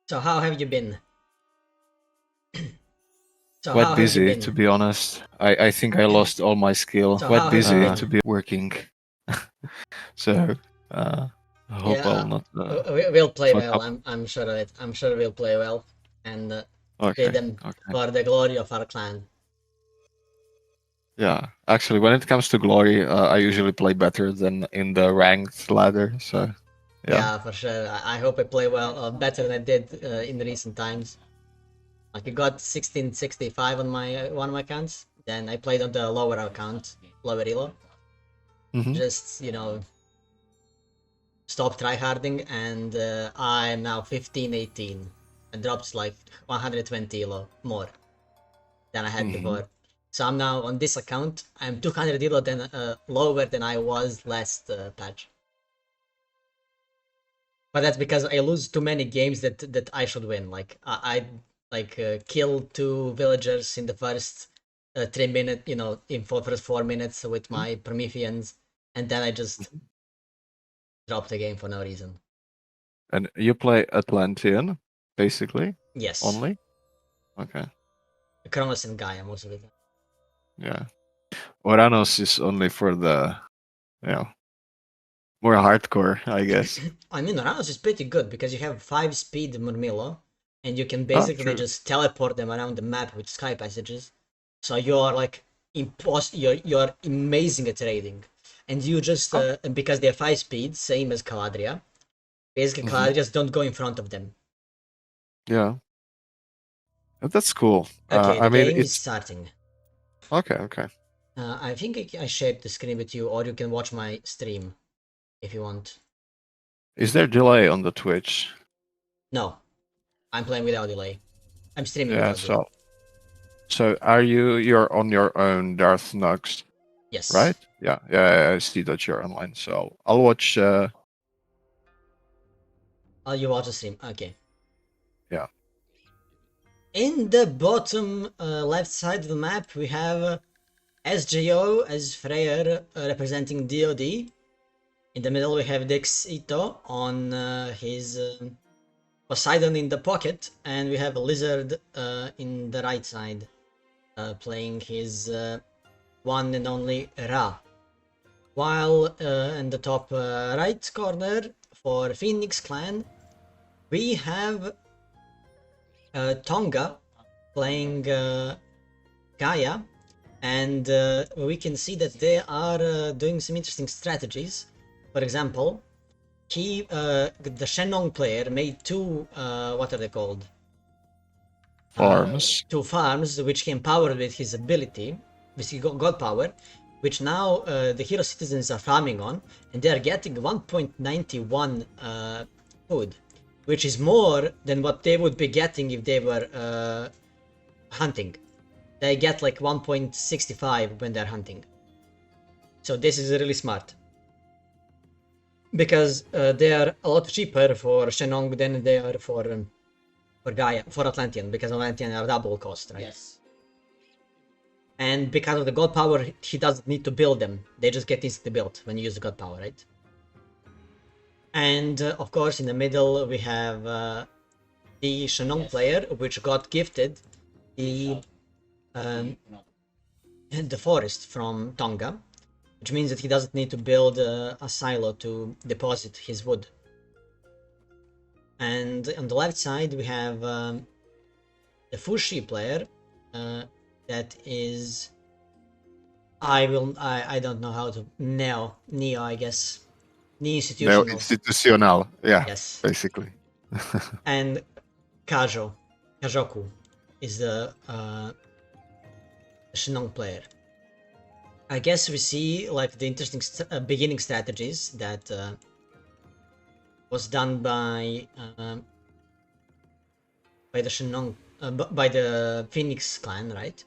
So how have you been? So Quite how have you busy, been? to be honest. I think I lost all my skill. So Quite how have you busy been? to be working. So I hope I'll Yeah, not we'll play fuck well. up. I'm sure of it. I'm sure we'll play well and play Okay, them okay. for the glory of our clan. Yeah, actually, when it comes to glory, I usually play better than in the ranked ladder. So yeah. Yeah, for sure. I hope I play well, better than I did in the recent times. Like I got 1665 on my one of my accounts. Then I played on the lower account, lower elo. Hmm. Just stop tryharding, and I'm now 1518. I dropped like 120 elo more than I had Hmm. before. So I'm now on this account. I'm 200 elo than lower than I was last patch. But that's because I lose too many games that I should win. Like I like kill two villagers in the first 3 minutes, in first 4 minutes with my Prometheans, and then I just drop the game for no reason. And you play Atlantean, basically, Yes, only? Okay, Kronos and Gaia most of the time. yeah. Oranos is only for the, you know, more hardcore, I guess. I mean, Uranus is pretty good because you have 5 speed Murmillo, and you can Oh, basically true. just teleport them around the map with sky passages. So you're like you're amazing at trading, and you just Oh. because they're 5 speed, same as Caladria. Basically, Hmm. Caladrias don't go in front of them. Yeah, that's cool. Okay, the I mean, game is it's starting. okay. Okay. I think I shared the screen with you, or you can watch my stream if you want. Is there delay on the Twitch? No, I'm playing without delay. I'm streaming Yeah. without delay. So are you're on your own, DarthNox, Yes. right? Yeah. Yeah. I see that you're online. So I'll watch. Oh, you watch the stream. Okay. Yeah. In the bottom left side of the map, we have SJO as Freyr representing DoD. In the middle, we have Dexito on his Poseidon in the pocket, and we have a Lizard in the right side playing his one and only Ra. While in the top right corner for Fénix clan, we have Tonga playing Gaia, and we can see that they are doing some interesting strategies. For example, the Shenong player made two, what are they called? Farms. Two farms, which he empowered with his ability, with his god power, which now the hero citizens are farming on, and they are getting 1.91 food, which is more than what they would be getting if they were hunting. They get like 1.65 when they're hunting. So this is really smart. Because they are a lot cheaper for Shenong than they are for Gaia, for Atlantean, because Atlantean are double cost, right? Yes. And because of the god power, he doesn't need to build them. They just get instantly built when you use the god power, right? And of course, in the middle, we have the Shenong player, which got gifted the the forest from Tonga, which means that he doesn't need to build a silo to deposit his wood. And on the left side, we have the Fushi player, that is, I don't know how to, Neo, I guess, Neoinstitucional. Neoinstitucional. Yeah. Yes. Basically. And Kajoku is the Shenong player. I guess we see like the interesting beginning strategies that was done by the Shenong, by the Fénix clan, right?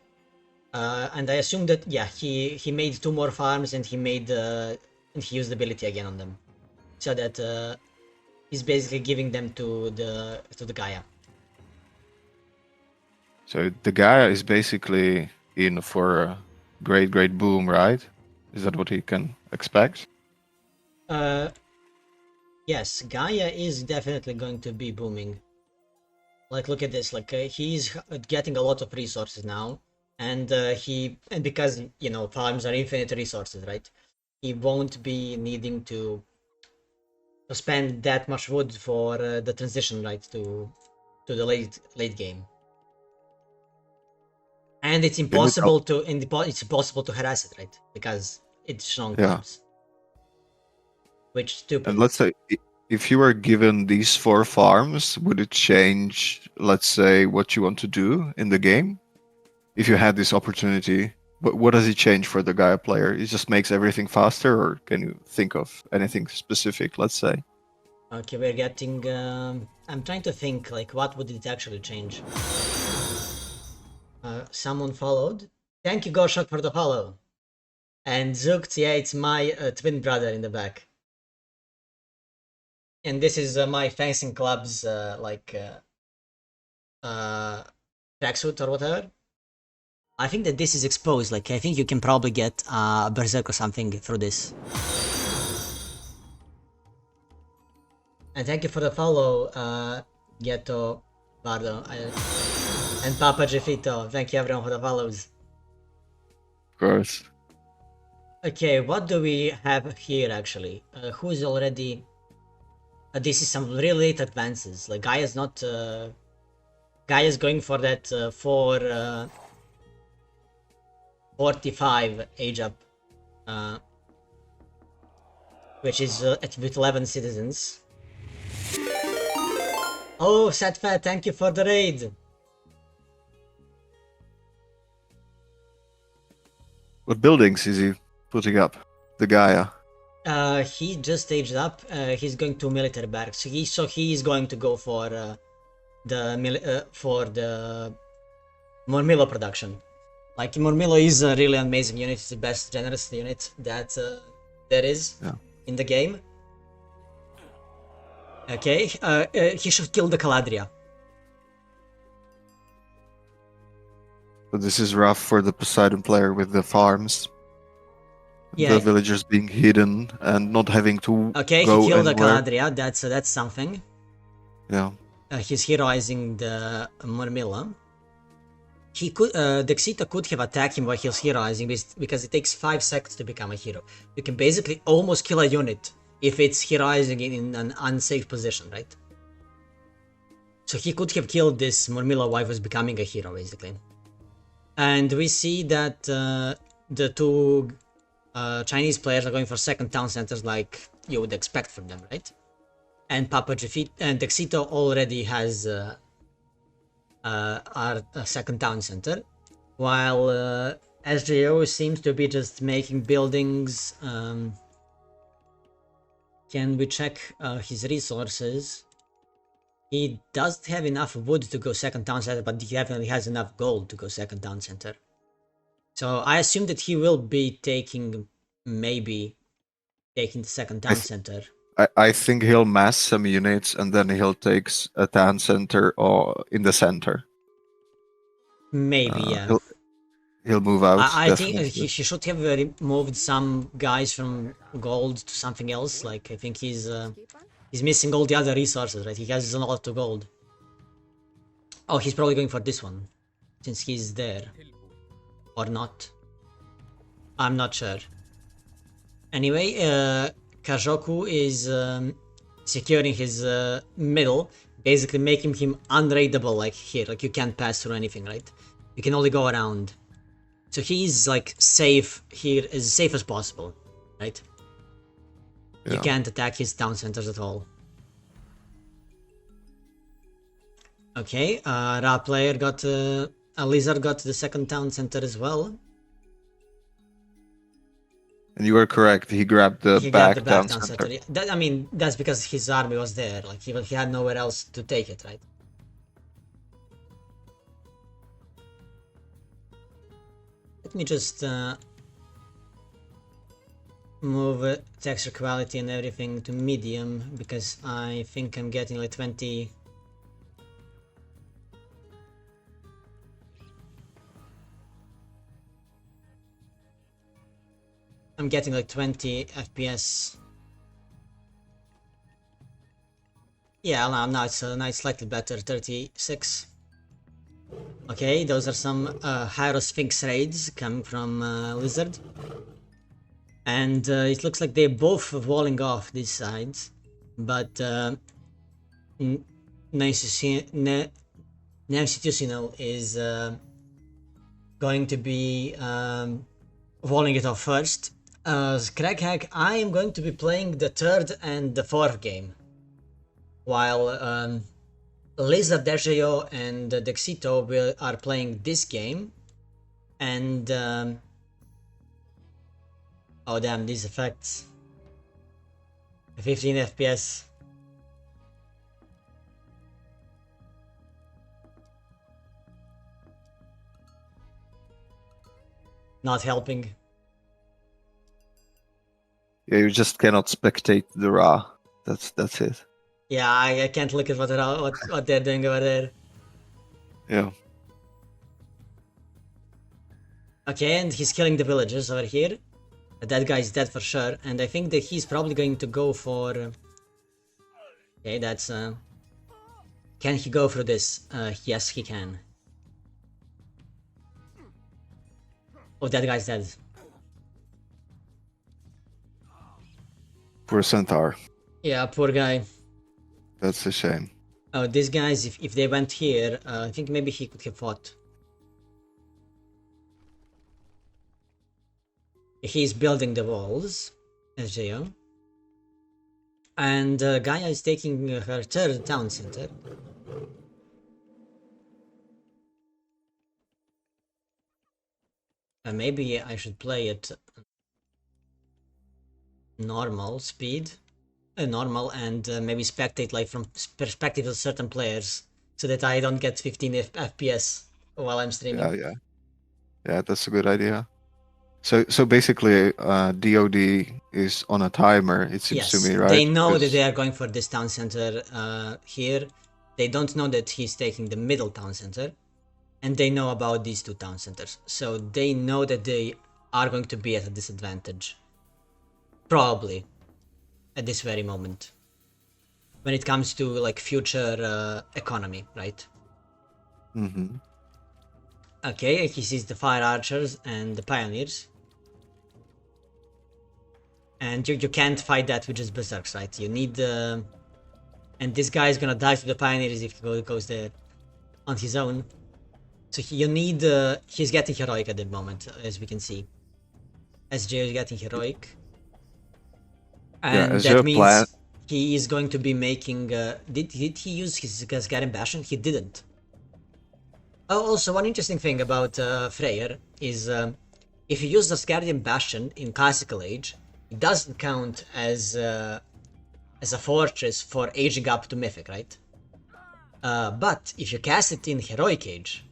And I assume that he made two more farms, and he used ability again on them, so that he's basically giving them to the Gaia. So the Gaia is basically in for a great boom, right? Is that what he can expect? Yes, Gaia is definitely going to be booming. Like, look at this. Like, he's getting a lot of resources now, and because you know farms are infinite resources, right? He won't be needing to spend that much wood for the transition, right, to the late game. And it's Can you tell? impossible to it's impossible to harass it, right? Because it's strong Yeah. farms, which is stupid. And let's say if you were given these 4 farms, would it change, let's say, what you want to do in the game? If you had this opportunity, what does it change for the Gaia player? It just makes everything faster, or can you think of anything specific, let's say? Okay, we're getting. I'm trying to think, like, what would it actually change? Someone followed. Thank you, Godschalk, for the follow. And Zoekt, yeah, it's my twin brother in the back. And this is my fencing club's tracksuit or whatever. I think that this is exposed. Like, I think you can probably get Berserk or something through this. And thank you for the follow, Ghetto Bardo and Papa Jeffito. Thank you everyone for the follows. Of course. Okay, what do we have here actually? Who's already? This is some really late advances. Like Gaia's not. Gaia's going for that 45 age up, which is with 11 citizens. Oh, Satfat, thank you for the raid. What buildings is he putting up? The Gaia. He just aged up. He's going to military barracks. So he is going to go for the Mormillo production. Like Mormillo is a really amazing unit. It's the best generous unit that there is in the game. Okay, he should kill the Caladria. But this is rough for the Poseidon player with the farms. Yeah. The villagers being hidden and not having to okay, go he killed anywhere. the Caladria. That's something. Yeah. He's heroizing the Mormilla. He could Dexito could have attacked him while he's heroizing because it takes 5 seconds to become a hero. You can basically almost kill a unit if it's heroizing in an unsafe position, right? So he could have killed this Mormilla while he was becoming a hero, basically. And we see that the two Chinese players are going for second town centers like you would expect from them, right? And Papa Jeffit and Dexito already has our second town center, while SJO seems to be just making buildings. Can we check his resources? He doesn't have enough wood to go second town center, but he definitely has enough gold to go second town center. So I assume that he will be maybe taking the second town center. I think he'll mass some units and then he'll take a town center or in the center. Maybe, yeah. He'll move out. I think he should have moved some guys from gold to something else. Like I think he's missing all the other resources, right? He has a lot of gold. Oh, he's probably going for this one, since he's there. Or not. I'm not sure. Anyway, Kajoku is securing his middle, basically making him unraidable like here. Like you can't pass through anything, right? You can only go around. So he's like safe here, as safe as possible, right? Yeah. You can't attack his town centers at all. Okay, Ra player got a lizard got the second town center as well. And you were correct. He grabbed the back town center. I mean, that's because his army was there. Like he had nowhere else to take it, right? Let me just move texture quality and everything to medium because I think I'm getting like 20. I'm getting like 20 FPS. Yeah, now it's slightly better, 36. Okay, those are some Hyro Sphinx raids coming from Lizard. And it looks like they're both walling off these sides. But Neoinstitucional is going to be walling it off first. Crackhack, I am going to be playing the third and the fourth game. While Lizard, Dexito, and Dexito are playing this game. And oh damn, these effects. 15 FPS. Not helping. Yeah, you just cannot spectate the Ra. That's it. Yeah, I can't look at what they're doing over there. Yeah. Okay, and he's killing the villagers over here. That guy's dead for sure, and I think that he's probably going to go for... Okay, that's... Can he go for this? Yes, he can. Oh, that guy's dead. Poor Centaur. Yeah, poor guy. That's a shame. Oh, these guys, if they went here, I think maybe he could have fought. He's building the walls, SJO. And Gaia is taking her third town center. Maybe I should play it normal speed. Normal and maybe spectate like from perspective of certain players so that I don't get 15 FPS while I'm streaming. Yeah, that's a good idea. So basically, DoD is on a timer. It seems to me, right? They know that they are going for this town center here. They don't know that he's taking the middle town center, and they know about these two town centers. So they know that they are going to be at a disadvantage, probably, at this very moment, when it comes to like future economy, right? Mm-hmm. Okay, he sees the fire archers and the pioneers. And you can't fight that with just berserks, right? You need the... And this guy is gonna die to the pioneers if he goes there on his own. So you need... he's getting heroic at the moment, as we can see. SJ is getting heroic. And that means he is going to be making... did he use his Asgardian Bastion? He didn't. Oh, also, one interesting thing about Freyr is if you use the Asgardian Bastion in Classical Age, it doesn't count as a fortress for aging up to Mythic, right? But if you cast it in Heroic Age,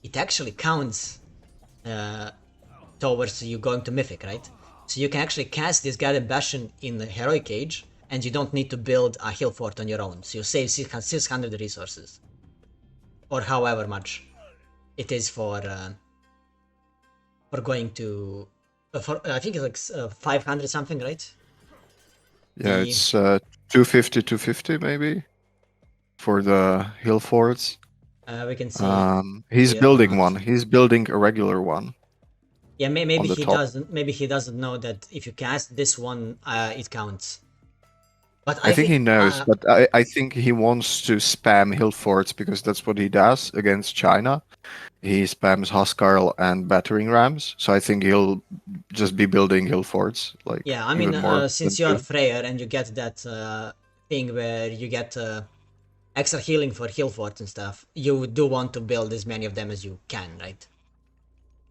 it actually counts towards you going to Mythic, right? So you can actually cast this Asgardian Bastion in the Heroic Age, and you don't need to build a hill fort on your own. So you save 600 resources, or however much it is for going to I think it's like 500 something, right? Yeah, it's 250 maybe for the hill forts. We can see he's building one. He's building a regular one. Yeah, maybe he doesn't. Maybe he doesn't know that if you cast this one, it counts. But I think he knows, but I think he wants to spam hill forts because that's what he does against China. He spams Huskarl and battering rams, so I think he'll just be building hill forts. Like, yeah, I mean, since you're Freyr and you get that thing where you get extra healing for hill forts and stuff, you do want to build as many of them as you can, right?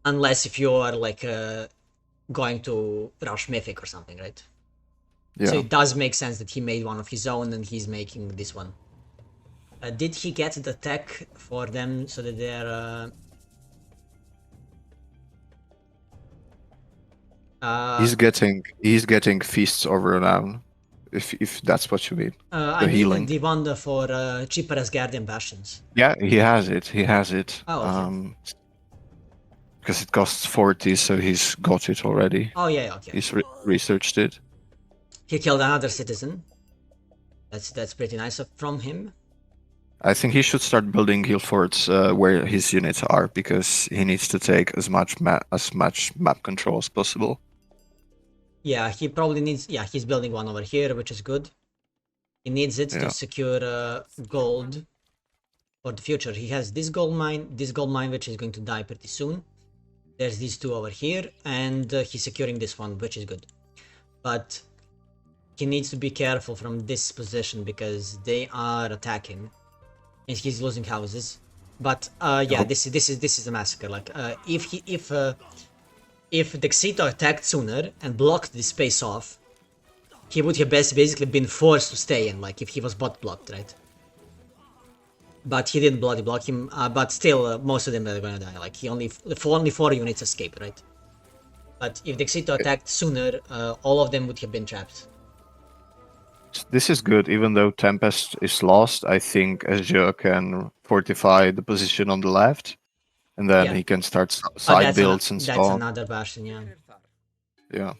Unless if you are like going to rush Mythic or something, right? Yeah. So it does make sense that he made one of his own and he's making this one. Did he get the tech for them so that they're... he's getting feasts over now, if that's what you mean. I mean the one for cheaper Asgardian Bastions. Yeah, he has it. He has it. Oh, okay. Because it costs 40, so he's got it already. Oh yeah, okay. He's researched it. He killed another citizen. That's pretty nice from him. I think he should start building hill forts where his units are, because he needs to take as much map control as possible. Yeah, he probably needs. Yeah, he's building one over here, which is good. He needs it to secure gold for the future. He has this gold mine, which is going to die pretty soon. There's these two over here, and he's securing this one, which is good. But he needs to be careful from this position because they are attacking, and he's losing houses. But yeah, this is a massacre. Like if Dexito attacked sooner and blocked this space off, he would have basically been forced to stay in, like if he was bot blocked, right? But he didn't bloody block him, but still, most of them are gonna die. Like only 4 units escaped, right? But if Dexito attacked sooner, all of them would have been trapped. This is good, even though Tempest is lost. I think SGO can fortify the position on the left, and then he can start side builds and so on. That's another bastion, yeah. Yeah.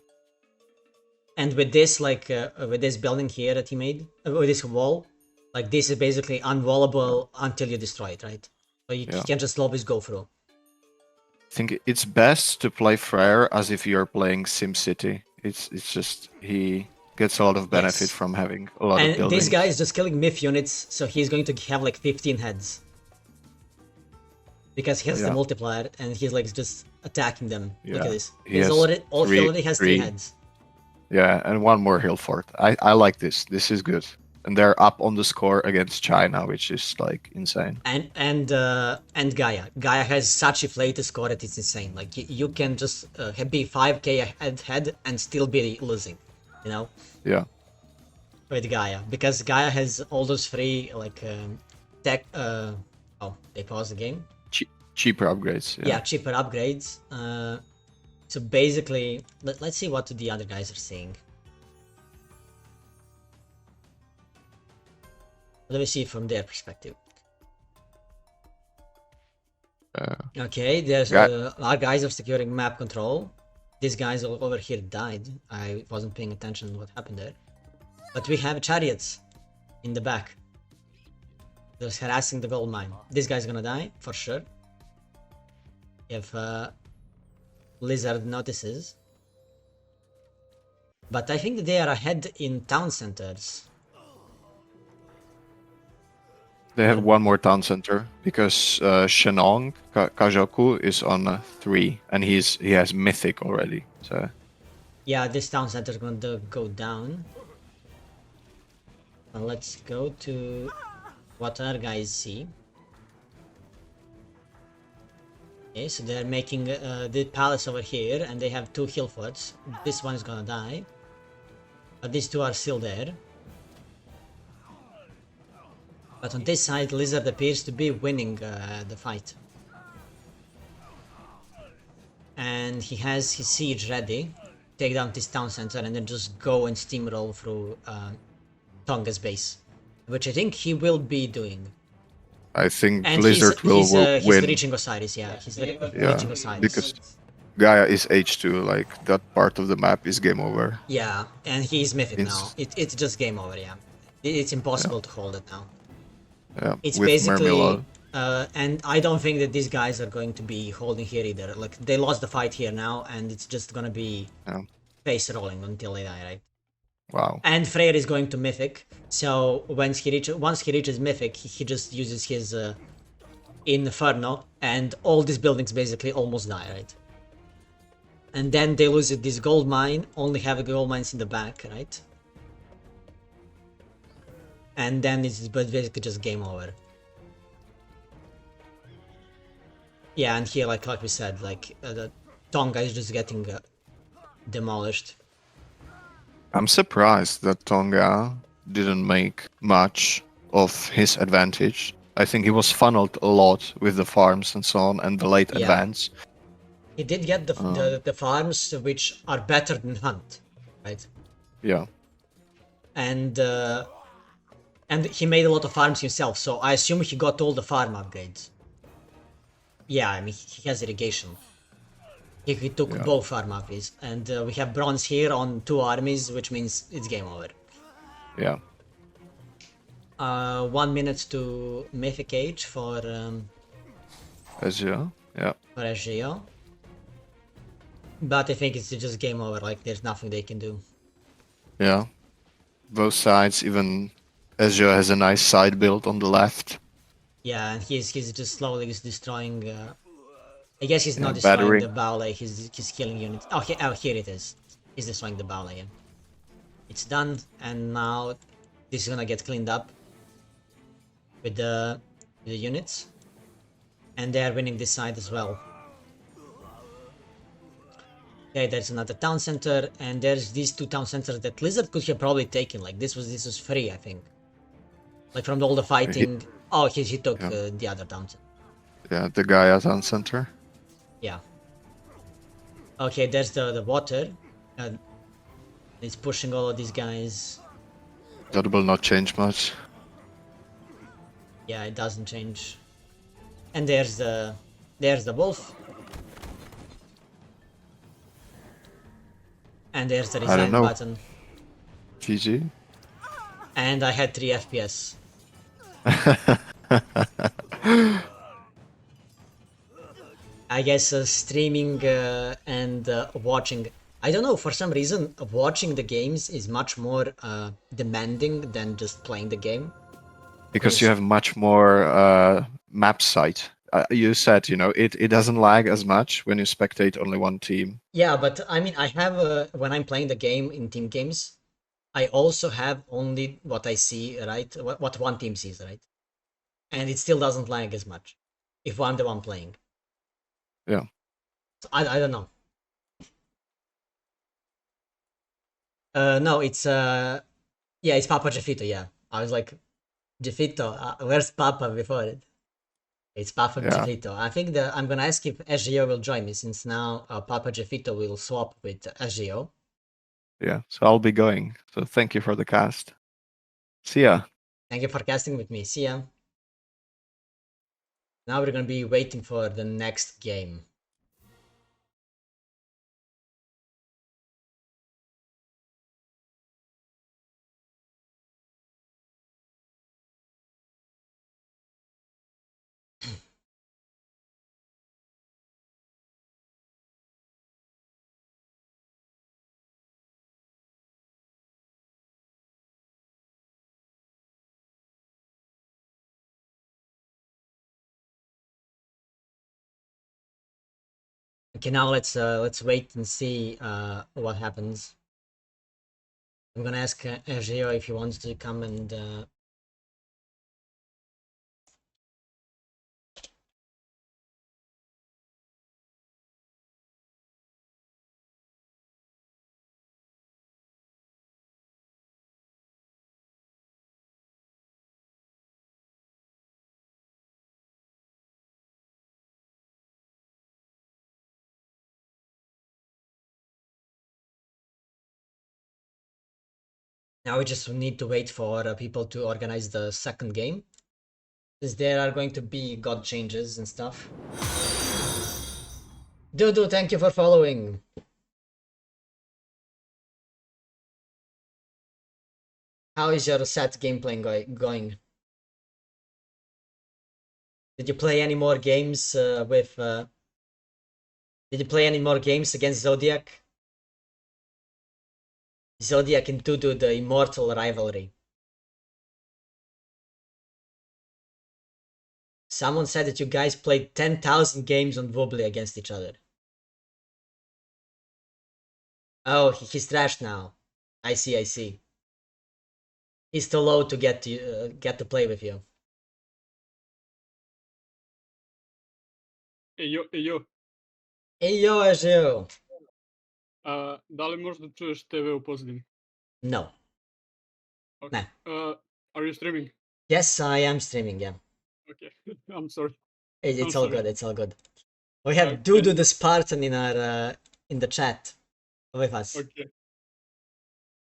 And with this, like, with this building here that he made, with this wall, like, this is basically unwallable until you destroy it, right? So you can just always go through. I think it's best to play Freyr as if you're playing SimCity. It's just, he gets a lot of benefit from having a lot of buildings. And this guy is just killing myth units, so he's going to have like 15 heads. Because he has the multiplier, and he's like just attacking them. Look at this. He already has 3 heads. Yeah, and 1 more hill fort. I like this. This is good. And they're up on the score against China, which is like insane. And Gaia. Gaia has such inflated score that it's insane. Like you can just be 5k ahead and still be losing, you know? Yeah. With Gaia, because Gaia has all those free like tech. Oh, they paused the game. Cheaper upgrades. Yeah, cheaper upgrades. So basically, let's see what the other guys are saying. Let me see it from their perspective. Okay, there's our guys are securing map control. These guys over here died. I wasn't paying attention to what happened there. But we have chariots in the back. They're harassing the gold mine. This guy's gonna die, for sure. If Lizard notices. But I think that they are ahead in town centers. They have 1 more town center because Shenong Kajoku is on 3, and he has mythic already. So yeah, this town center is going to go down. And let's go to what our guys see. Okay, so they're making the palace over here, and they have 2 hill forts. This one is gonna die, but these 2 are still there. But on this side, Lizard appears to be winning the fight. And he has his siege ready. Take down this town center and then just go and steamroll through Tonga's base. Which I think he will be doing. I think Lizard will win. He's reaching Osiris, yeah. He's reaching Osiris. Because Gaia is H2, like that part of the map is game over. Yeah, and he's mythic now. It's just game over, yeah. It's impossible to hold it now. Yeah, it's basically, and I don't think that these guys are going to be holding here either. Like they lost the fight here now, and it's just gonna be face rolling until they die, right? Wow. And Freyr is going to Mythic, so once he reaches Mythic, he just uses his Inferno, and all these buildings basically almost die, right? And then they lose this gold mine, only have gold mines in the back, right? And then it's basically just game over. Yeah, and here, like we said, like the Tonga is just getting demolished. I'm surprised that Tonga didn't make much of his advantage. I think he was funneled a lot with the farms and so on, and the late advance. He did get the farms which are better than Hunt, right? Yeah. And he made a lot of farms himself, so I assume he got all the farm upgrades. Yeah, I mean, he has irrigation. He took both farm upgrades, and we have bronze here on 2 armies, which means it's game over. Yeah. 1 minute to Mythic Age for SGO, yeah. SGO. But I think it's just game over, like there's nothing they can do. Yeah. Both sides, even SGO has a nice side build on the left. Yeah, and he's just slowly destroying. I guess he's Yeah, not destroying the battering. Baule. He's killing units. Oh, here it is. He's destroying the Baule. Yeah. It's done, and now this is gonna get cleaned up with the units, and they are winning this side as well. Okay, there's another town center, and there's these 2 town centers that Lizard could have probably taken. Like this was free, I think. Like from all the fighting. Oh, he took the other town center. Yeah, the Gaia town center. Yeah. Okay, there's the water. It's pushing all of these guys. That will not change much. Yeah, it doesn't change. And there's the wolf. And there's the resign button. GG. And I had 3 FPS. I guess streaming and watching. I don't know, for some reason, watching the games is much more demanding than just playing the game. Because you have much more map sight. You said, you know, it doesn't lag as much when you spectate only one team. Yeah, but I mean, I have, when I'm playing the game in team games, I also have only what I see, right? What one team sees, right? And it still doesn't lag as much if I'm the one playing. Yeah. So I don't know. No, it's yeah, it's Papa Jeffito. Yeah, I was like, Jeffito, where's Papa before it? It's Papa Jeffito. I think that I'm gonna ask if SGO will join me, since now Papa Jeffito will swap with SGO. Yeah, so I'll be going. So thank you for the cast. See ya. Thank you for casting with me. See ya. Now we're gonna be waiting for the next game. Okay, now let's wait and see what happens. I'm gonna ask SGO if he wants to come and now we just need to wait for people to organize the second game, since there are going to be god changes and stuff. Dudu, thank you for following. How is your set gameplay going? Did you play any more games with? Did you play any more games against Zodiac? Zodiac and Dudu, the immortal rivalry. Someone said that you guys played 10,000 games on Wobbly against each other. Oh, he's trashed now. I see, I see. He's too low to get to play with you. Ejo. Ejo, Ejo. Da li možda čuješ TV u pozadini? No. Okay. Nah. Are you streaming? Yes, I am streaming, yeah. Okay, I'm sorry. It's all good, it's all good. We have Dudu the Spartan in our in the chat with us. Okay.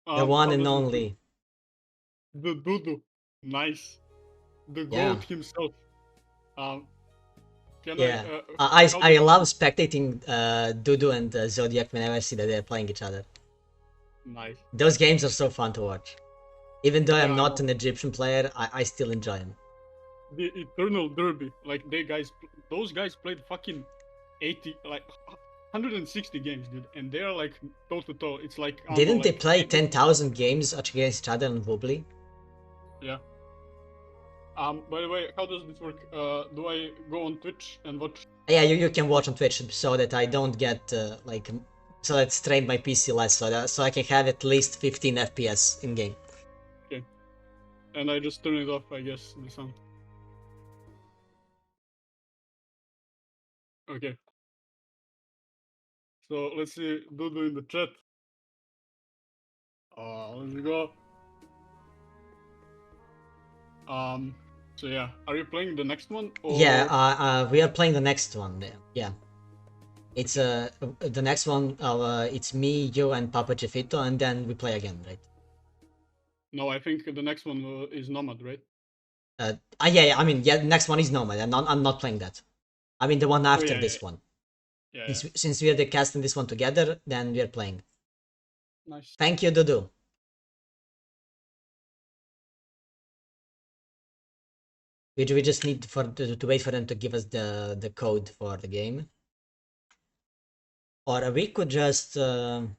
The one and only. The Dudu. Nice. The GOAT himself. I love spectating Dudu and Zodiac whenever I see that they're playing each other. Nice. Those games are so fun to watch. Even though I'm Yeah, I not know. an Egyptian player, I still enjoy him. The Eternal Derby, like those guys played fucking 80, like 160 games, dude, and they're like toe to toe. It's like I don't know, Didn't they like play 10,000 games against each other on Wobbly? yeah. By the way, how does this work? Do I go on Twitch and watch? Yeah, you can watch on Twitch so that I don't get like so that strain my PC less, so I can have at least 15 FPS in game. Okay, and I just turn it off, I guess, the sound. Okay. So let's see Dudu in the chat. Let's go. So yeah, are you playing the next one? Or... Yeah, we are playing the next one. Yeah, it's the next one. It's me, you, and Papa Jeffito, and then we play again, right? No, I think the next one is Nomad, right? Yeah. I mean, yeah, the next one is Nomad. I'm not playing that. I mean, the one after yeah, this yeah. one. Yeah. Since we are casting this one together, then we are playing. Nice. Thank you, Dudu. We just need to wait for them to give us the code for the game, or we could just. But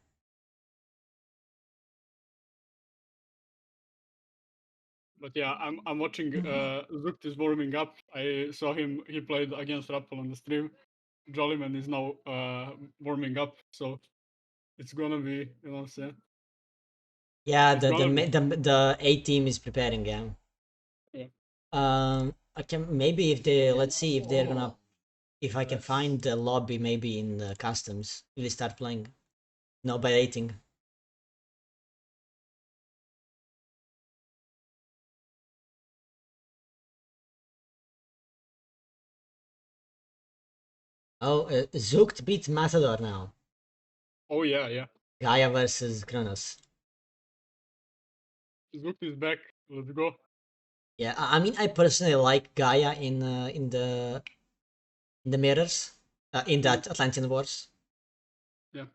yeah, I'm watching Zoekt is warming up. I saw him. He played against Rappel on the stream. Jollyman is now warming up, so it's gonna be, you know what I'm saying? Yeah, It's gonna be. the A team is preparing. Yeah. Yeah. I can maybe if they let's see if they're gonna if I can find the lobby maybe in the customs if they start playing. No, by 18. Oh, Zoekt beat Matador now. Oh yeah. Gaia versus Kronos. Zoekt is back. Let's go. Yeah, I mean, I personally like Gaia in the mirrors, in that Atlantean Wars. Yeah.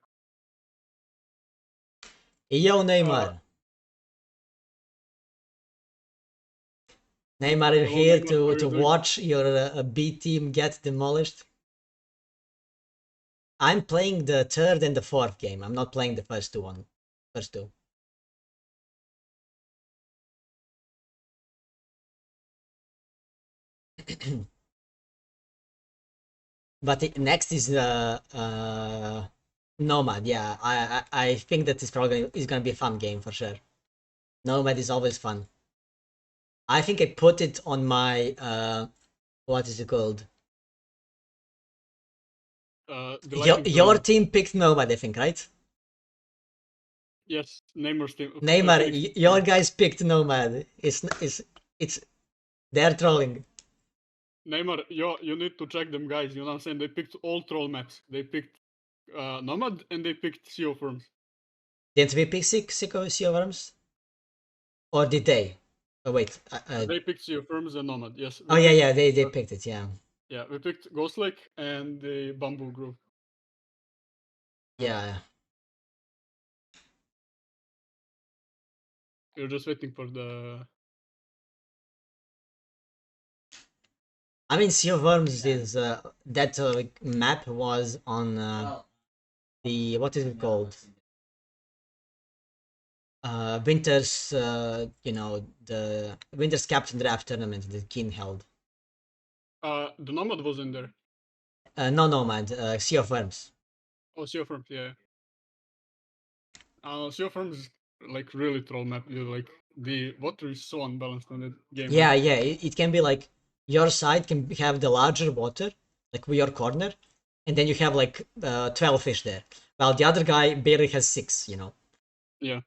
Yo, Neymar. Neymar, you're Hello, here Neymar. How are to you doing? watch your B team get demolished. I'm playing the third and the fourth game. I'm not playing the first two. But next is Nomad. Yeah, I think that is probably is gonna be a fun game for sure. Nomad is always fun. I think I put it on my what is it called? Your team picked Nomad, I think, right? Yes, Neymar's team. Neymar, Fénix. your guys picked Nomad. It's they're trolling. Neymar, you need to check them, guys. You know what I'm saying? They picked all troll maps. They picked Nomad and they picked Sea of Worms. Didn't we pick Sea of Worms? Or did they? Oh wait. They picked Sea of Worms and Nomad. Yes. Oh yeah, they picked it. Yeah. Yeah, we picked Ghost Lake and the Bamboo Grove. Yeah. You're just waiting for the. I mean, Sea of Worms is that map was on the what is it called? Winter's the Winter's Captain Draft tournament that Keen held. The Nomad was in there. No, Nomad. Sea of Worms. Oh, Sea of Worms, yeah. Sea of Worms is like really troll map. Like the water is so unbalanced on that game. Yeah, it can be like your side can have the larger water, like your corner, and then you have like 12 fish there, while the other guy barely has 6. Yeah.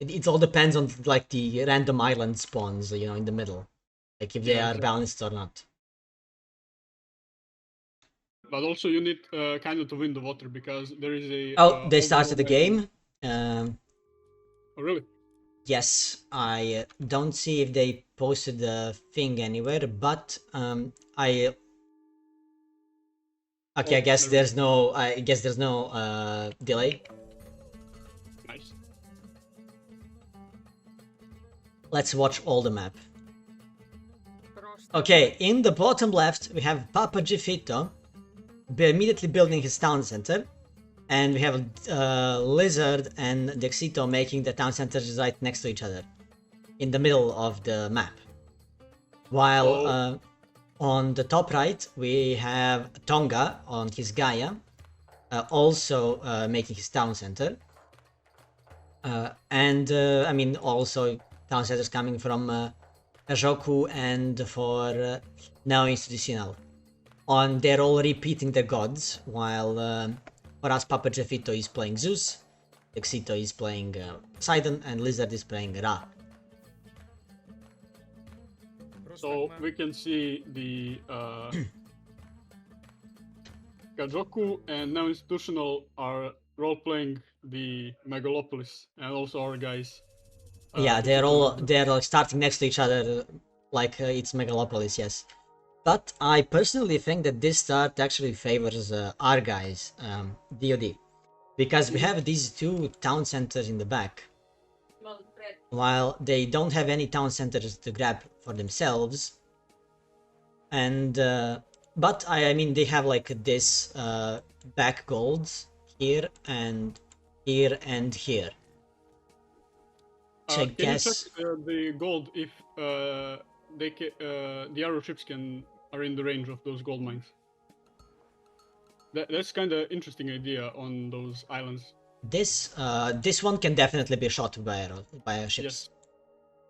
It all depends on like the random island spawns, in the middle, like if they are exactly. balanced or not. But also you need kind of to win the water because there is a. Oh, they started the game. Oh really? Yes, I don't see if they posted the thing anywhere, but I. Okay, I guess there's no. I guess there's no delay. Nice. let's watch all the map. Okay, in the bottom left, we have Papa Jefito immediately building his town center. And we have Lizard and Dexito making the town centers right next to each other. In the middle of the map. While on the top right, we have Tonga on his Gaia. Also making his town center. I mean, also town centers coming from Joku and for Neoinstitucional. They're all repeating the gods, while for us Papa Jefito is playing Zeus, Dexito is playing Poseidon, and Lizard is playing Ra. So we can see the Gajoku and Neoinstitutional are role-playing the Megalopolis, and also our guys. Yeah, they're like starting next to each other, like it's Megalopolis, yes. But I personally think that this start actually favors our guys, DoD, because we have these two town centers in the back. While they don't have any town centers to grab for themselves, and but I mean they have like this back golds here and here and here. So I guess you check the gold if the arrow ships are in the range of those gold mines? That's kind of interesting idea on those islands. This one can definitely be shot by ships. Yes.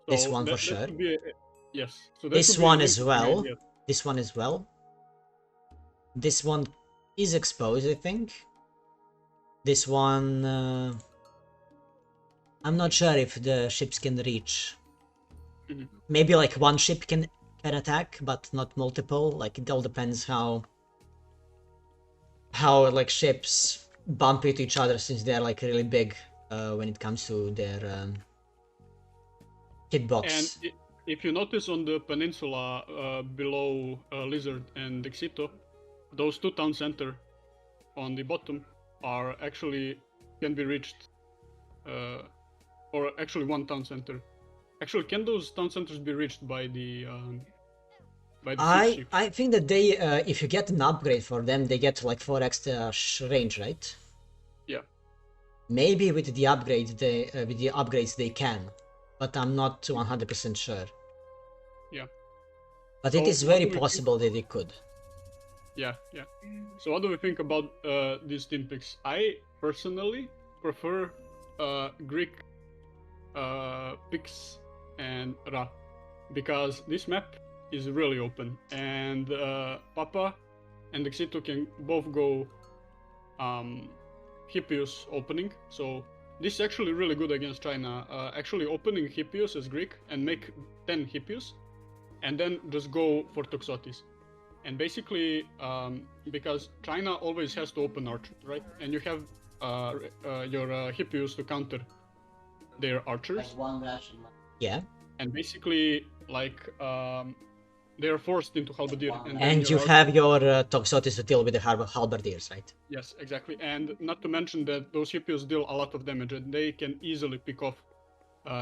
This So one for that sure. could be yes. So that This could be one an as interesting well. idea. This one as well. This one is exposed, I think. This one, I'm not sure if the ships can reach. Mhm. Maybe like one ship can attack, but not multiple. Like it all depends how like ships bump into each other, since they're like really big when it comes to their hitbox. And if you notice on the peninsula below Lizard and Dexito, those two town center on the bottom are actually can be reached, or actually one town center. Actually, can those town centers be reached by the siege ships? I think that they if you get an upgrade for them, they get like 4 extra range, right? Yeah. Maybe with the upgrades they can, but I'm not 100% sure. Yeah. But So it is what very do we possible that they could. Yeah. So what do we think about these team picks? I personally prefer Greek picks and Ra, because this map is really open, and Papa and Dexito can both go Hippius opening. So this is actually really good against China. Actually opening Hippius as Greek and make 10 Hippius, and then just go for Toxotis. And basically, because China always has to open archers, right? And you have your Hippius to counter their archers. Yeah. And basically, like, they're forced into halberdier. And you have your Toxotis to deal with the halberdiers, right? Yes, exactly. And not to mention that those Hippius deal a lot of damage, and they can easily pick off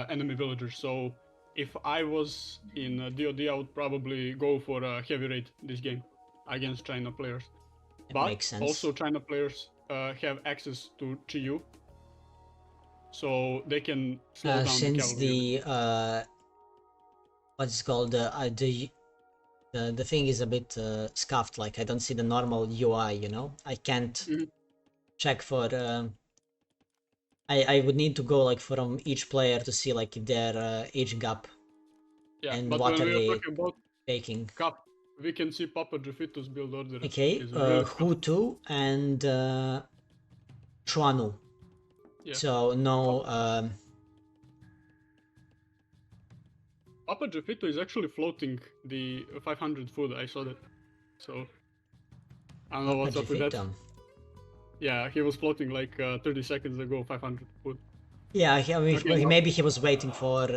enemy villagers. So if I was in DoD, I would probably go for a heavy raid this game against China players. That makes sense. Also China players have access to Chiyu, so they can slow down since the cavalry. What's it called, the thing is a bit scuffed, like I don't see the normal UI, you know? I can't check for I would need to go like from each player to see like if they're aging up. Yeah, and but what when are we are they talking about taking. Cup, we can see Papa Jefito's build order. Okay, is really Hutu and Chuanu. Yeah. So no Papa Jefito is actually floating the 500 food. I saw that. So I don't know what's up with that. Jefito. Yeah, he was floating like 30 seconds ago, 500 food. Yeah, I mean, Okay, maybe he was waiting for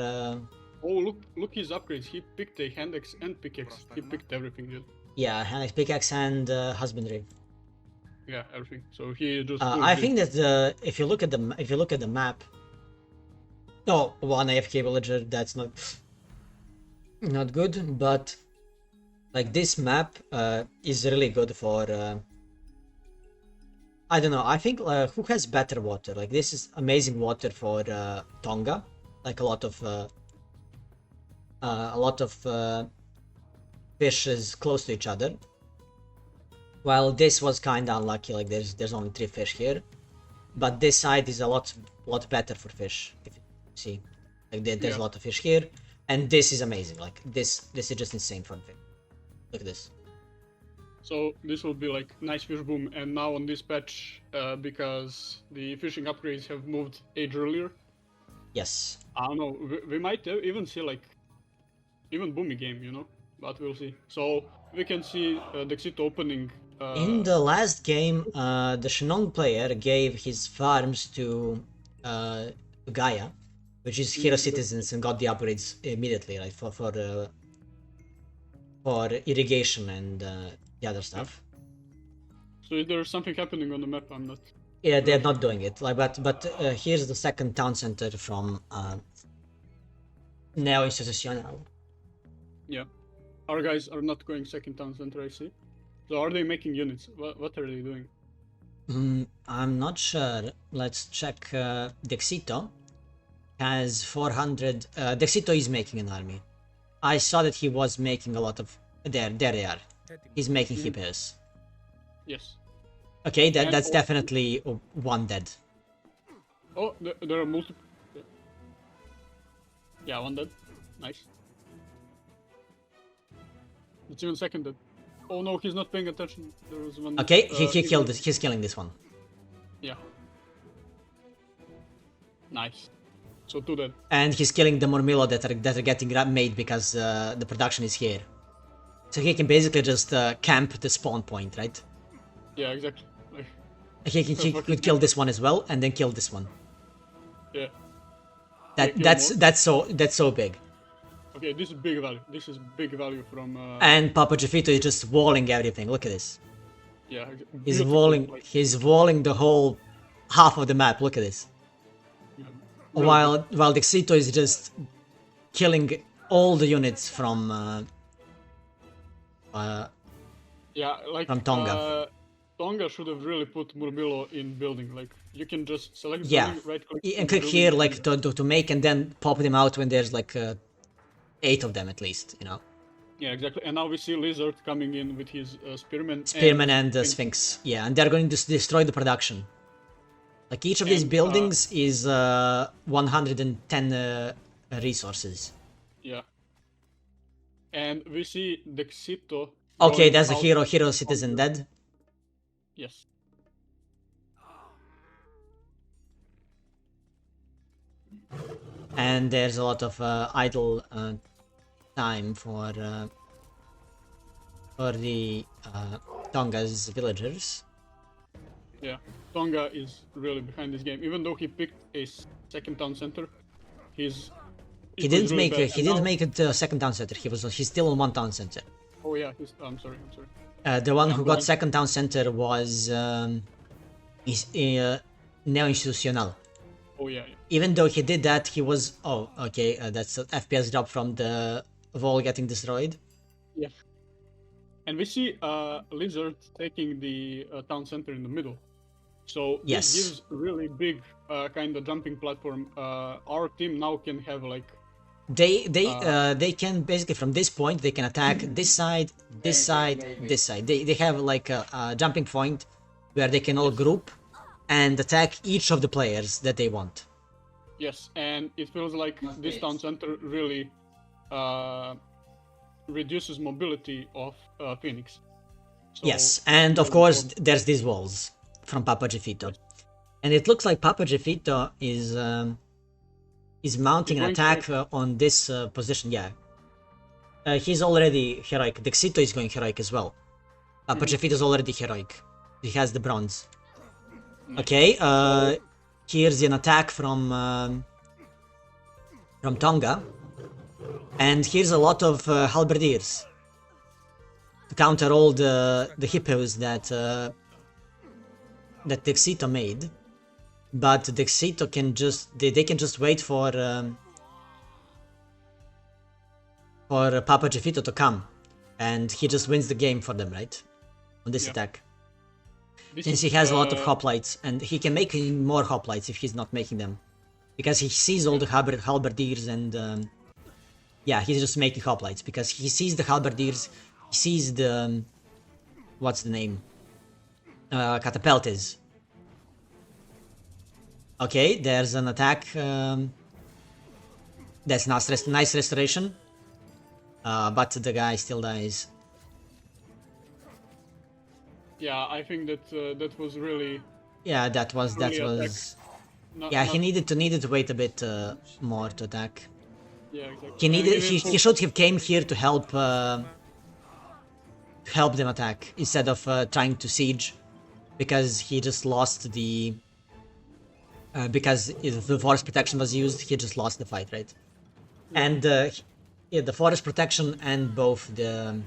Oh, look his upgrades. He picked a hand axe and pickaxe. He picked everything, dude. yeah, hand pickaxe and husbandry. Yeah, everything. So he just. I think that if you look at the map, Oh, one AFK villager, that's not good, but like this map is really good for I don't know, I think who has better water? Like this is amazing water for Tonga, like a lot of fishes close to each other. While this was kind of unlucky, like there's only 3 fish here, but this side is a lot better for fish. If you see, like there's a lot of fish here, and this is amazing. Like this is just insane for fish. Look at this. So this will be like nice fish boom, and now on this patch, because the fishing upgrades have moved age earlier. Yes. I don't know. We might even see like even boomy game, you know, but we'll see. So we can see Dexito opening. In the last game, the Shenong player gave his farms to Gaia, which is hero citizens, and got the upgrades immediately, like for irrigation and the other stuff. So is there something happening on the map? I'm not. Yeah, they're not doing it. Like, but here's the second town center from Neoinstitucional. Yeah, our guys are not going second town center. I see. So are they making units? What are they doing? I'm not sure. Let's check. Dexito has 400. Dexito is making an army. I saw that he was making a lot of. There they are. He's making hippos. Yes. Okay, that's definitely one dead. Oh, there are multiple. Yeah, one dead. Nice. It's even second dead. Oh no, he's not paying attention. There was one. Okay, he killed this. He's killing this one. Yeah. Nice. So 2 dead. And he's killing the Murmillo that are getting made because the production is here. So he can basically just camp the spawn point, right? Yeah, exactly. Like, He could kill this one as well, and then kill this one. yeah. That's so big. Okay, this is big value. This is big value from. And Papa Jafito is just walling everything. Look at this. Yeah. He's beautiful, walling. like, He's walling the whole half of the map. Look at this. yeah, While Dexito is just killing all the units from. Yeah, like from Tonga. Tonga should have really put Murmillo in building. Like you can just select Yeah, building, right click, and click here like to make and then pop them out when there's like 8 of them at least, you know. Yeah, exactly. And now we see Lizard coming in with his spearman. Spearman and Sphinx. Yeah, and they're going to destroy the production. Like each of these buildings is 110 resources. Yeah. And we see Dexito. Okay, going there's a out hero citizen dead. Yes. And there's a lot of idle time for the Tonga's villagers. Yeah. Tonga is really behind this game. Even though he picked a second town center, he didn't make it a second town center. He's still on one town center. Oh yeah, I'm sorry. The one who got second town center was Neoinstitucional. Oh yeah. Even though he did that, he was okay. That's an FPS drop from the wall getting destroyed. Yeah. And we see Lizard taking the town center in the middle. So yes, this gives really big kind of jumping platform. Our team now can have like. They can basically from this point they can attack this side, this side, this side. They have like a jumping point where they can all group and attack each of the players that they want. Yes, and it feels like this town center really reduces mobility of Fénix. So, yes, and of course there's these walls from Papa Jafito, and it looks like Papa Jafito is mounting an attack on this position. Yeah, he's already heroic. Dexito is going heroic as well. Papa Jafito is already heroic. He has the bronze. Nice. Okay, here's an attack from Tonga, and here's a lot of halberdiers to counter all the hippos that Dexito made. but Dexito can just they can just wait for Papa Jefito to come, and he just wins the game for them, right? On this Yeah. attack. This Since he is, has a lot of hoplites, and he can make more hoplites if he's not making them. Because he sees all the halberdiers and... yeah, he's just making hoplites, because he sees the halberdiers, he sees the... what's the name? Catapultes. Okay, there's an attack. That's nice restoration. But the guy still dies. Yeah, I think that that was really. Yeah, that was Really Not, yeah. He not- needed to wait a bit more to attack. Yeah, exactly. He And needed didn't he should have came here to help them attack instead of trying to siege, because he just lost the because if the forest protection was used, he just lost the fight, right? And yeah, the forest protection and both the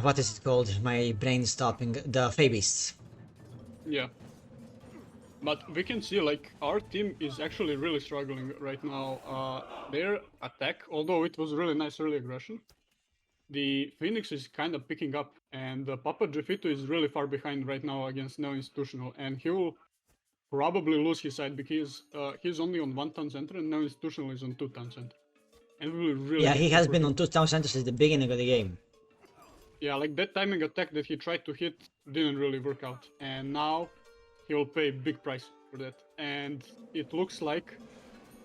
what is it called? My brain is stopping. The Fey Beasts. Yeah. But we can see like our team is actually really struggling right now. Their attack, although it was really nice early aggression, the Fénix is kind of picking up, and Papa Jefito is really far behind right now against Neoinstitucional, and he will probably lose his side because he's only on 1-ton center and Neoinstitucional is on 2-ton center. And we will really Yeah, need he to has push been him. on 2,000 centers since the beginning of the game. Yeah, like that timing attack that he tried to hit didn't really work out, and now he will pay big price for that. And it looks like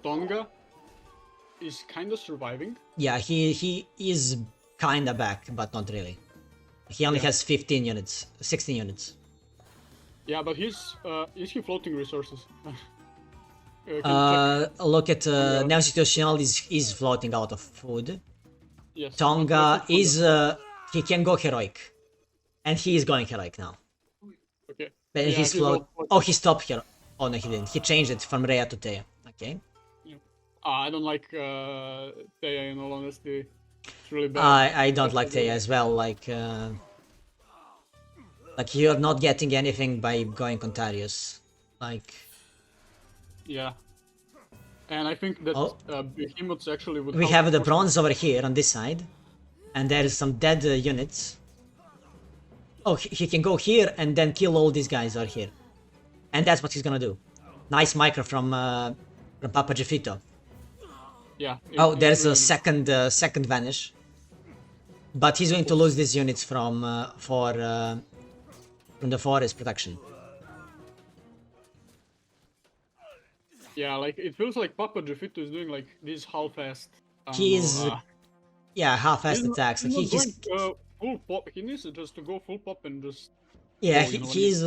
Tonga is kind of surviving. Yeah, he is kinda back, but not really. He only Yeah. has 15 units, 16 units. Yeah, but is he floating resources? Can you check? Look at Yeah. Neoinstitucional is floating out of food. Yes. Tonga but what's it is he can go heroic, and he is going heroic now. okay. Then Yeah, he's all float. floating. Oh, he stopped here. Oh no, he didn't. He changed it from Rhea to Thea. Okay. I don't like Thea, in all honesty. It's really bad. I don't like Thea as well. Like you're not getting anything by going Contarius. Like Yeah. And I think that Oh. Behemoths actually would we help have the push- bronze over here on this side, and there is some dead units. Oh, he can go here and then kill all these guys over here, and that's what he's gonna do. Nice micro from Papa Jefito. Yeah. Oh, it's there's a really- second vanish, but he's going to lose these units from the forest protection. Yeah, like it feels like Papa Jefito is doing like these half-assed. He is, yeah, half-assed attacks. Like He's he's not going, full pop. He needs to just to go full pop and just. yeah, going on. he's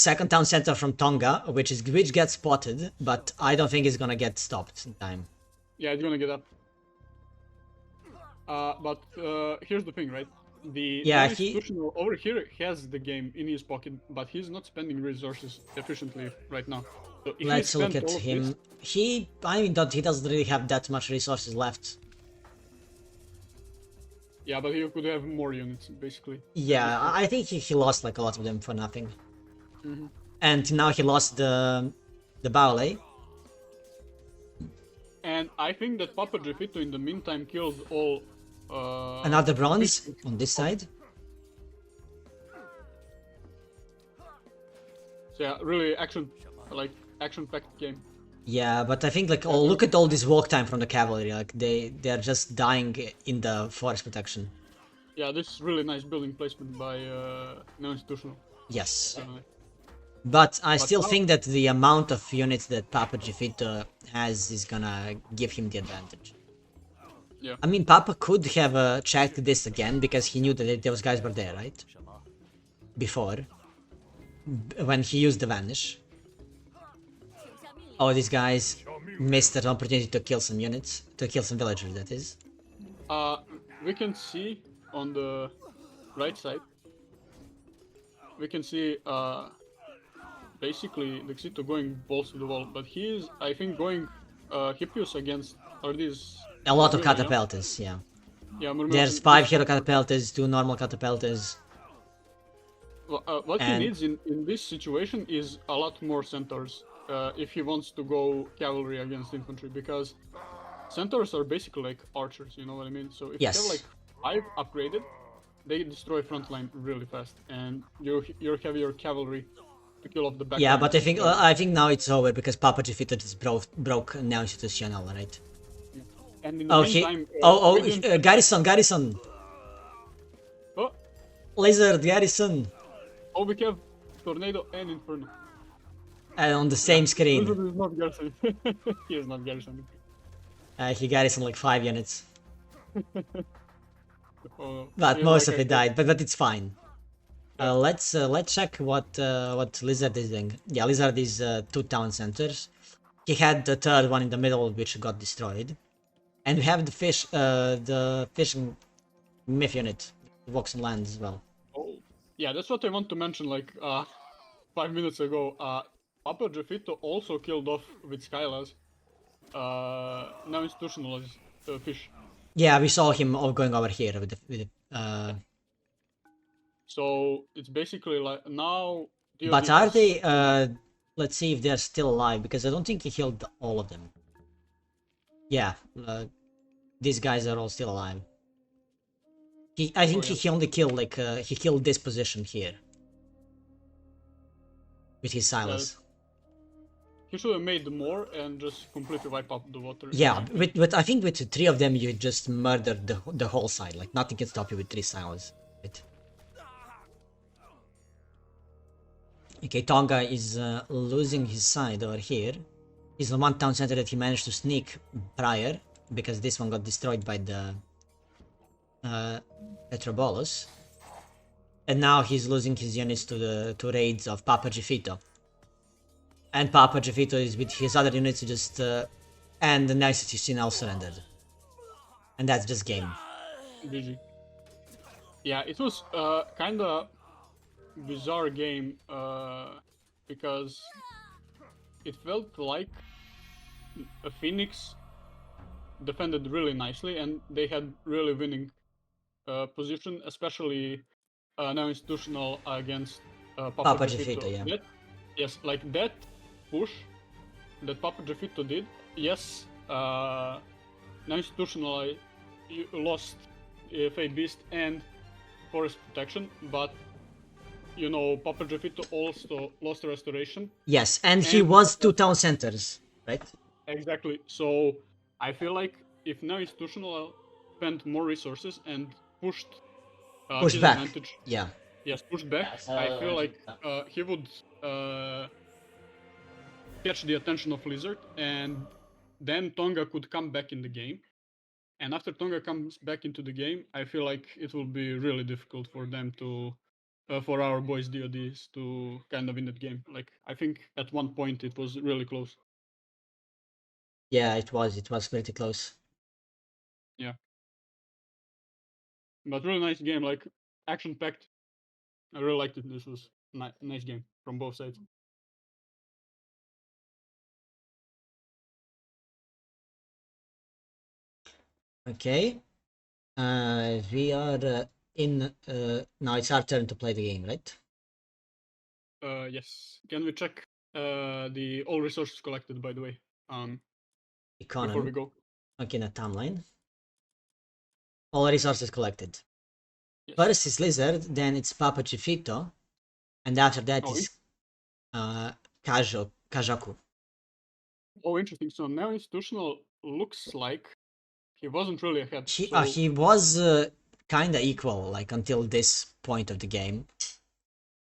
second town center from Tonga, which gets spotted, but I don't think he's gonna get stopped in time. Yeah, it's gonna get up. But here's the thing, right? The Yeah, institutional over here has the game in his pocket, but he's not spending resources efficiently right now. So if he Let's look spent at all of him. this- He doesn't really have that much resources left. yeah, but he could have more units basically. Yeah, I think he lost like a lot of them for nothing. Mm-hmm. And now he lost the Baole. And I think that Papa Jefito in the meantime killed all. Another bronze on this side. So yeah, really action-packed game. Yeah, but I think like look at all this walk time from the cavalry. Like they're just dying in the forest protection. Yeah, this is really nice building placement by Neoinstitucional. Yes. Uh, But I still now- think that the amount of units that Papa Jefito has is gonna give him the advantage. Yeah. I mean, Papa could have checked this again because he knew that those guys were there, right? Before. When he used the vanish. Oh, these guys missed an opportunity to kill some units. To kill some villagers, that is. We can see on the right side. We can see basically Dexito going balls to the wall, but he is, I think, going Hippius against are these. A lot of Murmur, yeah? catapultas, yeah. Yeah, Murmur There's and- 5 hero catapultas, 2 normal catapultas. What he And- needs in this situation is a lot more centaurs if he wants to go cavalry against infantry, because centaurs are basically like archers, you know what I mean? So if Yes. you have like 5 upgraded, they destroy frontline really fast, and you have your cavalry to kill off the back. Yeah, but I think now it's over because Papa Jefito just broke Neoinstitucional, right? And in the Oh, meantime, Garrison! Oh, Lizard, Garrison! oh, we have Tornado and Inferno. And on the same screen. Lizard is not Garrison. He is not Garrison. He Garrison like 5 units. Oh, But he's most like of it a- died, but it's fine. Let's check what Lizard is doing. Yeah, Lizard is 2 town centers. He had the third one in the middle, which got destroyed, and we have the fishing myth unit, walks on land as well. Oh, yeah, that's what I want to mention. Like 5 minutes ago, Papa Jefito also killed off with Skylas. Now institutional fish. Yeah, we saw him going over here with the So it's basically like now. DoD But are has- they? Let's see if they're still alive, because I don't think he killed all of them. Yeah, these guys are all still alive. I think yeah. he only killed like he killed this position here with his silos. He should have made more and just completely wipe up the water. Yeah, with I think with 3 of them you just murdered the whole side. Like nothing can stop you with 3 silos. Right? Okay, Tonga is losing his side over here. He's the one town center that he managed to sneak prior, because this one got destroyed by the Petrobolus. And now he's losing his units to raids of Papa Jefito. And Papa Jefito is with his other units just and the Neoinstitucional surrendered. And that's just game. GG. Yeah, it was kinda bizarre game because it felt like a Fénix defended really nicely and they had really winning position, especially Neoinstitutional against Papa Jefito, yeah. Yes, like that push that Papa Jefito did. Yes, Neoinstitutional lost Fate Beast and Forest Protection, but you know, Papa Jefito also lost Restoration. Yes, and he was 2 town centers, right? Exactly. So I feel like if Neoinstitutional spent more resources and pushed Push his back. advantage, Yeah. yes, push back, I feel like he would catch the attention of Lizard, and then Tonga could come back in the game. And after Tonga comes back into the game, I feel like it will be really difficult for them to, for our boys DoDs to kind of win that game. Like I think at one point it was really close. Yeah, it was pretty close. Yeah. But really nice game, like action packed. I really liked it. This was nice game from both sides. Okay. We are in now it's our turn to play the game, right? Yes. Can we check the all resources collected, by the way, before we Economy. go? Okay, in a timeline. All resources collected. Yes. First is Lizard, then it's Papa Jefito, and after that Oh, is Kajaku. Oh, interesting. So now Institutional looks like he wasn't really ahead. He was kinda equal, like until this point of the game.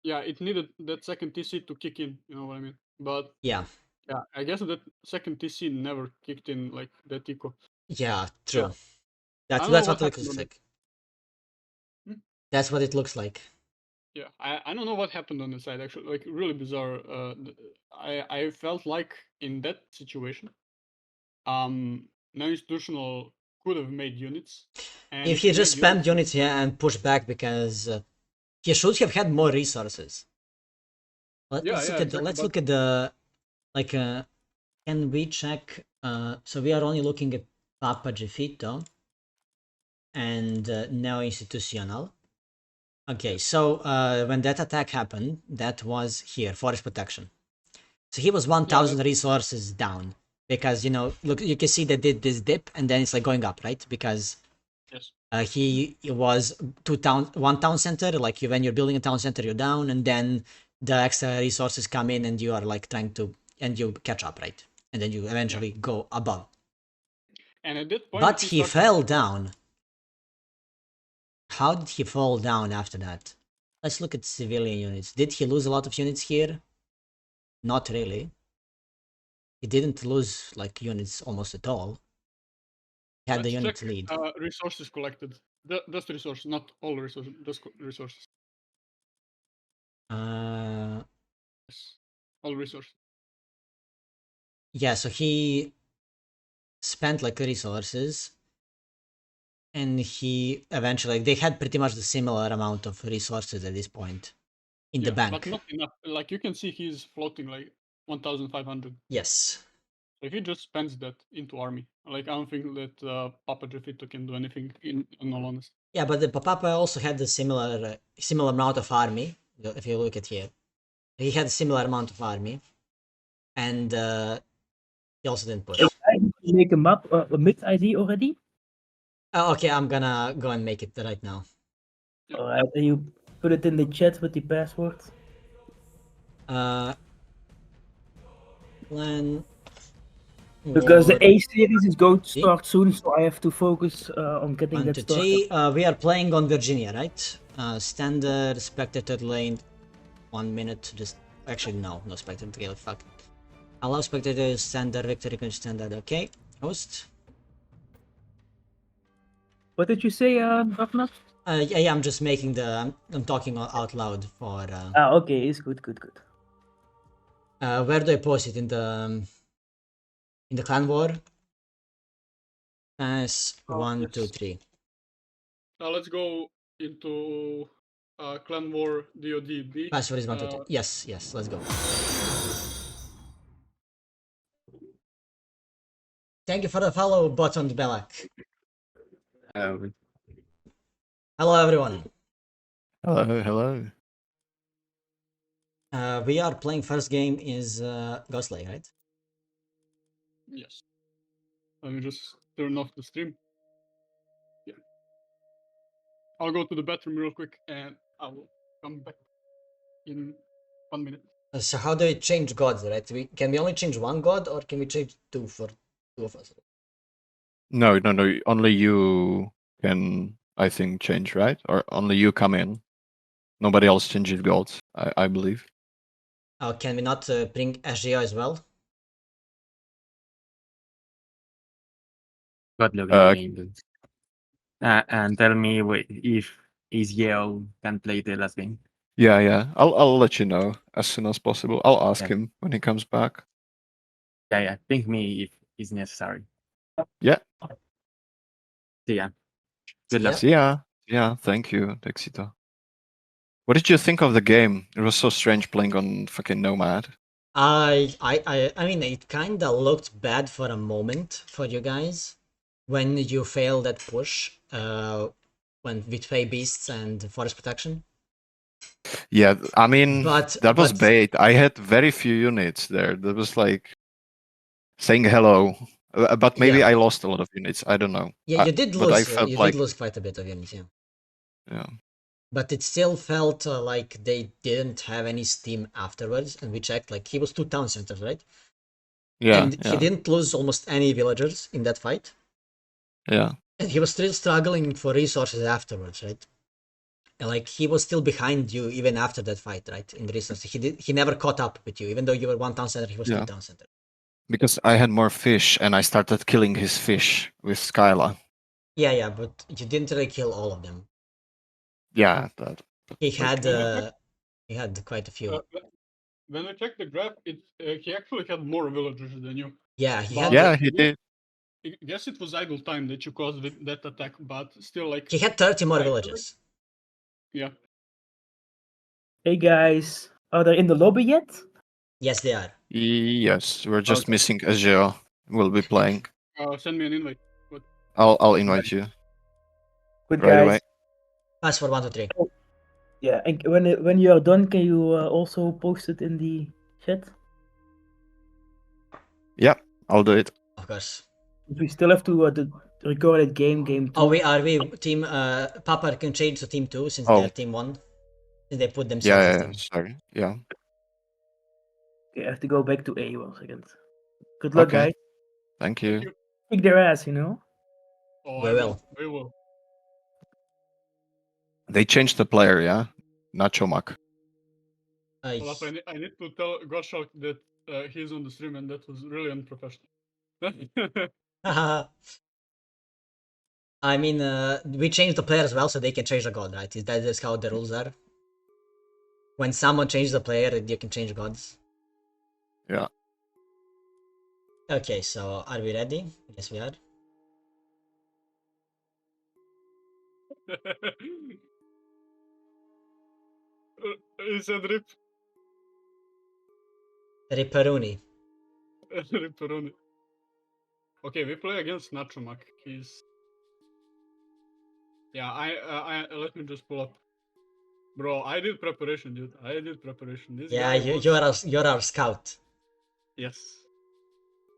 Yeah, it needed that second TC to kick in, you know what I mean? But Yeah, I guess that second TC never kicked in like that eco. yeah, true. Yeah. That's I don't know what what it happened looks on like. Hmm? That's what it looks like. Yeah, I don't know what happened on the side actually, like really bizarre. I felt like in that situation, non-institutional could have made units. And If he just made spammed units here and pushed back, because he should have had more resources. Let's look at the like. Can we check? So we are only looking at Papa Jefito and Neoinstitucional. Okay, so when that attack happened, that was here, forest protection. So he was 1,000 resources down because, you know, look, you can see they did this dip and then it's like going up, right? Because Yes. he was one town center, like when you're building a town center, you're down, and then the extra resources come in and you are like trying to, and you catch up, right? And then you eventually go above. And at that point, But he started fell down. How did he fall down after that? Let's look at civilian units. Did he lose a lot of units here? Not really. He didn't lose like units almost at all. He had the Let's unit check lead. resources collected. Just resources, not all resources. Just resources. Yes. All resources. Yeah, so he spent like resources, and he eventually they had pretty much the similar amount of resources at this point in the bank. But not enough. Like you can see, he's floating like 1,500. Yes. So if he just spends that into army, like I don't think that Papa Jeffito can do anything. In all honesty. Yeah, but the Papa also had the similar amount of army. If you look at here, he had a similar amount of army, and he also didn't push. Make a map, a mid ID already. Okay, I'm gonna go and make it right now. Alright, and you put it in the chat with the password. Clan Because War the A series is going to start soon, so I have to focus on getting 1, that 2, started. 3. We are playing on Virginia, right? Standard spectator lane. 1 minute. Just actually no spectator. Okay, fuck. Allow spectators standard victory standard. Okay, host. What did you say, DarthNox? Yeah, I'm just making the. I'm talking out loud for. Okay, it's good. Where do I post it in the clan war? As 1, 2, 3. Let's go into Clan War DoD. Password is 1, 2, 3. Yes, let's go. Thank you for the follow, Bottom Belak. Hello, everyone. Hello. We are playing first game is Ghostly, right? Yes. Let me just turn off the stream. Yeah. I'll go to the bathroom real quick and I will come back in 1 minute. So how do we change gods, right? Can we only change one god, or can we change two for two of us? No. Only you can, I think, change, right? Or only you come in. Nobody else changes gods, I believe. Oh, can we not bring SGO as well? Good looking and tell me if Israel can play the last game. Yeah. I'll let you know as soon as possible. I'll ask Yeah. him when he comes back. Yeah. Ping me if it's necessary. Yeah. See ya. Good luck. Yeah. Thank you, Dexito. What did you think of the game? It was so strange playing on fucking Nomad. I mean, it kinda looked bad for a moment for you guys when you failed that push. When betray beasts and forest protection. Yeah, I mean, But that was bait. I had very few units there. That was like saying hello. But maybe Yeah. I lost a lot of units. I don't know. Yeah, you did but I lose. felt You like did lose quite a bit of units, yeah. yeah. But it still felt like they didn't have any steam afterwards, and we checked. Like he was 2 town centers, right? Yeah. And he didn't lose almost any villagers in that fight. Yeah. And he was still struggling for resources afterwards, right? And like he was still behind you even after that fight, right? In the resources, he never caught up with you, even though you were 1 town center, he was 2 town center. Because I had more fish, and I started killing his fish with Skyla. Yeah, but you didn't really kill all of them. Yeah, that. He had quite a few. When I checked the graph, he actually had more villagers than you. Yeah, he did. I guess it was idle time that you caused that attack, but still, like he had 30 more villagers. Yeah. Hey guys, are they in the lobby yet? Yes, they are. Yes, we're just missing Azure. We'll be playing. Send me an invite. I'll invite you. Good right guys. away. Password 1, 2, 3. Yeah, and when you are done, can you also post it in the chat? Yeah, I'll do it. Of course. We still have to record it game 2. Oh, we team Papa can change to team 2 since Oh. they're team 1. Since they put themselves as team. Sorry. Yeah. Okay, I have to go back to A 1 second. Good luck, Okay. guys. Thank you. Kick their ass, you know. Oh, We I will. We will. They changed the player, yeah? Nachomac. Olaf, I need to tell Godschalk that he's on the stream and that was really unprofessional. I mean, we changed the player as well, so they can change the god, right? That is how the rules are. When someone changes the player, you can change gods. Yeah. Okay, so are we ready? Yes, we are. He said rip. Ripperuni. Ripperoni. Okay, we play against Nachomac. He's... Yeah, I let me just pull up. Bro, I did preparation, dude. I did preparation. This Yeah, guy was... you're our scout. Yes.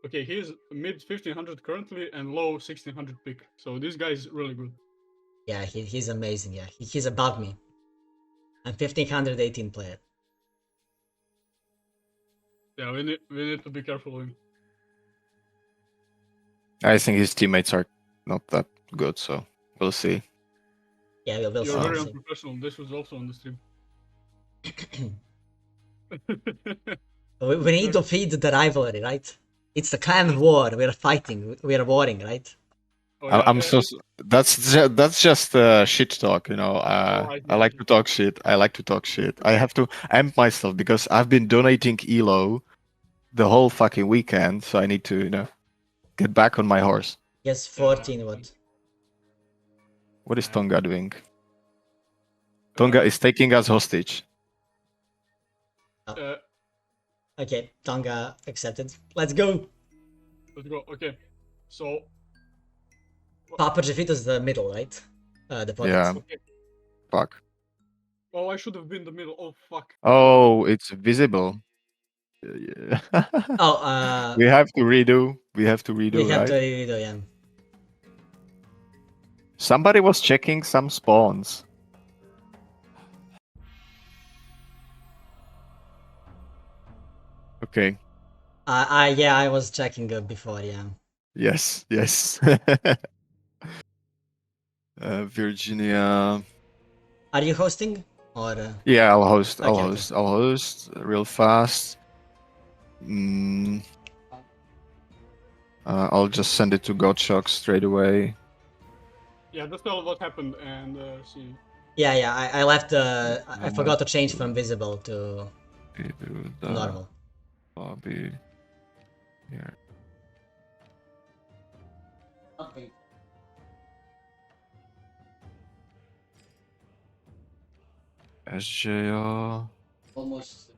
Okay, he's mid 1500 currently and low 1600 pick. So this guy is really good. Yeah, he's amazing. Yeah, he's above me. I'm 1518 player. Yeah, we need to be careful with him. I think his teammates are not that good, so we'll see. Yeah, we'll You're see. very unprofessional. This was also on the stream. we need to feed the rivalry, right? It's the clan war. We're fighting. We're warring, right? Oh, yeah, I'm so. That's just shit talk, you know. I I like to talk shit. I like to talk shit. I have to amp myself because I've been donating ELO the whole fucking weekend, so I need to, you know, get back on my horse. Yes, 14 what? What is Tonga doing? Tonga is taking us hostage. Okay, Tonga accepted. Let's go. Let's go. Okay, so Papa Jefito's the middle, right? The point. Yeah. okay. Fuck. Oh, I should have been the middle. Oh fuck. Oh, it's visible. Yeah. Oh, we have to redo. We have to we redo, have right? to redo, yeah. Somebody was checking some spawns. Okay. Yeah, I was checking before, yeah. Yes, yes. Virginia. Are you hosting? Or Yeah, I'll host. I'll Okay, host. I'll host real fast. I'll just send it to Godschalk straight away. Yeah, just tell what happened and see. yeah, I left I forgot to change from visible to normal. Lobby. Here. Okay. SJO. Almost.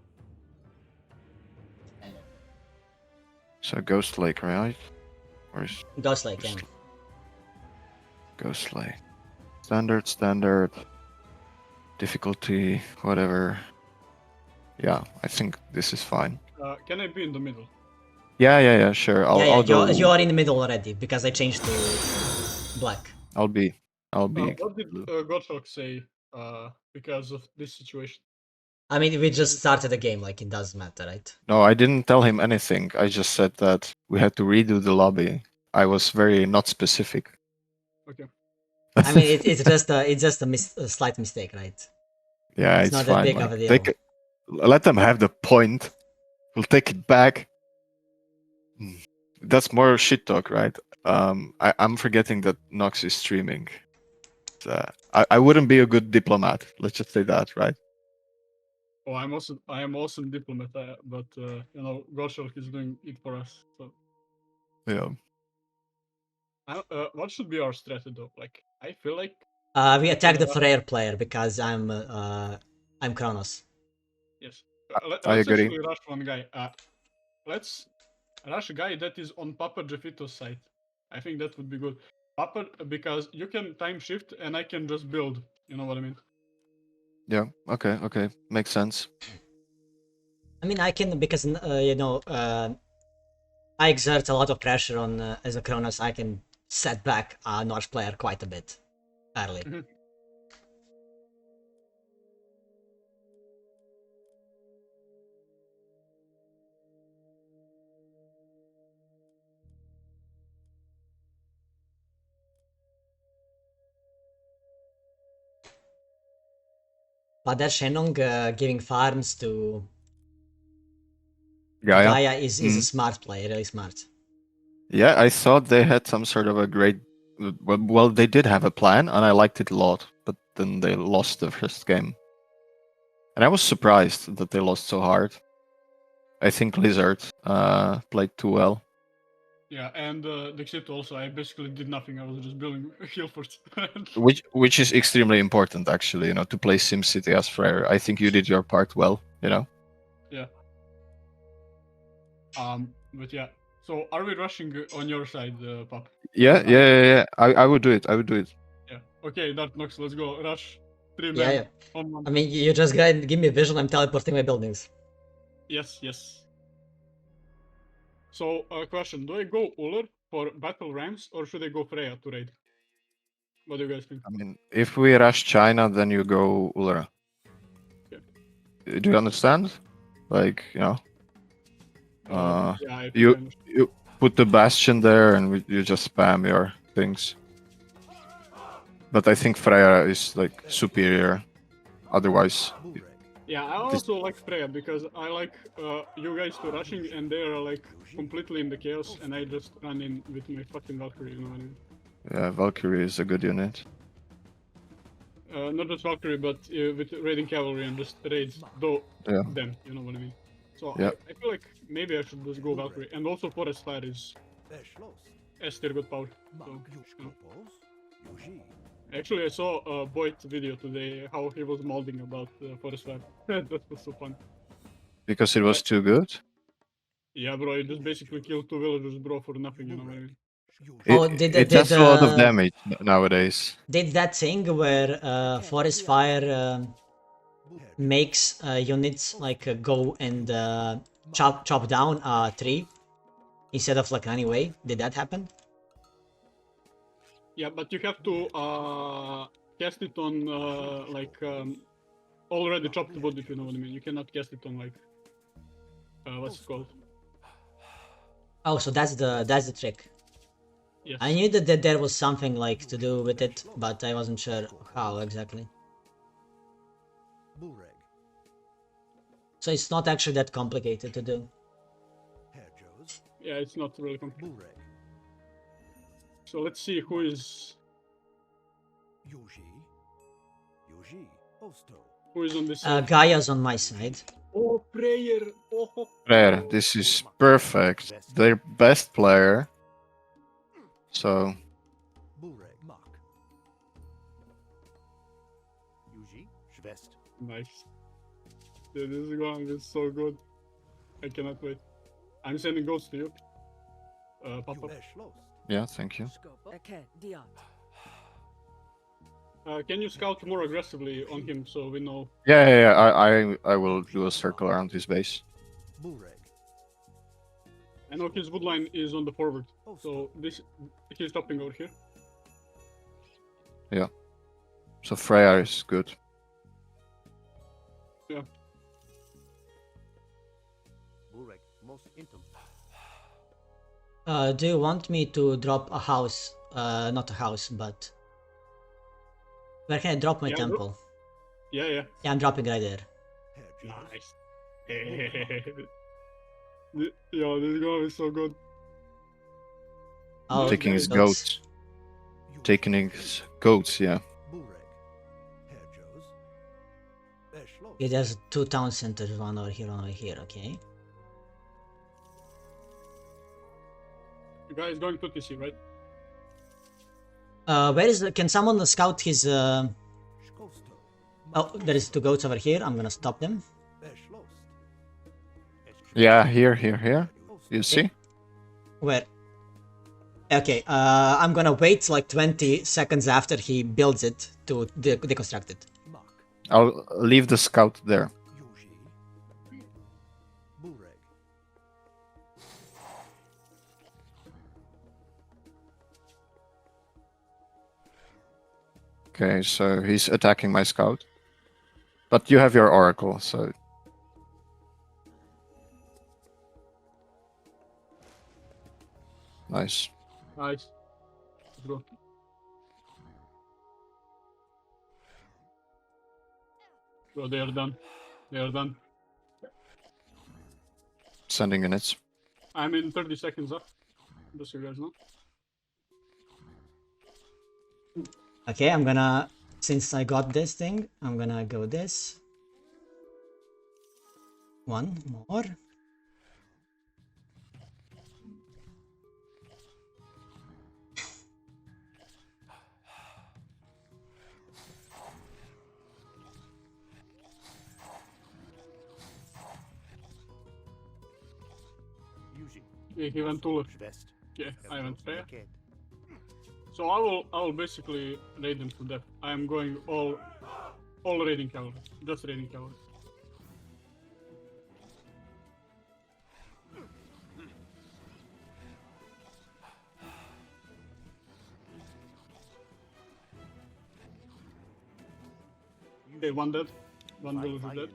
So Ghost Lake, right? Where's Godschalk, yeah. Ghost Lake? Standard. Difficulty, whatever. Yeah, I think this is fine. Can I be in the middle? Yeah, sure. I'll go. You're in the middle already because I changed to black. I'll be. What did Godschalk say because of this situation? I mean, we just started the game, like it doesn't matter, right? No, I didn't tell him anything. I just said that we had to redo the lobby. I was very not specific. Okay. I mean, it's just a slight mistake, right? Yeah, It's it's not fine. that big of a deal. Let them have the point. We'll take it back. That's more shit talk, right? I'm forgetting that Nox is streaming. I wouldn't be a good diplomat. Let's just say that, right? Oh, I am awesome diplomat, but you know, Godschalk is doing it for us. So. Yeah. What should be our strategy though? Like, I feel like We attack the Freyr player because I'm Kronos. yes. I Let's agree. actually rush one guy. Let's rush a guy that is on Papa Jefito's side. I think that would be good. Papa, because you can time shift and I can just build. You know what I mean? Yeah. Okay. Okay. Makes sense. I mean, I can, because, I exert a lot of pressure on, as a Kronos, I can set back a Norse player quite a bit early. Mhm. But that Shenong giving farms to Gaia. Gaia is a smart play, really smart. Yeah, I thought they had some sort of a great. Well, they did have a plan, and I liked it a lot. But then they lost the first game, and I was surprised that they lost so hard. I think Lizard played too well. Yeah, and Dexito also. I basically did nothing. I was just building heal forts. Which is extremely important, actually. To play SimCity as Freyr. I think you did your part well. Yeah. But yeah. So are we rushing on your side, Pop? Yeah. I would do it. Yeah. Okay, DarthNox, let's go. Rush. 3 Yeah, men. yeah. On one. I mean, you just give me a vision, I'm teleporting my buildings. Yes. So, question: do I go Uller for battle rams, or should I go Freya to raid? What do you guys think? I mean, if we rush China, then you go Ulra. Okay. Do you understand? Like, Yeah, I think I you understand. you put the bastion there, and you just spam your things. But I think Freya is like superior. Otherwise, Yeah, I also like Freya because I like you guys to rushing and they are like completely in the chaos and I just run in with my fucking Valkyrie, you know what I mean? yeah, Valkyrie is a good unit. Not just Valkyrie, but with raiding cavalry and just raids Yeah. them, you know what I mean? So Yeah. I feel like maybe I should just go Valkyrie. And also Forest Fire is S tier good power. So, you know. Actually, I saw a Boyd video today how he was molding about Forest Fire. That was so fun. Because it was too good. Yeah, bro, you just basically killed 2 villagers, bro, for nothing, you know what I mean? It does a lot of damage nowadays. Did that thing where Forest Fire makes units like go and chop down a tree instead of like anyway? Did that happen? Yeah, but you have to cast it on already chopped wood, if you know what I mean. You cannot cast it on like what's it called? Oh, so that's the trick. Yes. I knew that there was something like to do with it, but I wasn't sure how exactly. So it's not actually that complicated to do. Yeah, it's not really complicated. So let's see who is on this side. Gaia's on my side. Oh, prayer! Oh. Rare, this is perfect. Their best player. So Nice. Dude, this is going to be so good. I cannot wait. I'm sending ghosts to you. Papa. yeah, thank you. Can you scout more aggressively on him so we know? Yeah. I will do a circle around his base. I know his woodline is on the forward, so he's stopping over here. Yeah. So Freya is good. Yeah. Do you want me to drop a house? Not a house, but where can I drop my Yeah, temple? Yeah. Yeah, I'm dropping right there. Nice. Yo, this is gonna be so good. Oh, Taking his goats. Taking his goats, yeah. Yeah, there's 2 town centers, one over here, okay. The guy is going to TC, right? Where is can someone scout his Oh, there is 2 goats over here, I'm gonna stop them. Yeah, here. You see? Where? Okay, I'm gonna wait like 20 seconds after he builds it to deconstruct it. I'll leave the scout there. Okay, so he's attacking my scout. But you have your oracle, so... Nice. Nice. Let's go. So they are done. They are done. Sending units. I'm in 30 seconds up. Just so you guys know. Okay, I'm gonna, since I got this thing, I'm gonna go this. One more. Yeah, he went to left. Yeah, I went there. So I will basically raid them to death. I am going all raiding cavalry. Just raiding cavalry. Okay, one dead. One village is dead.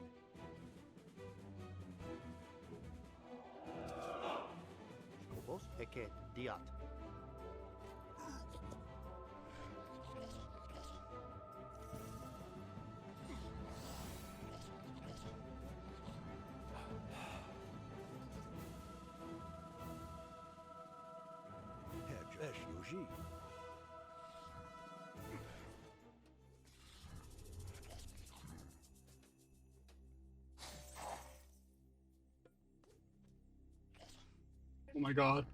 Oh my god.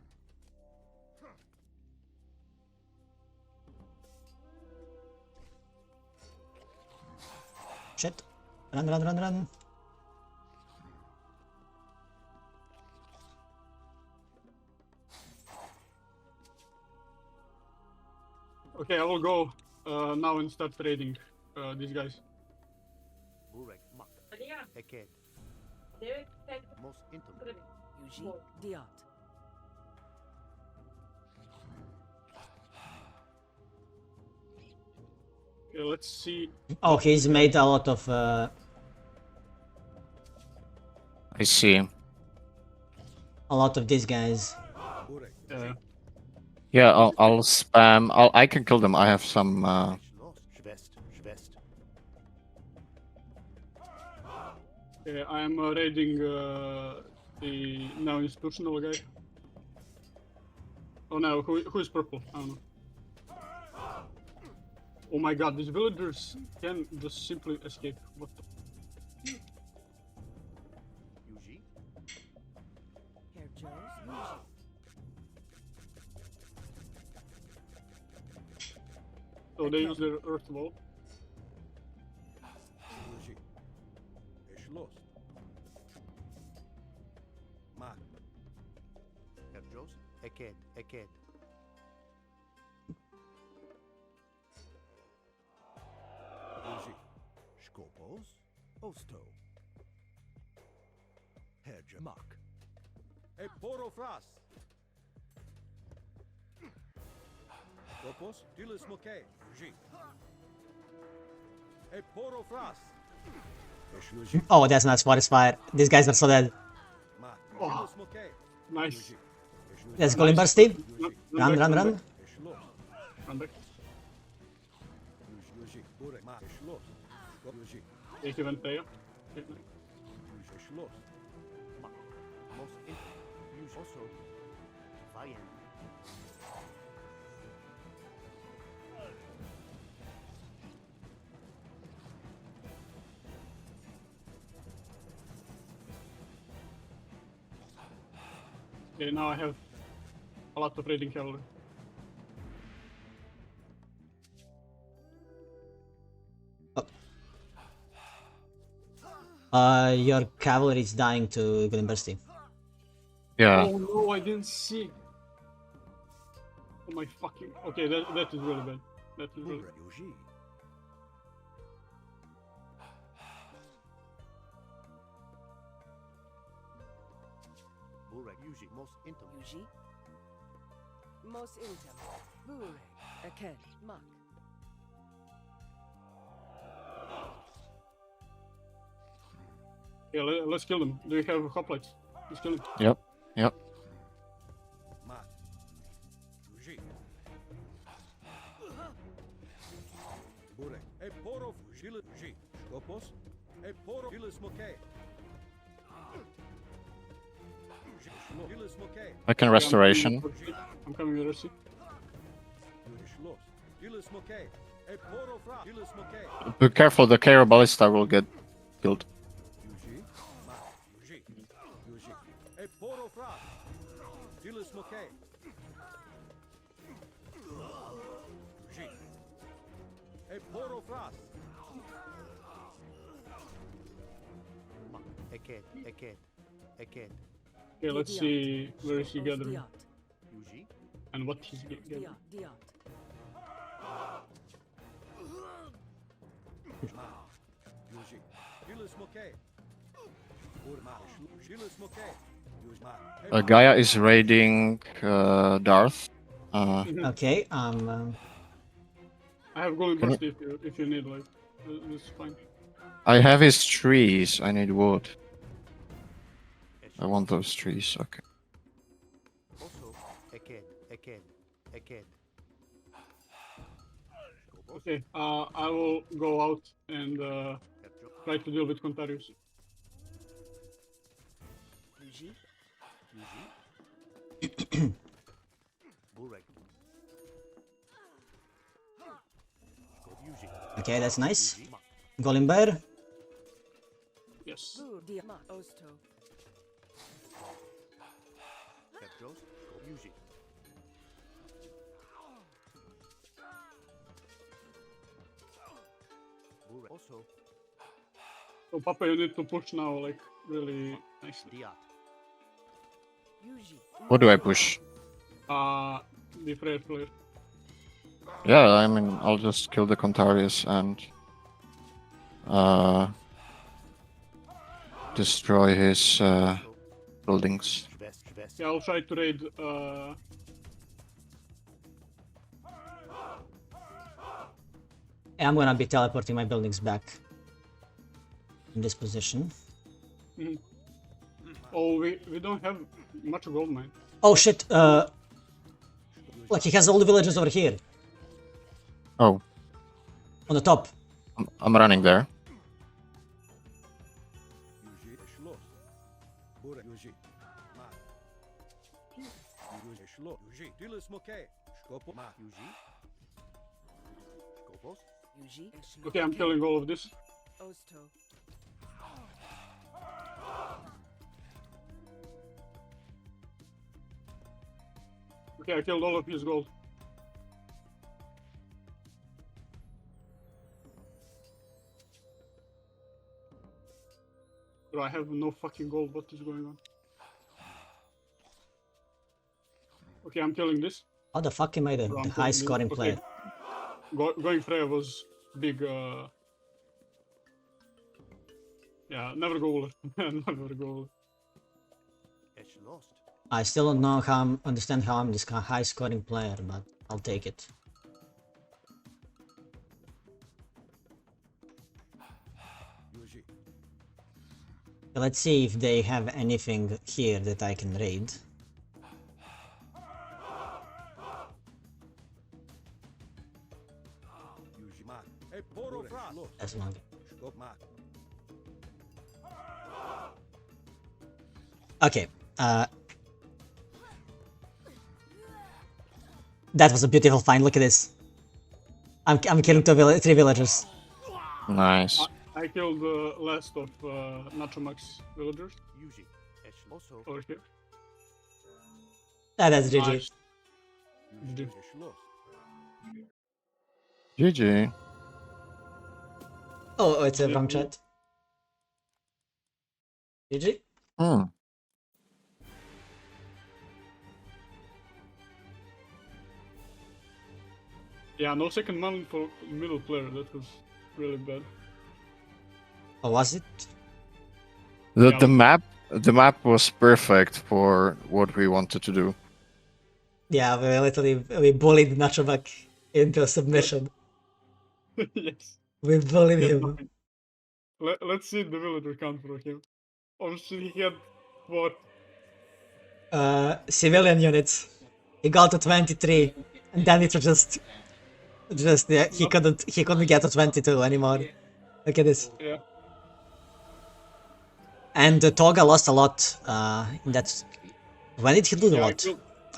Shit. Run, run, run, run. Okay, I will go now and start raiding these guys. Okay, let's see. Oh, he's made a lot of I see. these guys. Yeah, I'll spam. I can kill them. I have some. Okay, I am raiding the Neoinstitucional guy. Oh no, who is purple? I don't know. Oh my god, these villagers can just simply escape. What the? So they use their earth wall. Oh, that's not Spotted Fire. These guys are so dead. Oh, nice. Let's go, Limber Steve. Run Run, back, run, run. Run back. Take event player. Okay, now I have a lot of raiding cavalry. Your cavalry is dying to Limber Steve. Yeah. Oh no, I didn't see. Oh my fucking. Okay, that is really bad. That is really bad. Yuji. Mos intem. Bure. Eken. Mak. Yeah, let's kill them. Do you have hoplites? Let's kill them. Yep. Yep. I can restoration. I'm coming with Resi. Be careful, the Cairo Ballista will get killed. Okay, let's see where is he gathering and what he's gathering. Diat. Gaia is raiding Darth. Okay, I have golden Can burst if you need, like, this is fine. I have his trees. I need wood. I want those trees. Okay. Okay, I will go out and try to deal with Contarius. Yuji. okay, that's nice. Golem Bear. Yes. Bur. Diat. Mak. Osto. So Papa, you need to push now, like, really nicely. Yuji. What do I push? The Freyr player. Yeah, I mean, I'll just kill the Contarius and destroy his buildings. Yeah, I'll try to raid. I'm gonna be teleporting my buildings back in this position. Oh, we don't have much gold mine. Oh shit, like he has all the villagers over here. Oh, On the top. I'm running there. Yuji. Okay, I'm killing all of this. Osto. Okay, I killed all of his gold. Bro, I have no fucking gold. What is going on? Okay, I'm killing this. How the fuck am I the high scoring player? Going Freya was big. Yeah, never go. Never go. I still don't know understand how I'm this high scoring player, but I'll take it. Let's see if they have anything here that I can raid. That's not good. Okay, that was a beautiful find, look at this. I'm killing 3 villagers. Nice. I killed the last of Nachomac's villagers. Over here. Ah, that's GG. Nice. GG. Oh, it's a Yeah. wrong chat. GG? Hmm. Yeah, no second man for middle player. That was really bad. Or was it? The Yeah, the map The map was perfect for what we wanted to do. Yeah, we bullied Nachomac into a submission. Yes. We bullied He had him. nothing. Let's see the villager count for him. Obviously, he had what? Civilian units. He got to 23, and then it was just yeah, he couldn't get to 22 anymore. Look at this. Yeah. And Toga lost a lot in that. When did he lose a Yeah, lot?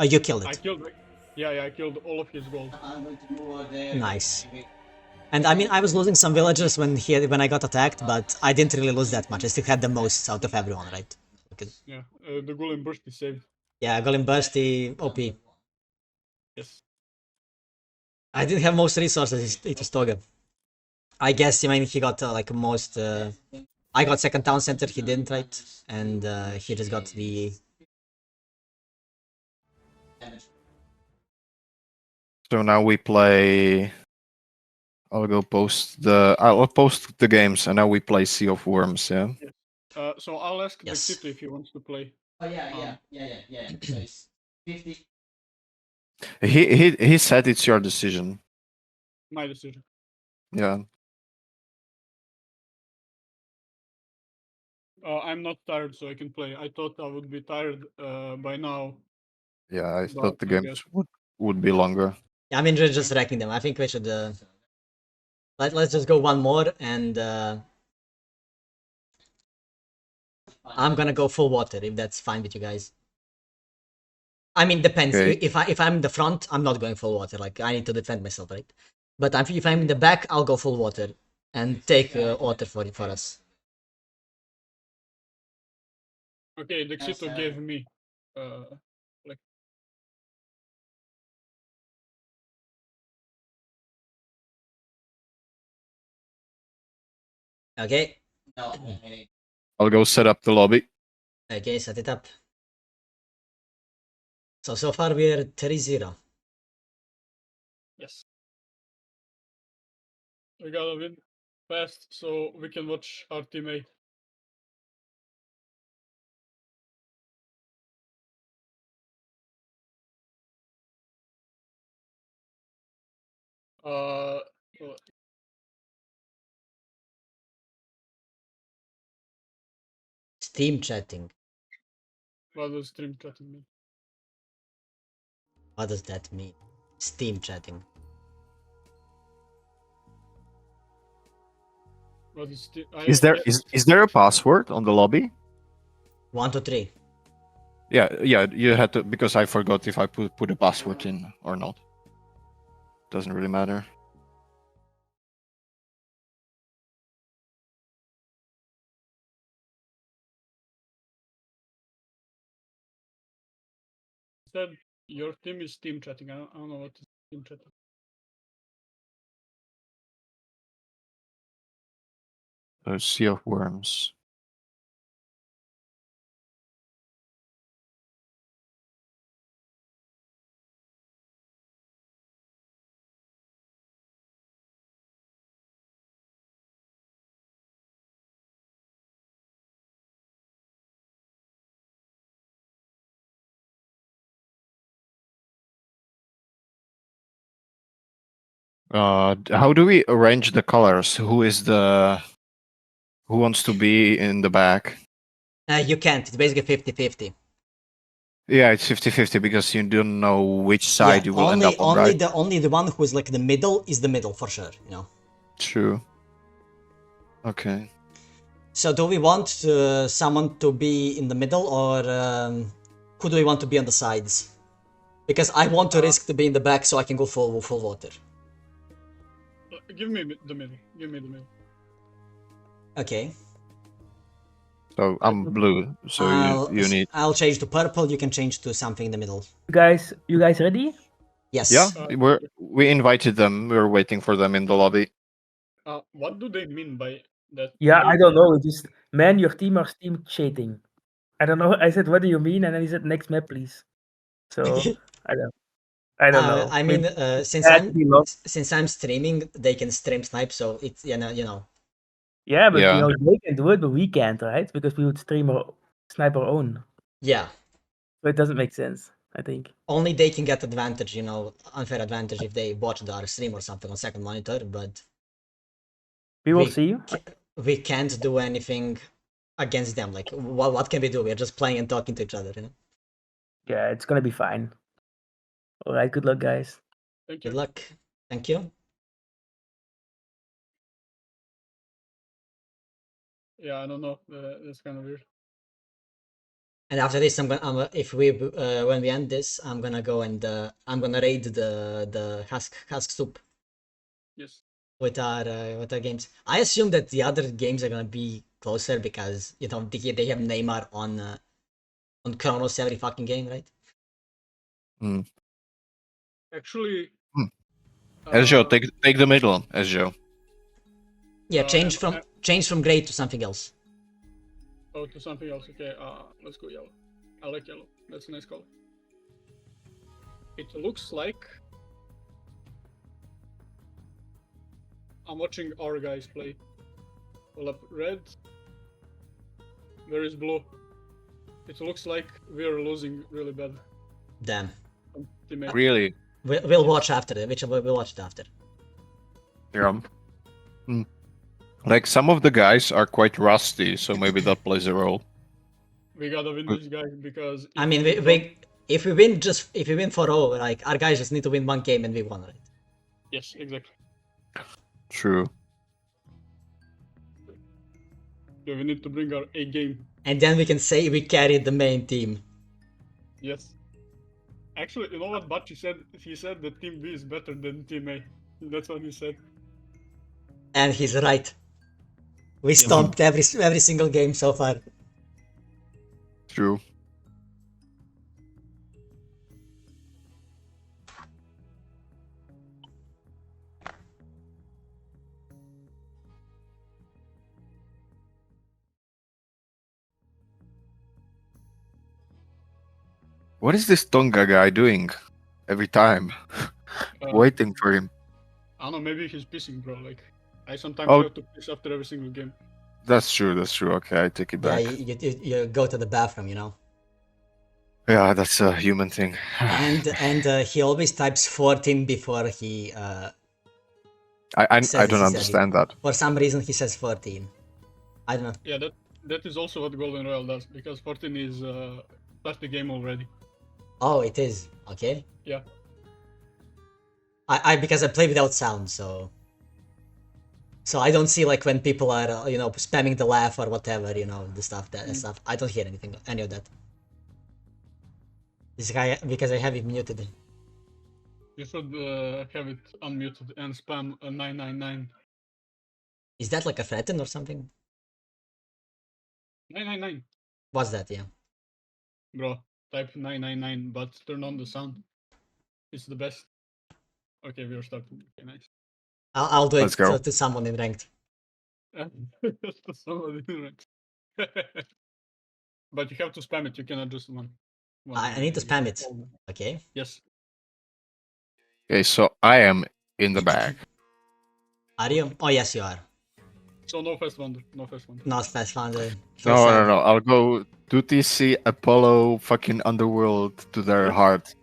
Oh, you killed I it. killed. Yeah, I killed all of his gold. Nice. And I mean, I was losing some villagers when I got attacked, but I didn't really lose that much. I still had the most out of everyone, right? Yeah, the golem burst is saved. Yeah, Golem Bursty, OP. Yes. I didn't have most resources. It was Toga. I guess I mean he got like most. I got second town center. He didn't, right? And he just got the. So now we play. I'll post the games, and now we play Sea of Worms. Yeah. So I'll ask Yes. Dexito if he wants to play. Oh yeah. So it's 50. He said it's your decision. My decision. Yeah. I'm not tired, so I can play. I thought I would be tired by now. Yeah. I But thought the I games guess. would be longer. Yeah, I mean we're just wrecking them. I think we should. Let's just go one more, and I'm gonna go full water if that's fine with you guys. I mean, depends. Okay. If I'm in the front, I'm not going full water. Like I need to defend myself, right? But if I'm in the back, I'll go full water and take water for us. Okay, Dexito gave me. Like. Okay. I'll go set up the lobby. Okay, set it up. So far we're 3-0. Yes. We gotta win fast so we can watch our teammate. Uh, Steam chatting. what does stream chatting mean? What does that mean? Steam chatting. What is Is there a password on the lobby? 1, 2, 3. Yeah. You had to, because I forgot if I put a password in or not. Doesn't really matter. Said your team is team chatting. I don't know what is team chatting. Sea of Worms. How do we arrange the colors? Who wants to be in the back? You can't. It's basically 50-50. Yeah, it's 50-50 because you don't know which side you will end up on, right? Only the one who is like the middle is the middle for sure, you know. True. Okay. So do we want someone to be in the middle, or who do we want to be on the sides? Because I want to risk to be in the back so I can go full water. Give me the middle. Give me the middle. Okay. So I'm blue. So you need. I'll change to purple. You can change to something in the middle. You guys ready? Yes. Yeah, we invited them. We're waiting for them in the lobby. What do they mean by that? Yeah, I don't know. It's just, man, your team are steam cheating. I don't know. I said, what do you mean? And then he said, next map, please. So I don't know. I mean, since I'm streaming, they can stream snipe, so it's you know. Yeah, but you know they can do it, but we can't, right? Because we would stream sniper own. Yeah. So it doesn't make sense, I think. Only they can get advantage, you know, unfair advantage if they watch our stream or something on second monitor, but We will see. we can't do anything against them. Like, what can we do? We're just playing and talking to each other, you know? Yeah, it's gonna be fine. Alright, good luck, guys. Thank you. Good luck. Thank you. Yeah, I don't know. That's kind of weird. And after this, if we when we end this, I'm gonna go and I'm gonna raid the husk soup Yes. with our games. I assume that the other games are gonna be closer because you know they have Neymar on Kronos every fucking game, right? Actually. Ezio, take the middle, Ezio. Yeah, change from gray to something else. Oh, to something else. Okay. Let's go yellow. I like yellow. That's a nice color. It looks like I'm watching our guys play. Pull up red. Where is blue? It looks like we are losing really bad. Damn. Teammate. Really? We'll watch after it. We'll watch it after. Yeah. Like some of the guys are quite rusty, so maybe that plays a role. We gotta win this guy because I mean, if we win 4-0, like our guys just need to win one game and we won, right? Yes, exactly. True. So we need to bring our A game. And then we can say we carried the main team. Yes. Actually, you know what BacHi said? He said that Team B is better than Team A. That's what he said. And he's right. We stomped every single game so far. True. What is this Tonga guy doing every time? Waiting for him. I don't know, maybe he's pissing, bro. Like, I sometimes Oh. have to piss after every single game. That's true. Okay, I take it Yeah, back. you go to the bathroom, you know. Yeah, that's a human thing. And he always types 14 before he I says don't he said understand it. that. For some reason he says 14. I don't know. Yeah, that is also what Golden Royal does, because 14 is start the game already. Oh, it is. Okay. Yeah. I because I play without sound, so I don't see like when people are you know spamming the laugh or whatever, you know, the stuff stuff. I don't hear any of that. This guy, because I have it muted. You should have it unmuted and spam 999. Is that like a threaten or something? 999. What's that? Yeah. Bro, type 999, but turn on the sound. It's the best. Okay, we are starting. Okay, nice. I'll do it Let's go. to someone in ranked. To somebody in ranks. But you have to spam it. You cannot just one. I need to spam it. Okay. Yes. Okay, so I am in the bag. Are you? Oh yes, you are. So no first wonder. No first wonder. Not fast founder. No. I'll go 2TC, Apollo, fucking Underworld to their heart.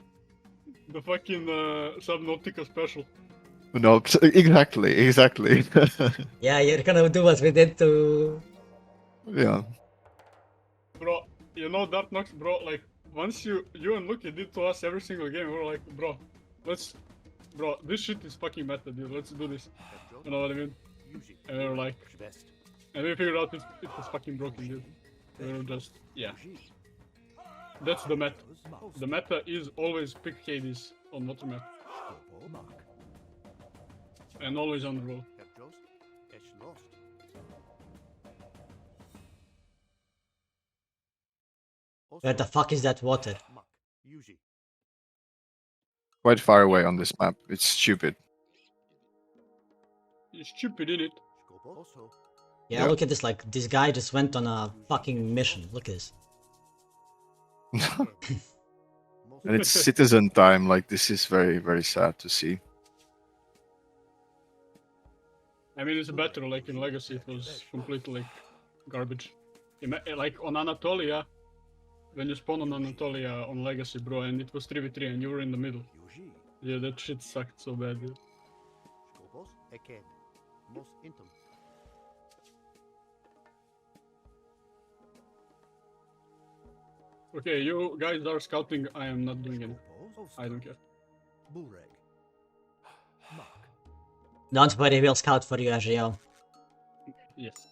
The fucking Subnautica special. No, exactly. Yeah, you're gonna do what we did to. Yeah. Bro, you know DarthNox, bro, like, once you and Lucky did to us every single game, we were like, bro, this shit is fucking meta, dude, let's do this. You know what I mean? And we were like, and we figured out it was fucking broken, dude. We were just, yeah. That's the meta. The meta is always pick Hades on water map. And always on the roll. Where the fuck is that water? Quite far away on this map. It's stupid. It's stupid, innit? Yeah, look at this. Like this guy just went on a fucking mission. Look at this. And it's citizen time. Like, this is very, very sad to see. I mean, it's better, like in Legacy, it was completely like garbage. Like on Anatolia, when you spawn on Anatolia on Legacy, bro, and it was 3v3 and you were in the middle. Yeah, that shit sucked so bad, dude. Okay, you guys are scouting, I am not doing it. I don't care. Don't worry, we'll scout for you, Agio. Yes.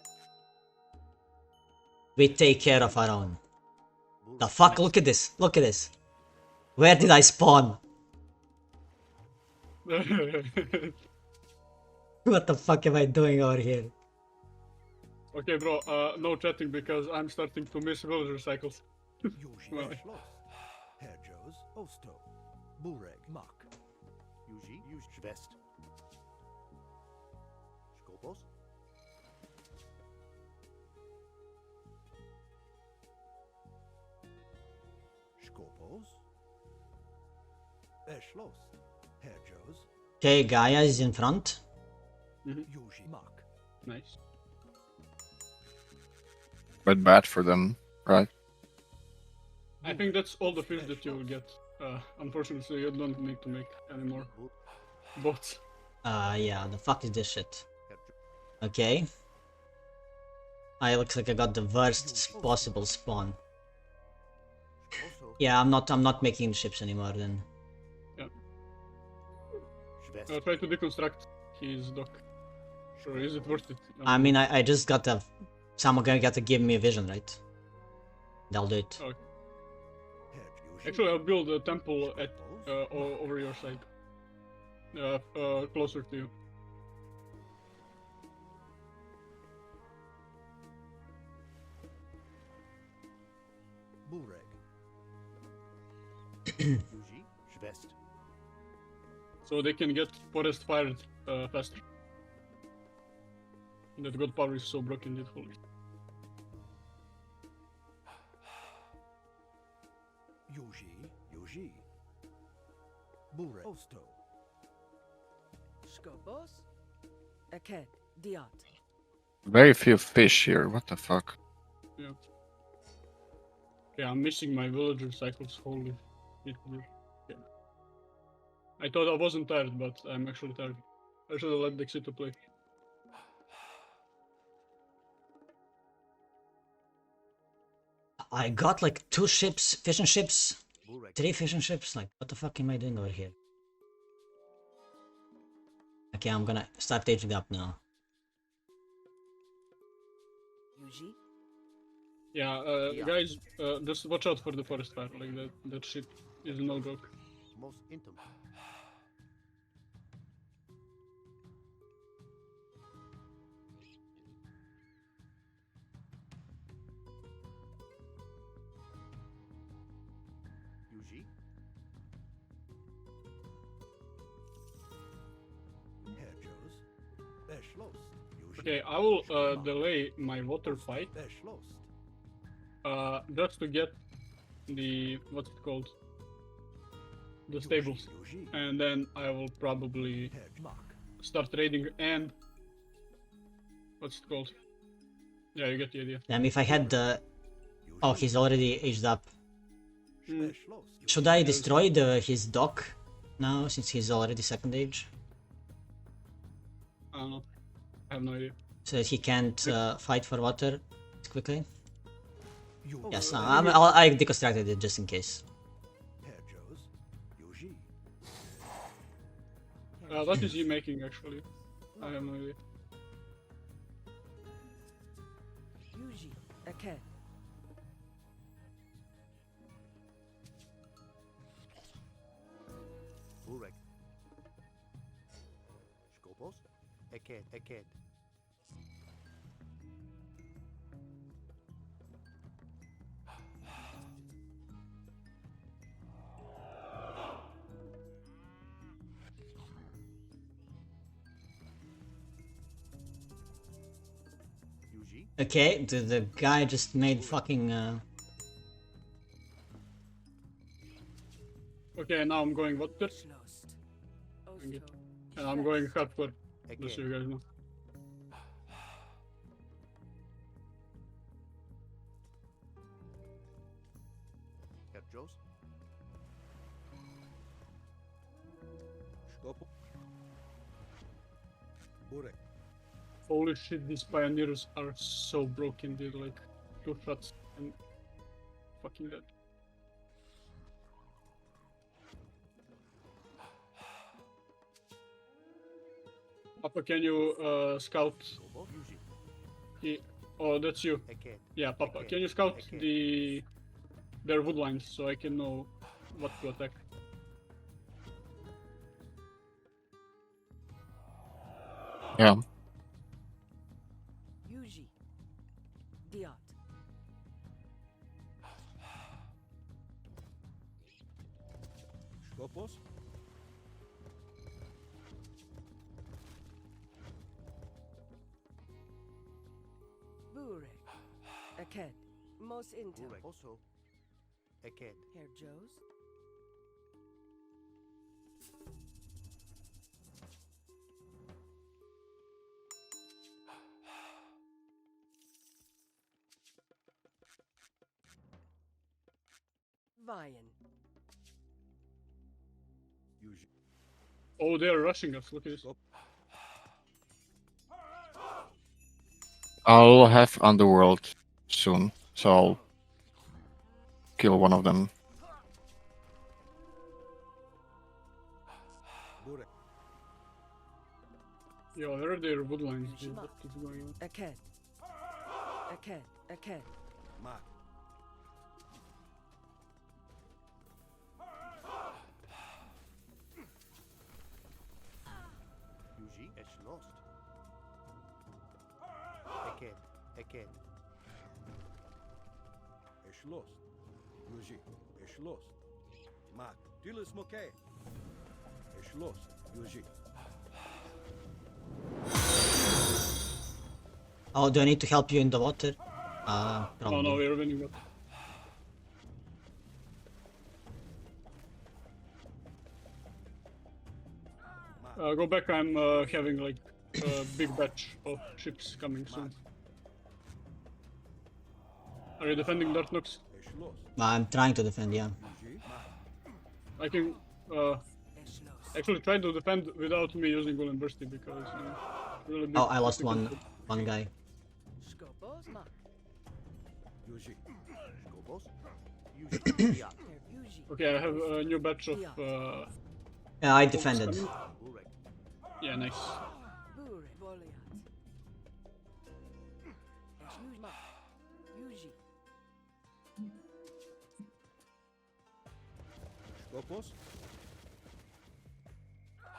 We take care of our own. The fuck? Look at this. Look at this. Where did I spawn? What the fuck am I doing over here? Okay, bro, no chatting because I'm starting to miss villager cycles. Well, Okay, Gaia is in front. nice. But bad for them, right? I think that's all the fish that you will get. Unfortunately, you don't need to make any more bots. Yeah, the fuck is this shit? Okay. I looks like I got the worst possible spawn. Yeah, I'm not making ships anymore then. Try to deconstruct his dock. Sure, is it worth it? I mean, I just got a... Someone gonna get to give me a vision, right? They'll do it. Okay. Actually, I'll build a temple at over your side. Closer to you. So they can get forest fired faster. That god power is so broken, that holy. Very few fish here. What the fuck? Yeah. Okay, I'm missing my villager cycles. Holy shit, dude. Yeah. I thought I wasn't tired, but I'm actually tired. I should have let Dexito play. I got like 2 ships, fishing ships, 3 fishing ships. Like, what the fuck am I doing over here? Okay, I'm gonna start aging up now. Yeah, guys, just watch out for the forest fire. Like that shit is no joke. Okay, I will delay my water fight just to get the what's it called, the stables, and then I will probably start trading and what's it called? Yeah, you get the idea. Damn, if I had the... Oh, he's already aged up. Should I destroy his dock now, since he's already second age? I don't know. I have no idea. So that he can't fight for water quickly? Yes, no, I deconstructed it just in case. What is he making actually? I have no idea. Okay, the guy just made fucking... Okay, now I'm going water. And I'm going hardcore, just so you guys know. Holy shit, these pioneers are so broken, dude. Like, 2 shots and fucking dead. Papa, can you scout? Oh, that's you. Yeah, Papa, can you scout their woodlines so I can know what to attack? Yeah. Yuji. Diot. Skopos? Burek. Aked. Mos Intel. Also. Eked. Herr Joes. Vian. Oh, they're rushing us. Look at this. I'll have Underworld soon, so I'll kill one of them. Yo, where are their woodlines? Dude? What is going on? Aked. Aked. Aked. Mark. Yuji is lost. Eked. Eked. Is lost. Yuji is lost. Mark. Dilis Moke. Is lost. Yuji. Oh, do I need to help you in the water? Oh Probably. no, we're winning. But... go back, I'm having like a big batch of ships coming soon. Are you defending DarthNox? Is lost. I'm trying to defend, yeah. Yuji. I can actually try to defend without me using Golden Bursty because really big. Oh, I lost one guy. Skopos. Mak. Yuji. Skopos. Yuji. Diot. Herr Yuji. Okay, I have a new batch of. Yeah, I defended. Burek. Yeah, nice. Burek. Voliat. Yuji. Mak. Yuji. Skopos.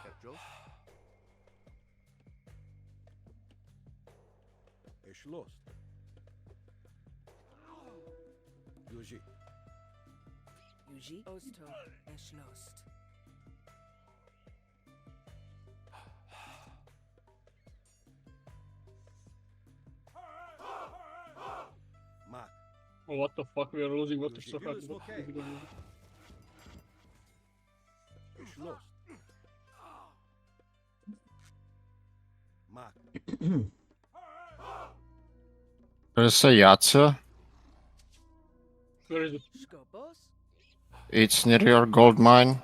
Petros. Is lost. Yuji. Yuji. Osto. Eschlost. Mark. Oh, what the fuck? We are losing water Yuji, so deal fast. is What okay. is going on? Is lost. Mark. There's a Yatsa. Where is it? Skopos. It's near your gold mine.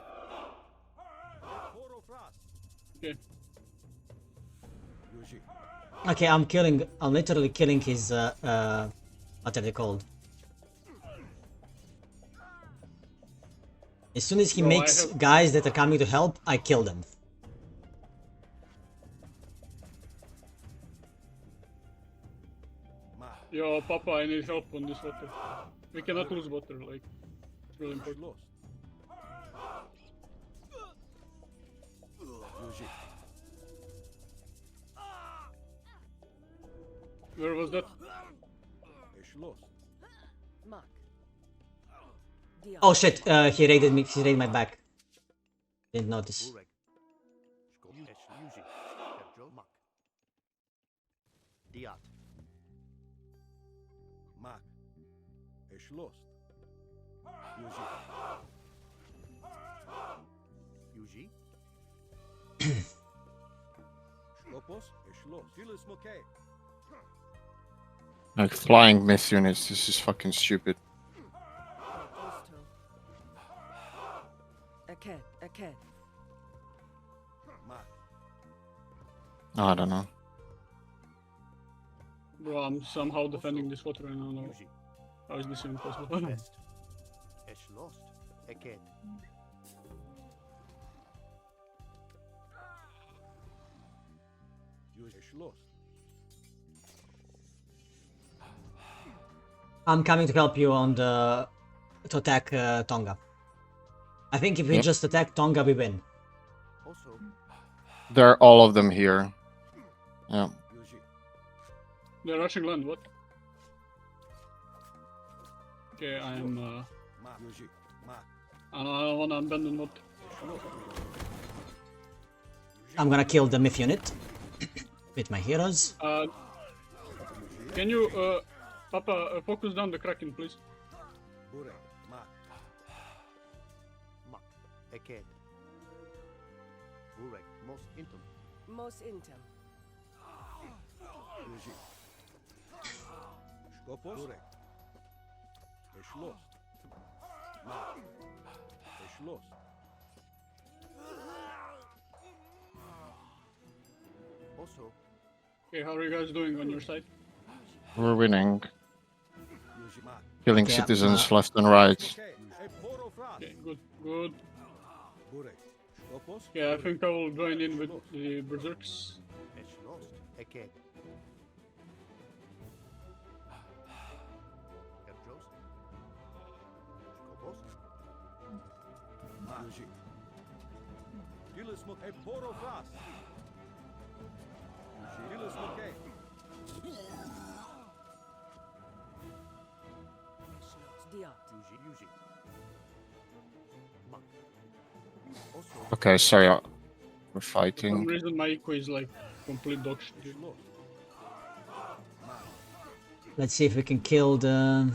Okay. Yuji. Okay, I'm literally killing his, what are they called? As soon as he No, I makes have- guys that are coming to help, I kill them. Mark. Yo, Papa, I need help on this water. We cannot lose water, like, it's really Is important. lost. Yuji. Where was that? Is lost. Mak. Diot. Oh shit, he raided me, he raided my back. Didn't notice. Burek. Skop. Is Yuji. Petros. Mark. Diot. Mark. Is lost. Yuji. Yuji. Skopos. Is lost. Dilis Moke. Like flying myth units, this is fucking stupid. Osto. Aked. Aked. I don't know. Bro, I'm somehow defending this water and I don't know how is this even possible. West. Esh lost. Again. Use Esh lost. I'm coming to help you on the to attack Tonga. I think if we Yep. just attack Tonga, we win. Also, There are all of them here. Yeah. use it. They're rushing land, what? Okay, I'm Use it. I don't wanna abandon what. I'm gonna kill the myth unit with my heroes. Can you Papa focus down the Kraken, please? Burek. Mak. Again. Burek. Most intim. Mos intem. Use it. Skopos. Burek. Esh lost. Esh lost. Also, Okay, how are you guys doing on your side? We're winning. use it. Killing Okay, citizens left and right. Okay, good, good. Burek. Skopos. Yeah, I think I will join in with the Berserks. Esh lost. Again. Erjos. Skopos. Use it. Dilis mok e poro fras. Dilis mok e. Diat. Use it. Mak. Also, Okay, sorry. We're For some fighting. reason my eco is like complete dog shit. dude. lost. Let's see if we can kill the.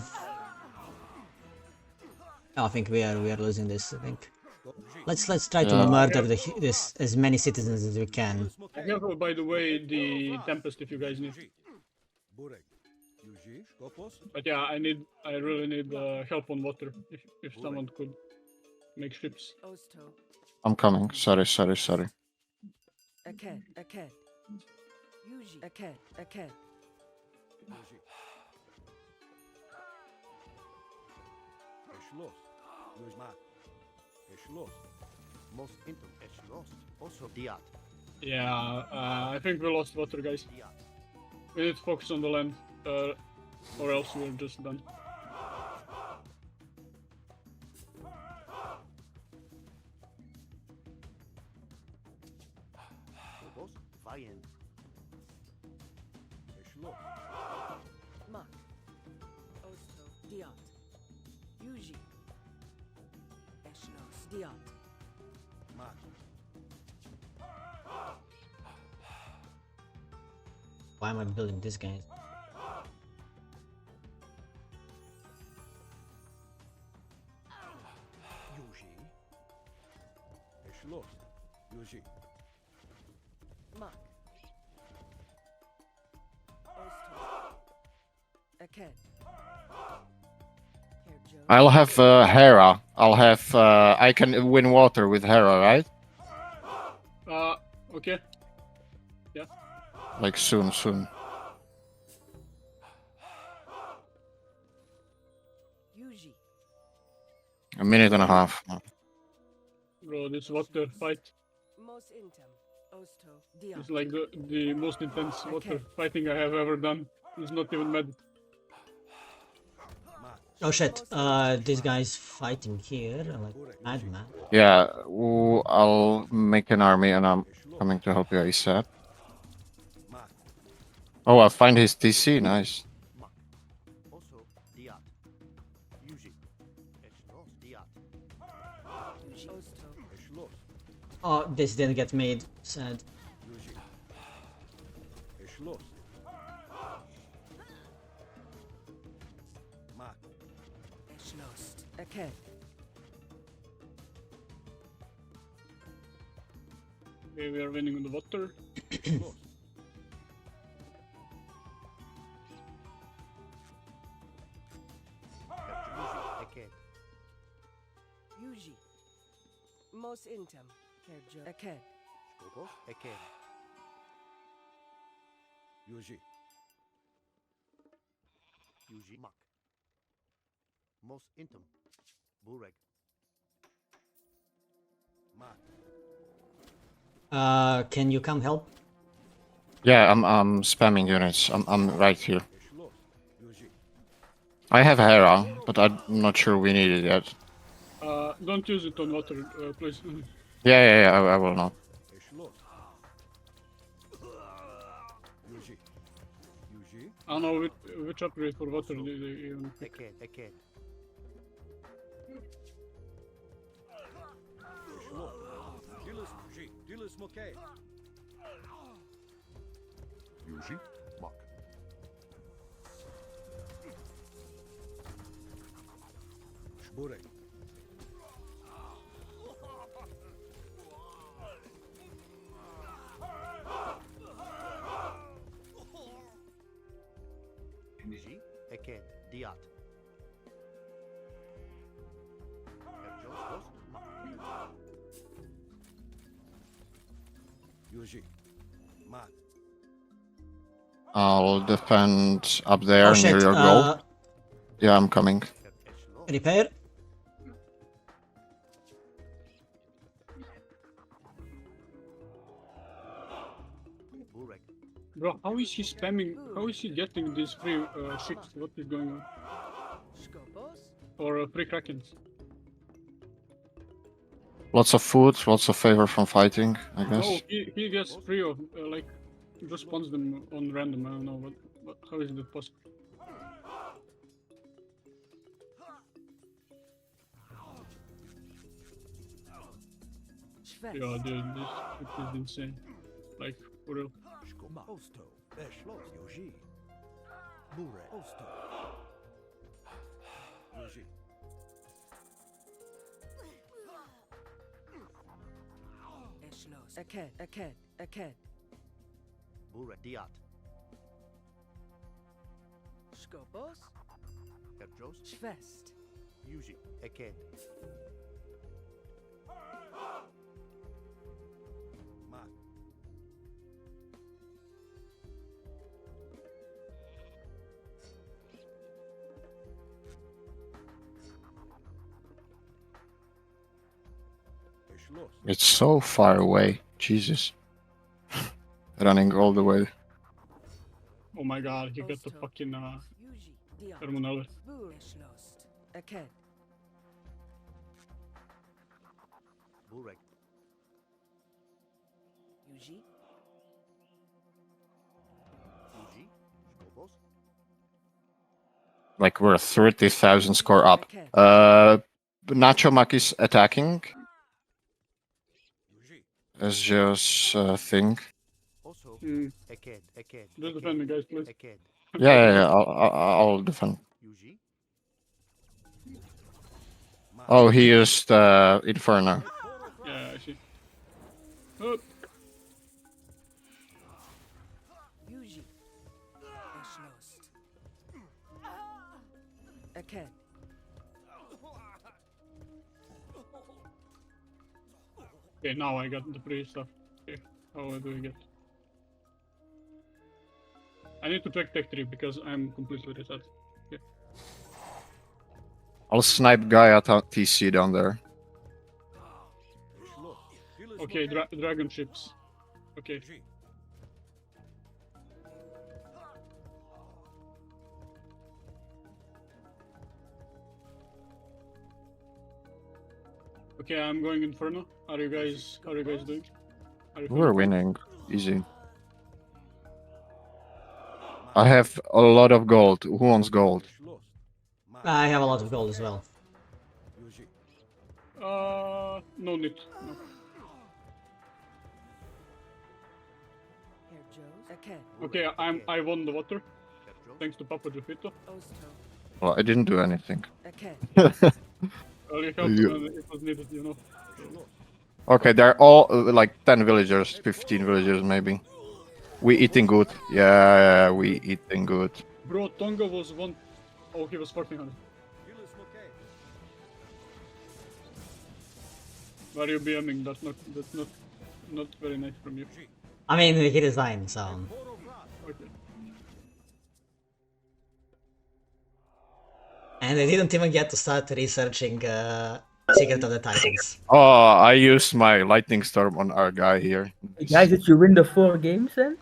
Oh, I think we are losing this. I think. Let's try to Yeah. murder this as many citizens as we can. I have, by the way, the Tempest if you guys need. Burek. Use it. Skopos. But yeah, I really need help on water. If someone could make ships. Osto. I'm coming. Sorry. Aked. Aked. Yuji. Aked. Aked. Use it. Esh lost. Use Mak. Esh lost. Most intim. Esh lost. Also, Diat. Yeah, I think we lost water, guys. Diat. We need to focus on the land, or else we're just done. Skopos. Vayen. Esh lost. Mak. Osto. Diat. Yuji. Eshnos. Diat. Mak. Why am I building this guy? Yuji. Esh lost. Yuji. Mak. Osto. Aked. Herjo. I'll have Hera. I can win water with Hera, right? Okay. Like soon. Yuji. A minute and a half. Bro, this water fight Mos intem. Osto. Diat. is like the most intense water fighting I have ever done. It's not even mad. Oh shit! This guy's fighting here like madman. Yeah, I'll make an army and I'm coming to help you ASAP. Mak. Oh, I find his TC. Nice. Mak. Also, Diat. Yuji. Esh lost. Diat. Yuji. Osto. Esh lost. Oh, this didn't get made. Sad. Yuji. Esh lost. Mak. Eshnost. Aked. Okay, we are winning on the water. Esh lost. Yuji. Again. Yuji. Mos intem. Herjo. Aked. Skopos, Eken. Yuji. Yuji Mak. Mos Intum. Bureg. Mat. Can you come help? Yeah, I'm spamming units. I'm right here. Eshlos. Yuji. I have Hera, but I'm not sure we need it yet. Don't use it on water, please. Yeah, I will not. Eshlos. Yuji. Yuji. I don't know which upgrade for water they even pick. Eken. Eken. Eshlos. Dilis Yuji. Dilis Moke. Yuji. Mak. Shbureg. Yuji. Eken. Diat. Erjos. Mak. Yuji. Mat. I'll defend up there Oh near shit, your goal. Yeah, I'm coming. Eshlos. repair. Bureg. Bro, how is he spamming? How is he getting these free ships? What is going on? Skopos. Or free krakens? Lots of food, lots of favor from fighting, I guess. No, he gets free of like just spawns them on random. I don't know, but how is that possible? Schwest. Yeah, dude, this shit is insane. Like for real. Shkoma. Osto. Eshlos. Yuji. Bureg. Osto. Yuji. Eshlos. Aked. Aked. Aked. Bureg. Diat. Skopos. Erjos. Schwest. Yuji. Eken. Mat. Eshlos. It's so far away. Jesus. Running all the way. Oh my god, he got the fucking Yuji. Diat. terminal. Bur. Eshlos. Aked. Bureg. Yuji. Yuji. Skopos. Like we're 30,000 score up. Aked. Nachomac is attacking Yuji. as just thing. Also. Mm. Eken. Eken. Just Eken. defend the guys, please. Eken. Yeah. I'll defend. Yuji. Mat. Oh, he used Inferno. Yeah, I see. Oh, Yuji. Eshlos. Aked. okay, now I got the free stuff. Okay, how do we get? I need to check tech tree because I'm completely reset. I'll snipe guy at TC down there. Eshlos. Dilis Okay, Moke. dragon ships. Okay, Yuji. okay, I'm going Inferno. How are you guys doing? Are you We're feeling winning. Easy. I have a lot of gold. Who wants gold? Eshlos. Mat. I have a lot of gold as well. Yuji. No need. No. Erjos. Aked. Okay, I won the water Erjos. thanks to Papa Jofito. Osto. Well, I didn't do anything. Aked. Well, you helped You- when it was needed, you know. Eshlos. Okay, they're all like 10 villagers, 15 villagers maybe. We eating good. Yeah, we eating good. Bro, Tonga was one. Oh, he was 1400. Dilis Moke. Why are you BMing? That's not not very nice from you. I mean, he resigned, so. Okay. And I didn't even get to start researching Secret of the Titans. Oh, I used my lightning storm on our guy here. Hey, guys, did you win the 4 games then?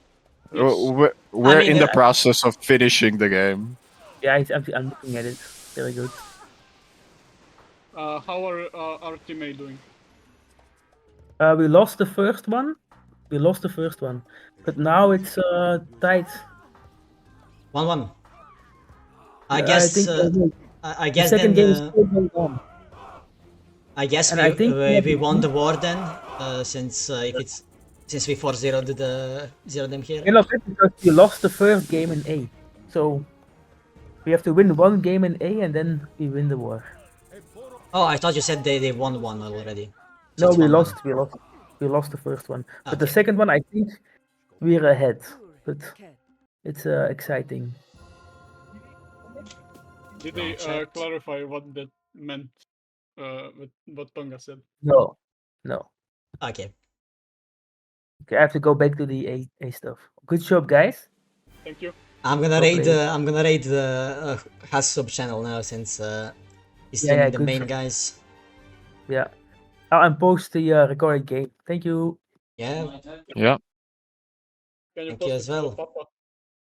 Yes. We're mean, in the process of finishing the game. Yeah, I'm looking at it. Very good. How are our teammate doing? We lost the first one. But now it's tight. 1-1. I I guess. think I the guess second game is then. still going on. I guess And I think we won the war then, since we 4-0'd the 0 them here. You know, because we lost the first game in A. So we have to win 1 game in A and then we win the war. Oh, I thought you said they won 1 already. So No, it's we 1-1. lost. We lost the first one. But the Okay. second one, I think we're ahead. But Okay. it's exciting. Did they checked. clarify what that meant? What Tonga said. No. Okay. Okay, I have to go back to the A stuff. Good job, guys. Thank you. I'm gonna No raid. play. I'm gonna raid the Has sub channel now since he's Yeah, streaming the good main job. guys. Yeah. And post the recorded game. Thank you. Yeah. Yeah. Can you Thank post you it as to the well. Papa?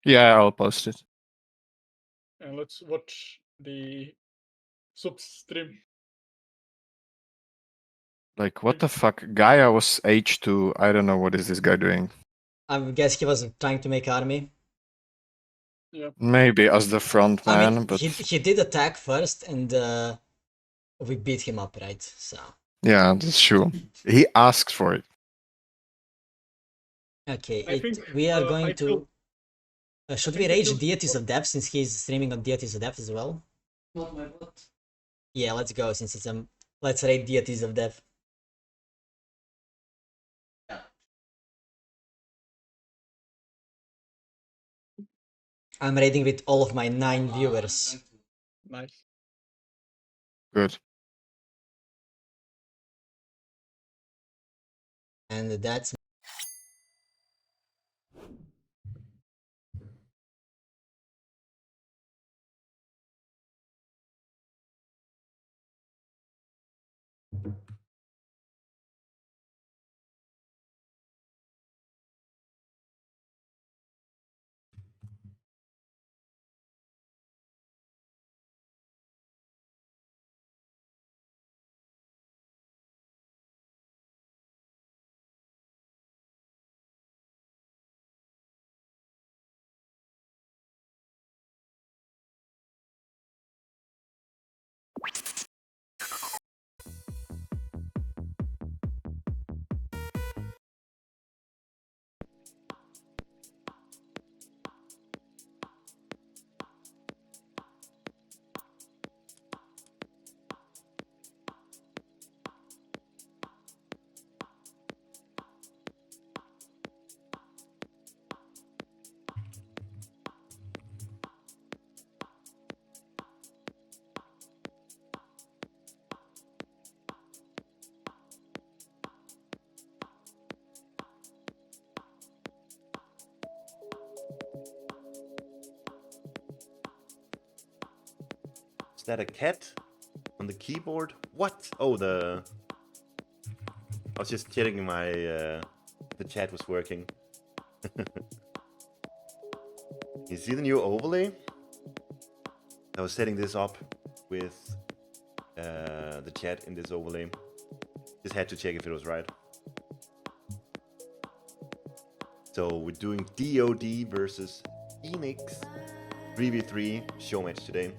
Yeah, I'll post it. And let's watch the sub stream. Like, what the fuck? Gaia was H2. I don't know what is this guy doing. I guess he was trying to make army. Maybe as the front I man, mean, but he did attack first, and we beat him up, right? So. yeah, that's true. He asked for it. Okay, I think, we are I going feel- to. Should I we think rage we feel- Deities of Depth since he's streaming on Deities of Depth as well? Yeah, let's go since it's let's raid Deities of Depth. I'm raiding with all of my 9 viewers. Nice. Good. And that's Is that a cat on the keyboard? What? Oh, I was just checking my the chat was working. You see the new overlay? I was setting this up with the chat in this overlay. Just had to check if it was right. So we're doing DoD versus Fénix 3v3 show match today.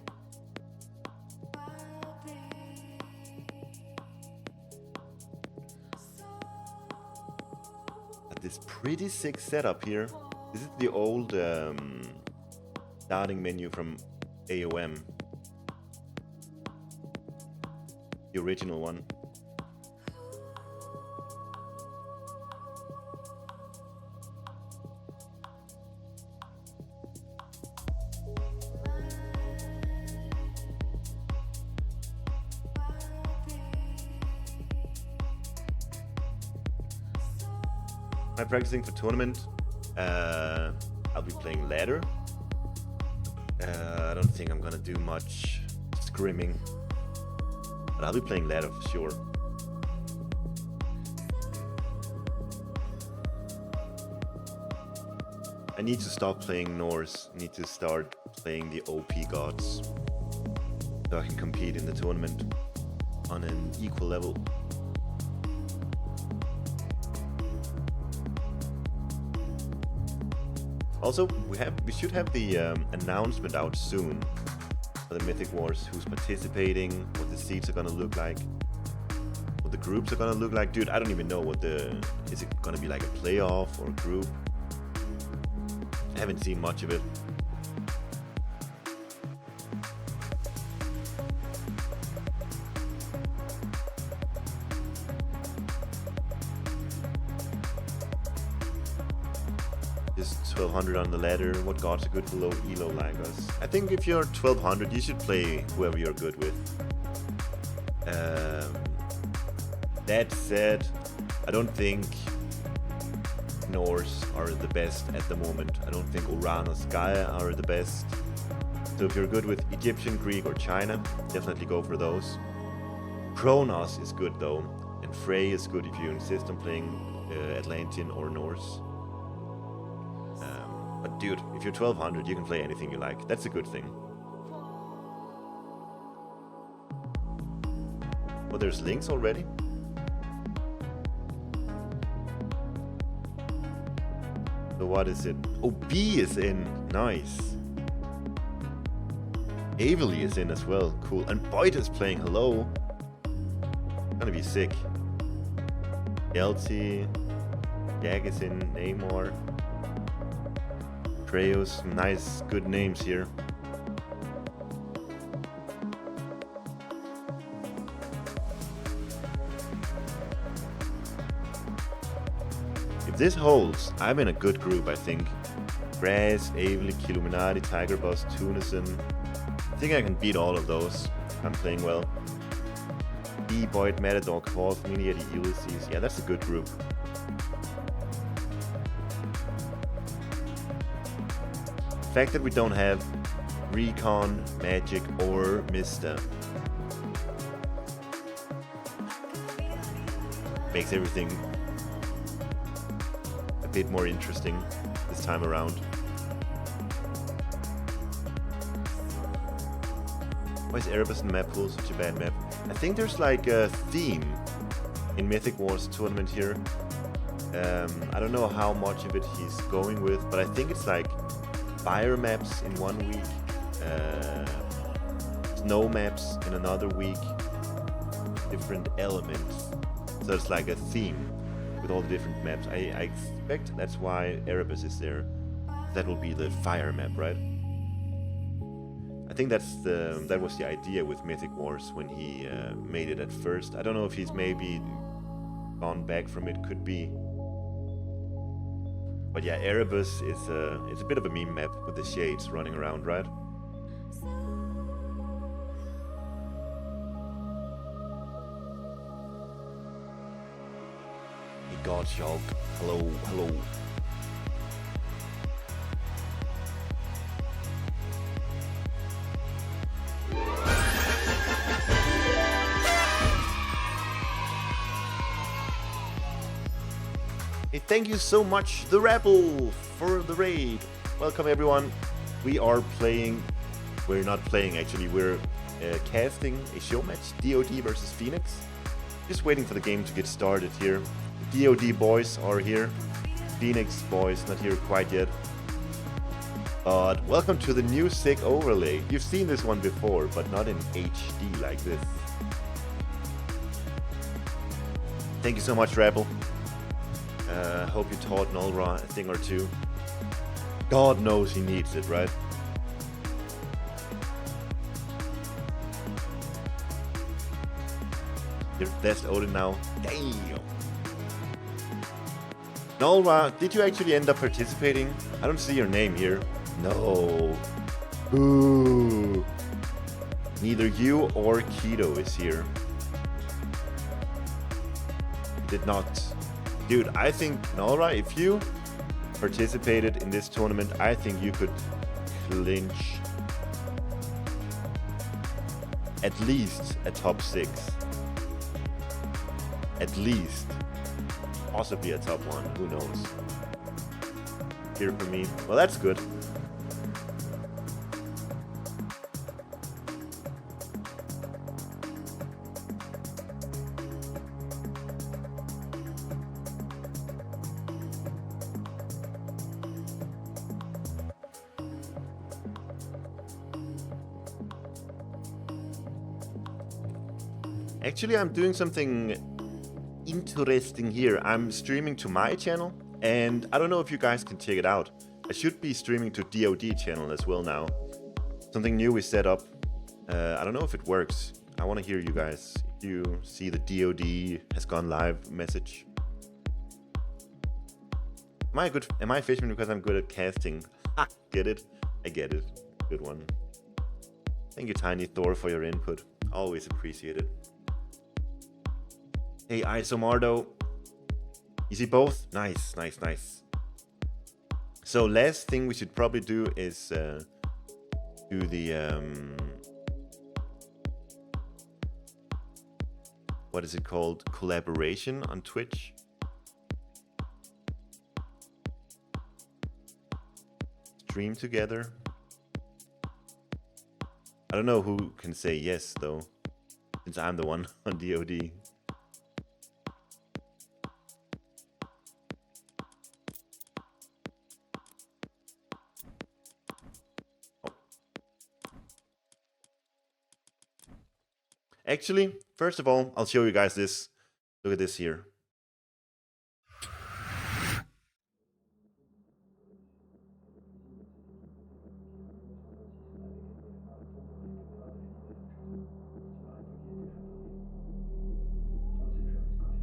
This pretty sick setup here. This is the old starting menu from AOM. The original one. I'm practicing for tournament. I'll be playing ladder. I don't think I'm gonna do much scrimming, but I'll be playing ladder for sure. I need to stop playing Norse. I need to start playing the OP gods so I can compete in the tournament on an equal level. Also, we should have the announcement out soon for the Mythic Wars, who's participating, what the seats are gonna look like, what the groups are gonna look like. Dude, I don't even know is it gonna be like a playoff or a group? I haven't seen much of it. Just 1200 on the ladder. What gods are good below Elo like us? I think if you're 1200, you should play whoever you're good with. That said, I don't think Norse are the best at the moment. I don't think Uranus, Gaia are the best. So if you're good with Egyptian, Greek, or China, definitely go for those. Kronos is good though, and Frey is good if you insist on playing Atlantean or Norse. But dude, if you're 1200, you can play anything you like. That's a good thing. Oh, there's links already? So what is it? Oh, B is in. Nice. Avely is in as well. Cool. And Boyd is playing. Hello. Gonna be sick. Shelty. Jag is in. Neymar. Treos. Nice, good names here. If this holds, I'm in a good group, I think. Kries, Avely, Killuminati, Tiger Boss, Tunison. I think I can beat all of those. I'm playing well. E, Boyd, Matador, Quarth, Mini Eddie, Ulysses. Yeah, that's a good group. The fact that we don't have Recon, Magic, or Mista makes everything a bit more interesting this time around. Why is Erebus map pool such a bad map? I think there's like a theme in Mythic Wars tournament here. I don't know how much of it he's going with, but I think it's like fire maps in one week, snow maps in another week, different elements. So it's like a theme with all the different maps. I expect that's why Erebus is there. That will be the fire map, right? I think that was the idea with Mythic Wars when he made it at first. I don't know if he's maybe gone back from it, could be. But yeah, Erebus is it's a bit of a meme map with the shades running around, right? Godschalk, hello, hello. Hey, thank you so much, The Rebel, for the raid. Welcome everyone. We are playing, we're not playing actually, we're casting a show match, DoD versus Fénix. Just waiting for the game to get started here. The DoD boys are here. Fénix boys not here quite yet. But welcome to the new sick overlay. You've seen this one before, but not in HD like this. Thank you so much, Rebel. Hope you taught Nolra a thing or two. God knows he needs it, right? Your best Odin now. Damn. Nolra, did you actually end up participating? I don't see your name here. No. Boo. Neither you or Keto is here. You did not Dude, I think, Nora, if you participated in this tournament, I think you could clinch at least a top 6. At least. Possibly a top 1, who knows. Here for me. Well, that's good. Actually, I'm doing something interesting here. I'm streaming to my channel, and I don't know if you guys can check it out. I should be streaming to DoD channel as well now. Something new we set up. I don't know if it works. I want to hear you guys. If you see the DoD has gone live message. Am I fishing because I'm good at casting? Ha! Get it? I get it. Good one. Thank you, Tiny Thor, for your input. Always appreciate it. Hey, Isomardo. You see both? Nice, nice, nice. So last thing we should probably do is do the what is it called? Collaboration on Twitch. Stream together. I don't know who can say yes though, since I'm the one on DoD. Actually, first of all, I'll show you guys this. Look at this here.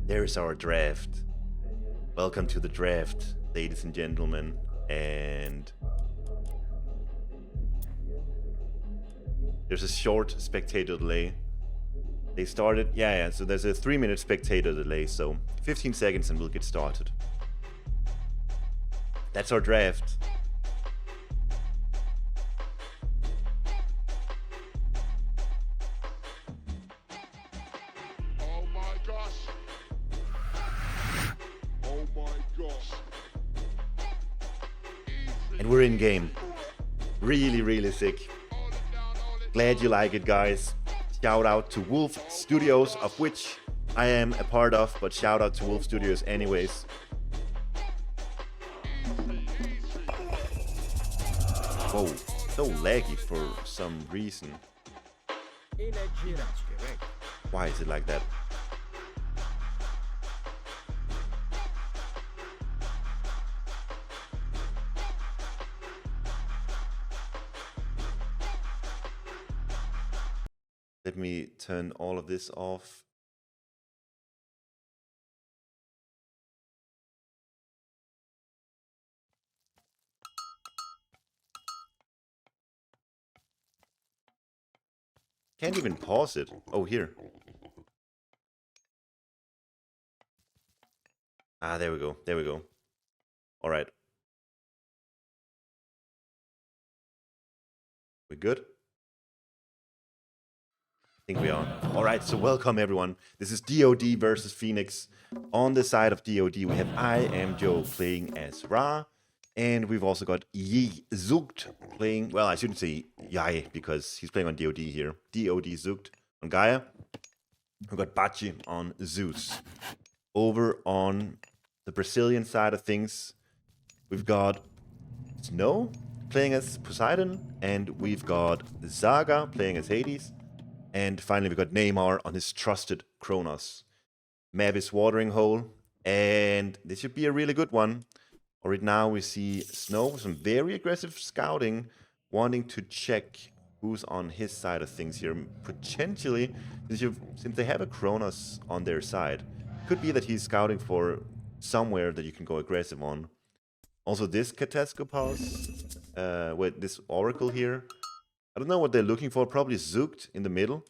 There's our draft. Welcome to the draft, ladies and gentlemen. And there's a short spectator delay. They started, yeah, so there's a 3-minute spectator delay, so 15 seconds and we'll get started. That's our draft. Oh my gosh. Oh my gosh. And we're in game. Really, really sick. Glad you like it, guys. Shout out to Wolf Studios, of which I am a part of, but shout out to Wolf Studios anyways. Whoa, so laggy for some reason. Why is it like that? Let me turn all of this off. Can't even pause it. Oh, here. Ah, there we go. There we go. All right. We good? I think we are. All right, so welcome everyone. This is DoD versus Fénix. On the side of DoD, we have I Am Joe playing as Ra, and we've also got Zoekt playing. Well, I shouldn't say Yai because he's playing on DoD here. DoD Zoekt on Gaia. We've got BacHi on Zeus. Over on the Brazilian side of things, we've got Snow playing as Poseidon, and we've got Saga playing as Hades. And finally, we got Neymar on his trusted Kronos. Map is Watering Hole, and this should be a really good one. Right now, we see Snow with some very aggressive scouting, wanting to check who's on his side of things here. Potentially, since they have a Kronos on their side, could be that he's scouting for somewhere that you can go aggressive on. Also, this Catascopos, with this Oracle here. I don't know what they're looking for, probably Zoekt in the middle.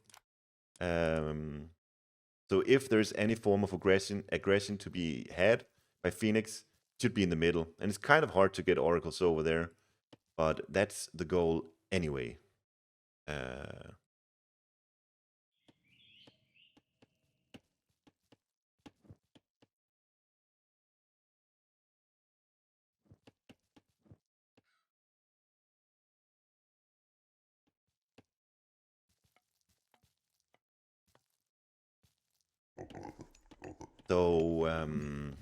So if there's any form of aggression to be had, by Fénix should be in the middle. And it's kind of hard to get oracles over there, but that's the goal anyway. So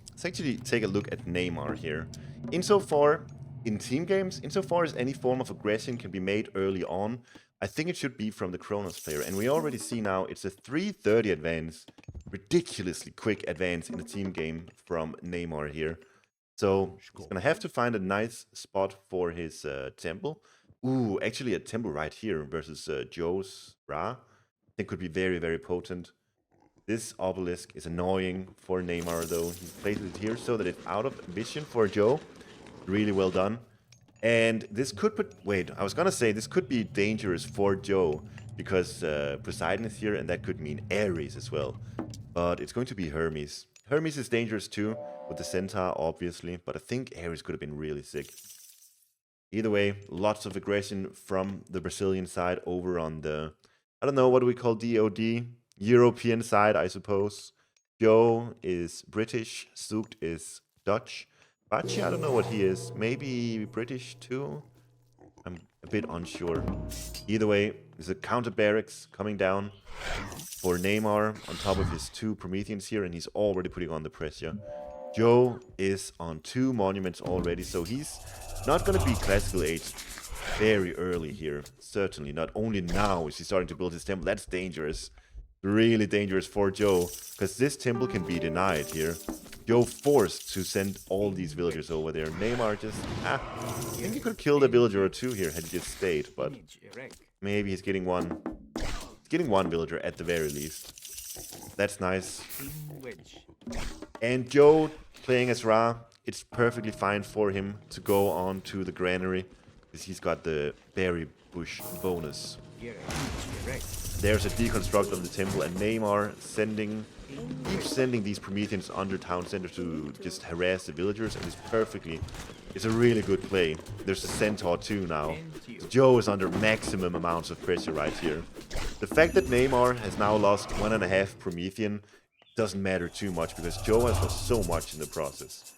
let's actually take a look at Neymar here. Insofar, in team games, insofar as any form of aggression can be made early on, I think it should be from the Kronos player. And we already see now it's a 330 advance, ridiculously quick advance in a team game from Neymar here. So he's gonna have to find a nice spot for his temple. Ooh, actually a temple right here versus Joe's Ra. I think could be very, very potent. This obelisk is annoying for Neymar though. He places it here so that it's out of vision for Joe. Really well done. And this could put... Wait, I was gonna say this could be dangerous for Joe because Poseidon is here and that could mean Ares as well. But it's going to be Hermes. Hermes is dangerous too with the Centaur obviously, but I think Ares could have been really sick. Either way, lots of aggression from the Brazilian side over on the... I don't know, what do we call DoD? European side, I suppose. Joe is British, Zoekt is Dutch. BacHi, I don't know what he is. Maybe British too? I'm a bit unsure. Either way, there's a counter barracks coming down for Neymar on top of his 2 Prometheans here, and he's already putting on the pressure. Joe is on 2 monuments already, so he's not going to be classical age very early here. Certainly, not only now is he starting to build his temple. That's dangerous. Really dangerous for Joe, because this temple can be denied here. Joe forced to send all these villagers over there. Neymar just... I think he could have killed a villager or 2 here had he just stayed, but maybe he's getting one. He's getting 1 villager at the very least. That's nice. And Joe playing as Ra, it's perfectly fine for him to go on to the granary, because he's got the berry bush bonus. There's a deconstruct of the temple, and Neymar keeps sending these Prometheans under town center to just harass the villagers, and it's a really good play. There's a Centaur too now. So Joe is under maximum amounts of pressure right here. The fact that Neymar has now lost 1.5 Promethean doesn't matter too much, because Joe has lost so much in the process.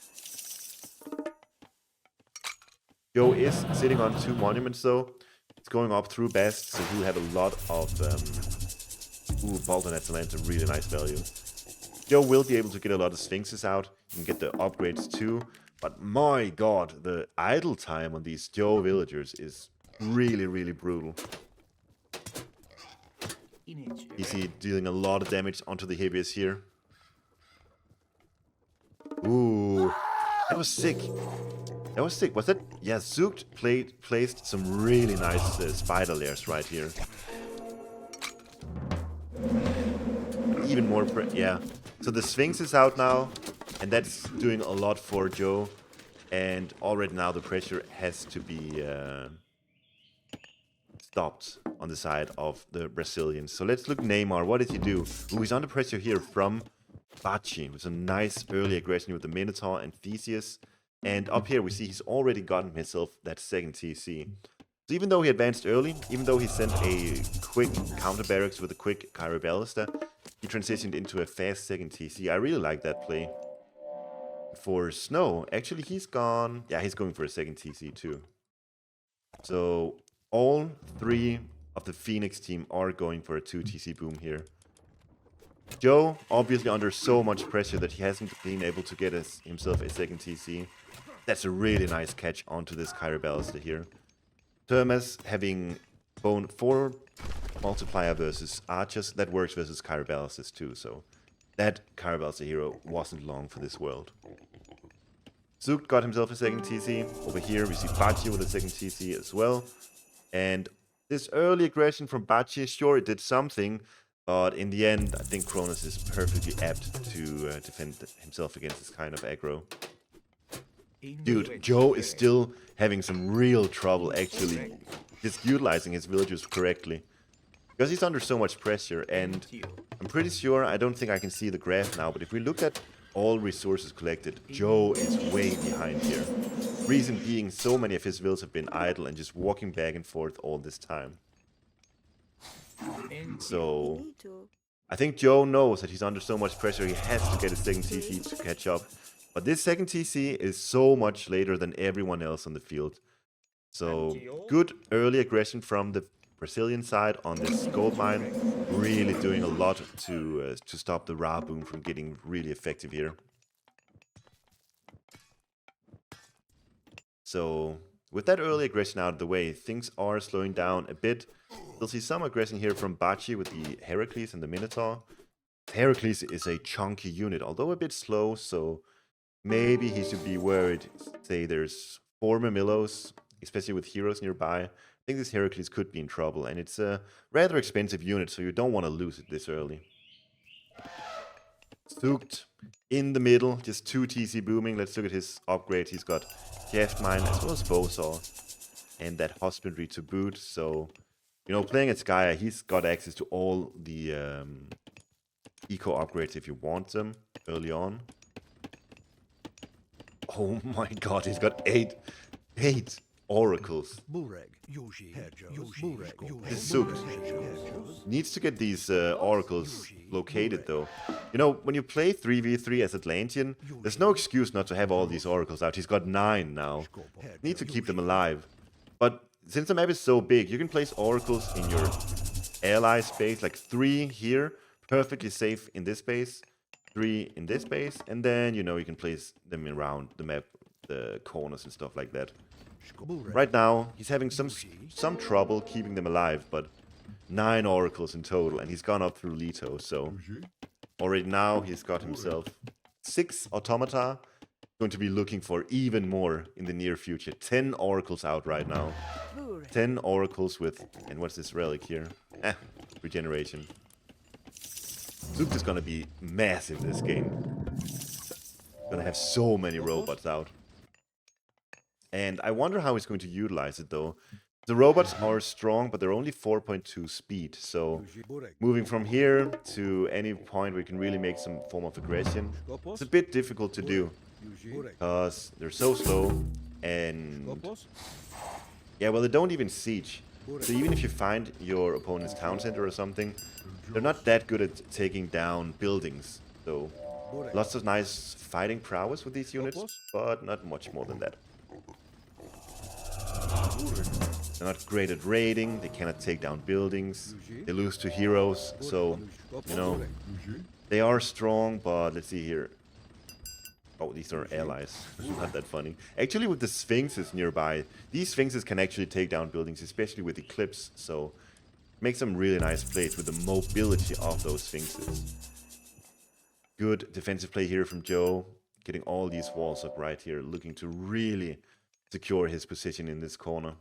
Joe is sitting on 2 monuments though. It's going up through best, so he'll have a lot of... Bolton Excellence, a really nice value. Joe will be able to get a lot of Sphinxes out and get the upgrades too, but my god, the idle time on these Joe villagers is really, really brutal. You see dealing a lot of damage onto the Heaviest here. Ooh, that was sick. That was sick. Was that? Yeah, Zoekt placed some really nice spider layers right here. Even more... yeah. So the Sphinx is out now, and that's doing a lot for Joe. And already now the pressure has to be stopped on the side of the Brazilians. So let's look Neymar. What did he do? Ooh, he's under pressure here from BacHi with some nice early aggression with the Minotaur and Theseus. And up here we see he's already gotten himself that 2nd TC. So even though he advanced early, even though he sent a quick counter barracks with a quick Kyrie Ballista, he transitioned into a fast 2nd TC. I really like that play. For Snow, actually he's gone... yeah, he's going for a 2nd TC too. So all 3 of the Fénix team are going for a 2 TC boom here. Joe, obviously under so much pressure that he hasn't been able to get himself a 2nd TC. That's a really nice catch onto this Kyrie Ballista here. Termas having bone 4 multiplier versus archers, that works versus Kyrie Ballistas too, so that Kyrie Ballista hero wasn't long for this world. Zoekt got himself a 2nd TC. Over here we see BacHi with a 2nd TC as well. And this early aggression from BacHi, sure it did something, but in the end I think Kronos is perfectly apt to defend himself against this kind of aggro. Dude, Joe is still having some real trouble actually just utilizing his villagers correctly. Because he's under so much pressure, and I'm pretty sure, I don't think I can see the graph now, but if we look at all resources collected. Joe is way behind here. Reason being, so many of his vills have been idle and just walking back and forth all this time. So I think Joe knows that he's under so much pressure he has to get a second TC to catch up. But this second TC is so much later than everyone else on the field. So good early aggression from the Brazilian side on this gold mine. Really doing a lot to stop the Ra boom from getting really effective here. So with that early aggression out of the way, things are slowing down a bit. We'll see some aggression here from BacHi with the Heracles and the Minotaur. Heracles is a chunky unit, although a bit slow, so maybe he should be worried. Say there's 4 Mamilos, especially with heroes nearby. I think this Heracles could be in trouble, and it's a rather expensive unit, so you don't want to lose it this early. Zoekt in the middle, just 2 TC booming. Let's look at his upgrade. He's got Shaft Mine as well as Bowsaw, and that Husbandry to boot, so... You know, playing at Gaia, he's got access to all the eco upgrades if you want them early on. Oh my god, he's got 8 oracles. This Zoekt needs to get these oracles located though. You know, when you play 3v3 as Atlantean, there's no excuse not to have all these oracles out. He's got 9 now. Need to keep them alive. But since the map is so big, you can place oracles in your ally space, like 3 here, perfectly safe in this space, 3 in this space, and then, you know, you can place them around the map, the corners and stuff like that. Right now, he's having some trouble keeping them alive, but 9 oracles in total, and he's gone up through Leto, so already now he's got himself 6 automata. Going to be looking for even more in the near future. 10 oracles out right now. 10 oracles with, and what's this relic here? Regeneration. Zoekt is gonna be massive this game. Gonna have so many robots out. And I wonder how he's going to utilize it though. The robots are strong, but they're only 4.2 speed. So moving from here to any point where you can really make some form of aggression, it's a bit difficult to do. Because they're so slow, and yeah, well, they don't even siege. So even if you find your opponent's town center or something, they're not that good at taking down buildings. So lots of nice fighting prowess with these units, but not much more than that. They're not great at raiding, they cannot take down buildings, they lose to heroes, so, you know, they are strong, but let's see here. Oh, these are allies. Not that funny. Actually, with the Sphinxes nearby, these Sphinxes can actually take down buildings, especially with Eclipse, so make some really nice plays with the mobility of those Sphinxes. Good defensive play here from Joe, getting all these walls up right here, looking to really secure his position in this corner.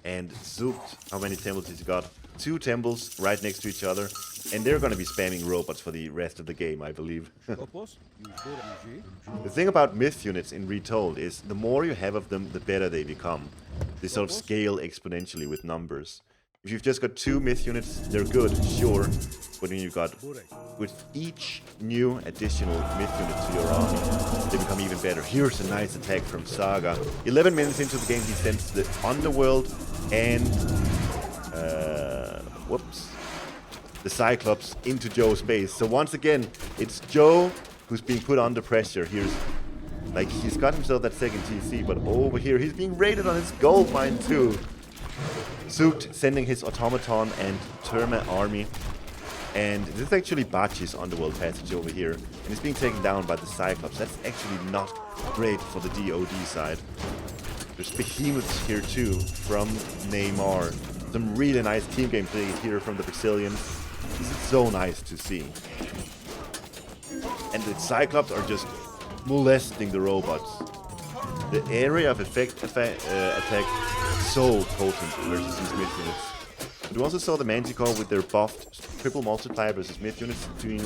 And Zoekt, how many temples has he got? 2 temples right next to each other, and they're going to be spamming robots for the rest of the game, I believe. The thing about myth units in Retold is the more you have of them, the better they become. They sort of scale exponentially with numbers. If you've just got 2 myth units, they're good, sure, but when you've got, with each new additional myth unit to your army, they become even better. Here's a nice attack from Saga. 11 minutes into the game, he sends the Underworld and the Cyclops into Joe's base. So once again, it's Joe who's being put under pressure. Here's, like, he's got himself that second TC, but over here he's being raided on his gold mine too. Zoekt sending his automaton and Terma army, and this is actually BacHi's underworld passage over here, and it's being taken down by the Cyclops. That's actually not great for the DoD side. There's behemoths here too from Neymar. Some really nice team gameplay here from the Brazilians. This is so nice to see. And the Cyclops are just molesting the robots. The area of effect attack so potent versus these myth units. But we also saw the Manticore with their buffed triple multiplier versus myth units doing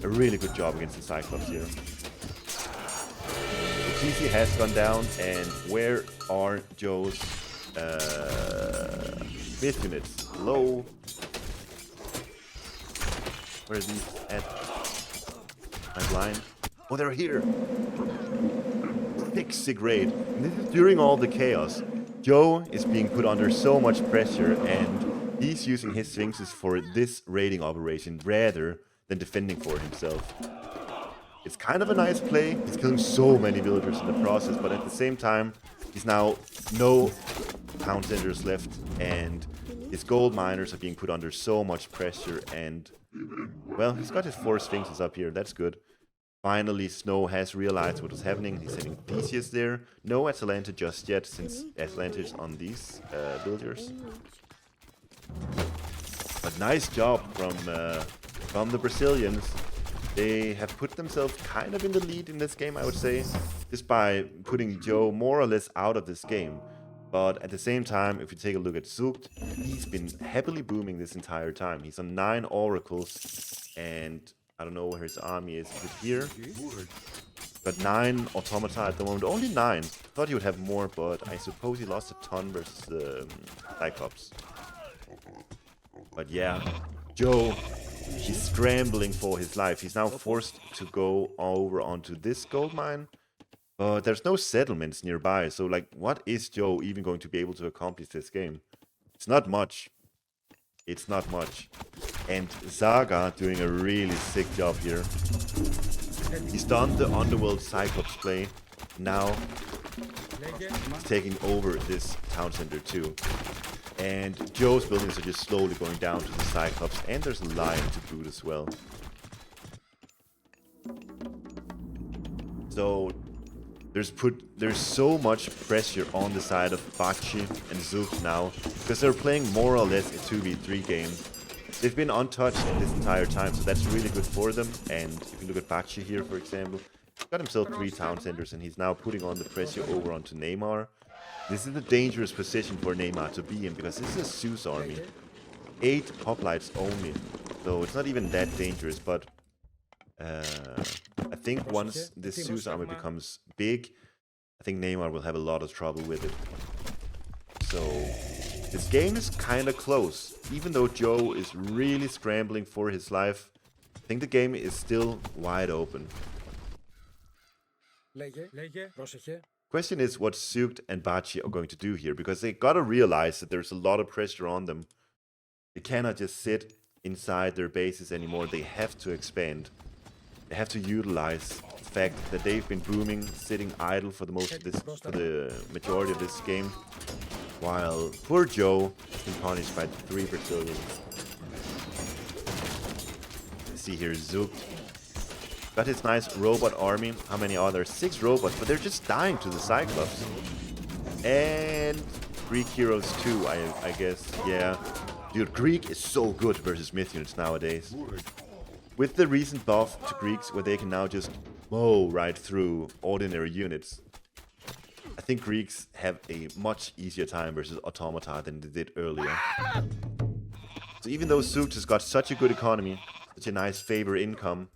a really good job against the Cyclops here. The TC has gone down, and where are Joe's myth units? Low. Where are these at? I'm blind. Oh, they're here. Sick raid. And this is during all the chaos. Joe is being put under so much pressure, and he's using his Sphinxes for this raiding operation rather than defending for himself. It's kind of a nice play. He's killing so many villagers in the process, but at the same time, he's now no town centers left, and his gold miners are being put under so much pressure, and, well, he's got his 4 Sphinxes up here. That's good. Finally, Snow has realized what was happening. He's sending Theseus there. No Atalanta just yet, since Atalanta is on these villagers. But nice job from the Brazilians. They have put themselves kind of in the lead in this game, I would say, just by putting Joe more or less out of this game. But at the same time, if you take a look at Zoekt, he's been heavily booming this entire time. He's on 9 oracles, and I don't know where his army is. Is it here? Got 9 automata at the moment. Only 9. Thought he would have more, but I suppose he lost a ton versus the Cyclops. But yeah, Joe, he's scrambling for his life. He's now forced to go over onto this gold mine. But there's no settlements nearby. So, like, what is Joe even going to be able to accomplish this game? It's not much. It's not much. And Saga doing a really sick job here. He's done the Underworld Cyclops play. Now he's taking over this town center too. And Joe's buildings are just slowly going down to the Cyclops. And there's a lion to boot as well. So there's so much pressure on the side of BacHi and Zoekt now, because they're playing more or less a 2v3 game. They've been untouched this entire time, so that's really good for them. And if you look at BacHi here, for example, he's got himself 3 town centers, and he's now putting on the pressure over onto Neymar. This is a dangerous position for Neymar to be in, because this is a Zeus army. 8 hoplites only, so it's not even that dangerous, but I think once this Zeus army becomes big, I think Neymar will have a lot of trouble with it. So this game is kind of close. Even though Joe is really scrambling for his life, I think the game is still wide open. Question is what Zoekt and BacHi are going to do here, because they gotta realize that there's a lot of pressure on them. They cannot just sit inside their bases anymore. They have to expand. They have to utilize the fact that they've been booming, sitting idle for the majority of this game, while poor Joe has been punished by 3 Brazilians. Let's see here, Zoekt got his nice robot army. How many are there? 6 robots, but they're just dying to the Cyclops. And Greek heroes too, I guess. Yeah, dude, Greek is so good versus myth units nowadays. With the recent buff to Greeks, where they can now just mow right through ordinary units, I think Greeks have a much easier time versus Automata than they did earlier. So even though Zoekt has got such a good economy, such a nice favor income,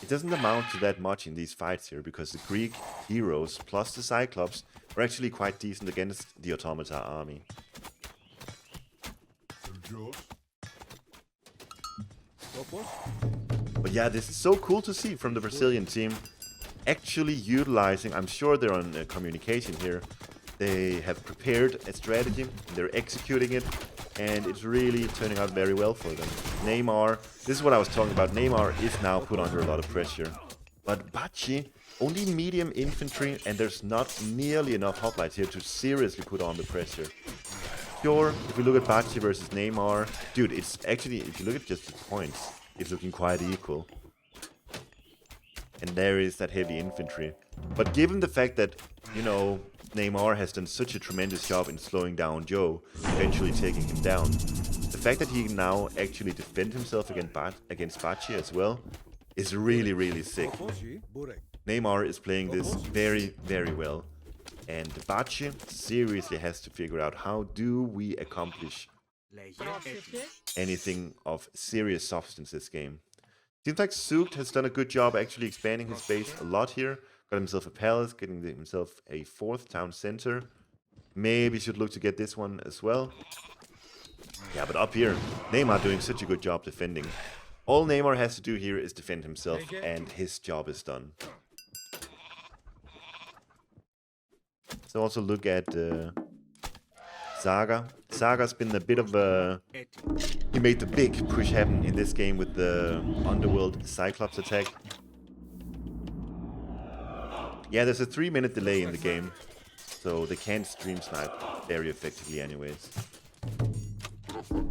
it doesn't amount to that much in these fights here, because the Greek heroes plus the Cyclops are actually quite decent against the Automata army. But yeah, this is so cool to see from the Brazilian team. Actually utilizing, I'm sure they're on communication here. They have prepared a strategy, they're executing it, and it's really turning out very well for them. Neymar, this is what I was talking about, Neymar is now put under a lot of pressure. But BacHi, only medium infantry, and there's not nearly enough hoplites here to seriously put on the pressure. Sure, if we look at BacHi versus Neymar, dude, it's actually, if you look at just the points, it's looking quite equal. And there is that heavy infantry. But given the fact that, you know, Neymar has done such a tremendous job in slowing down Joe, eventually taking him down, the fact that he can now actually defend himself against BacHi as well is really, really sick. Neymar is playing this very, very well. And BacHi seriously has to figure out, how do we accomplish anything of serious substance this game. Seems like Zoekt has done a good job actually expanding his base a lot here. Got himself a palace, getting himself a 4th town center. Maybe should look to get this one as well. Yeah, but up here, Neymar doing such a good job defending. All Neymar has to do here is defend himself, and his job is done. So also look at Saga. Saga's been a bit of a... He made the big push happen in this game with the Underworld Cyclops attack. Yeah, there's a 3-minute delay in the game, so they can't stream snipe very effectively anyways.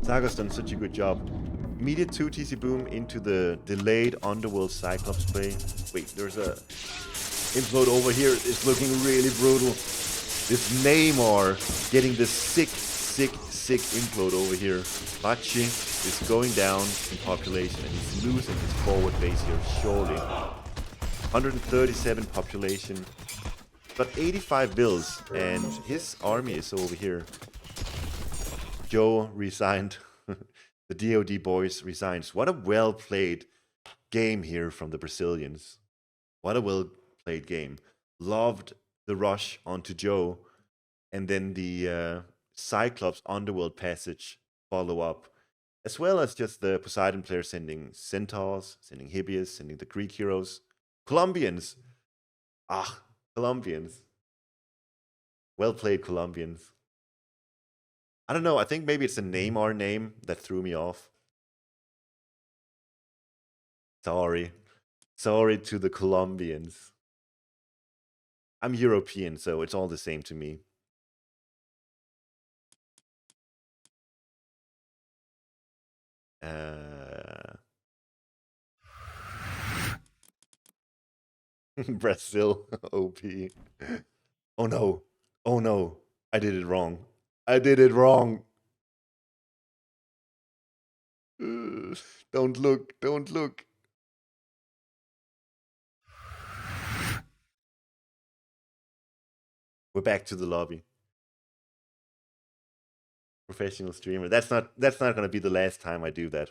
Saga's done such a good job. Immediate 2 TC boom into the delayed Underworld Cyclops play. Wait, there's a implode over here. It's looking really brutal. This Neymar getting this sick implode over here. BacHi is going down in population and he's losing his forward base here, surely. 137 population. But 85 bills and his army is over here. Joe resigned. The DoD boys resigns. What a well-played game here from the Brazilians. What a well-played game. Loved the rush onto Joe. And then the Cyclops Underworld passage follow-up. As well as just the Poseidon player sending Centaurs, sending Hibius, sending the Greek heroes. Colombians. Ah, Colombians. Well-played Colombians. I don't know, I think maybe it's a Neymar name that threw me off. Sorry. Sorry to the Colombians. I'm European, so it's all the same to me. Brazil, OP. Oh no. Oh no. I did it wrong. I did it wrong. Don't look. Don't look. We're back to the lobby. Professional streamer. That's not going to be the last time I do that.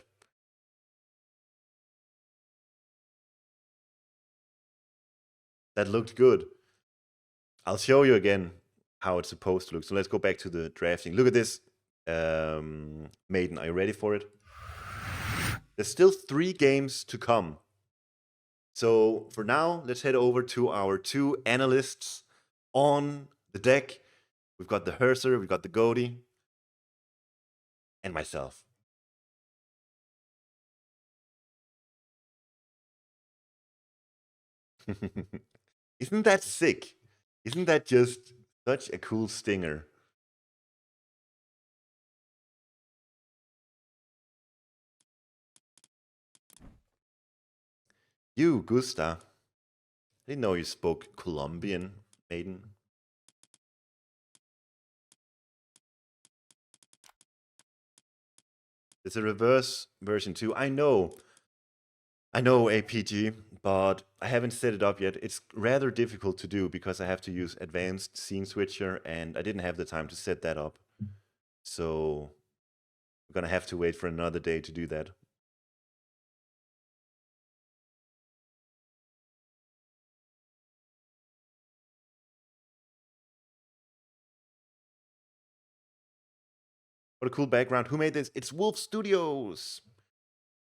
That looked good. I'll show you again how it's supposed to look. So let's go back to the drafting. Look at this. Maiden, are you ready for it? There's still 3 games to come. So for now, let's head over to our 2 analysts on the deck. We've got the Herser, we've got the Goaty, and myself. Isn't that sick? Isn't that just such a cool stinger? You, Gusta. I didn't know you spoke Colombian, Maiden. There's a reverse version too. I know APG, but I haven't set it up yet. It's rather difficult to do because I have to use advanced scene switcher and I didn't have the time to set that up. So we're gonna have to wait for another day to do that. What a cool background. Who made this? It's Wolf Studios.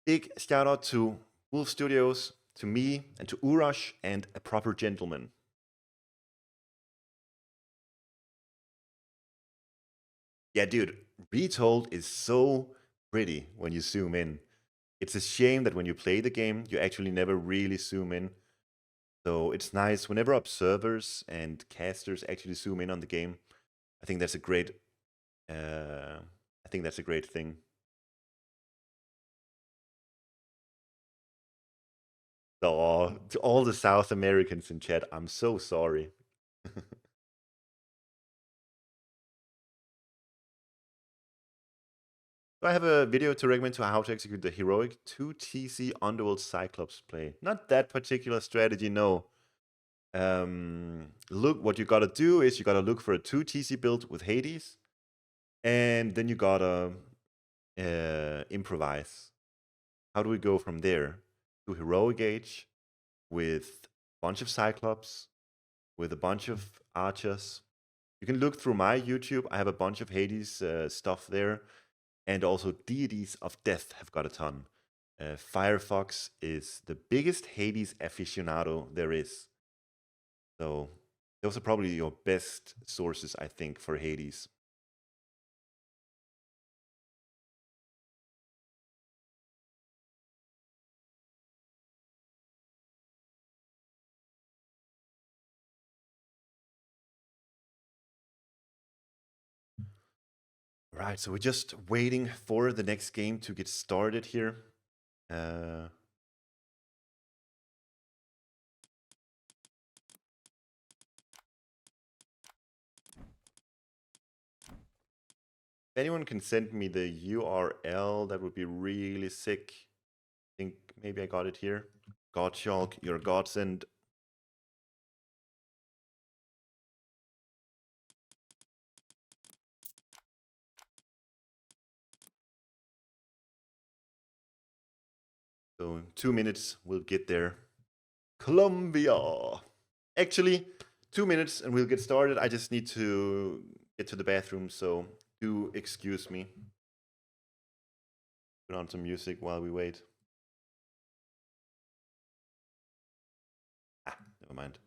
Big shout out to Wolf Studios, to me, and to Urash, and a proper gentleman. Yeah, dude, Retold is so pretty when you zoom in. It's a shame that when you play the game, you actually never really zoom in. So it's nice whenever observers and casters actually zoom in on the game. I think that's a great thing. Oh, to all the South Americans in chat, I'm so sorry. So I have a video to recommend to how to execute the heroic 2 TC Underworld Cyclops play. Not that particular strategy, no. Look, what you gotta do is you gotta look for a 2 TC build with Hades. And then you gotta improvise. How do we go from there? To heroic age with a bunch of Cyclops, with a bunch of archers. You can look through my YouTube. I have a bunch of Hades stuff there. And also Deities of Death have got a ton. Firefox is the biggest Hades aficionado there is. So those are probably your best sources, I think, for Hades. Right, so we're just waiting for the next game to get started here. If anyone can send me the URL, that would be really sick. I think maybe I got it here. Godschalk, your godsend. So in 2 minutes, we'll get there. Colombia. Actually, 2 minutes and we'll get started. I just need to get to the bathroom, so do excuse me. Put on some music while we wait. Never mind.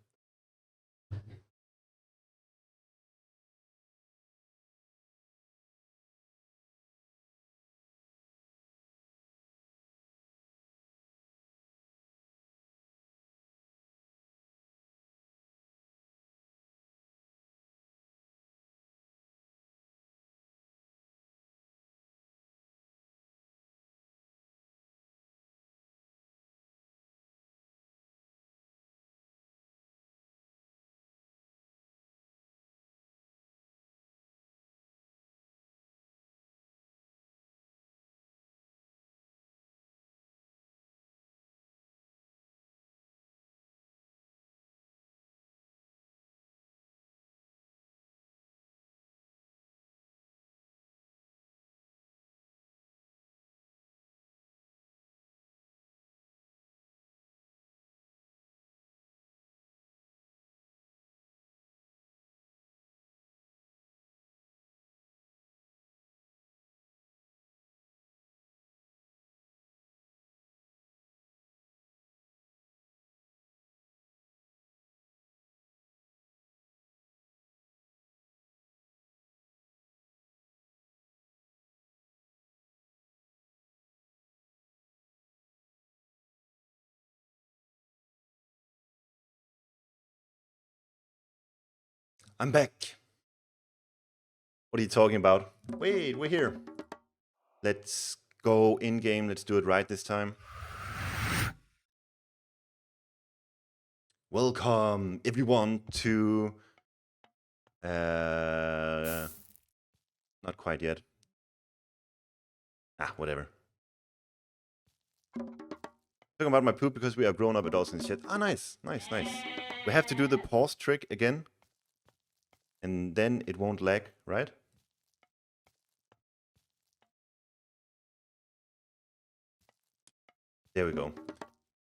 I'm back. What are you talking about? Wait, we're here. Let's go in-game. Let's do it right this time. Welcome, everyone, to... Not quite yet. Whatever. Talking about my poop because we are grown up adults and shit. Nice, nice, nice. We have to do the pause trick again. And then it won't lag, right? There we go.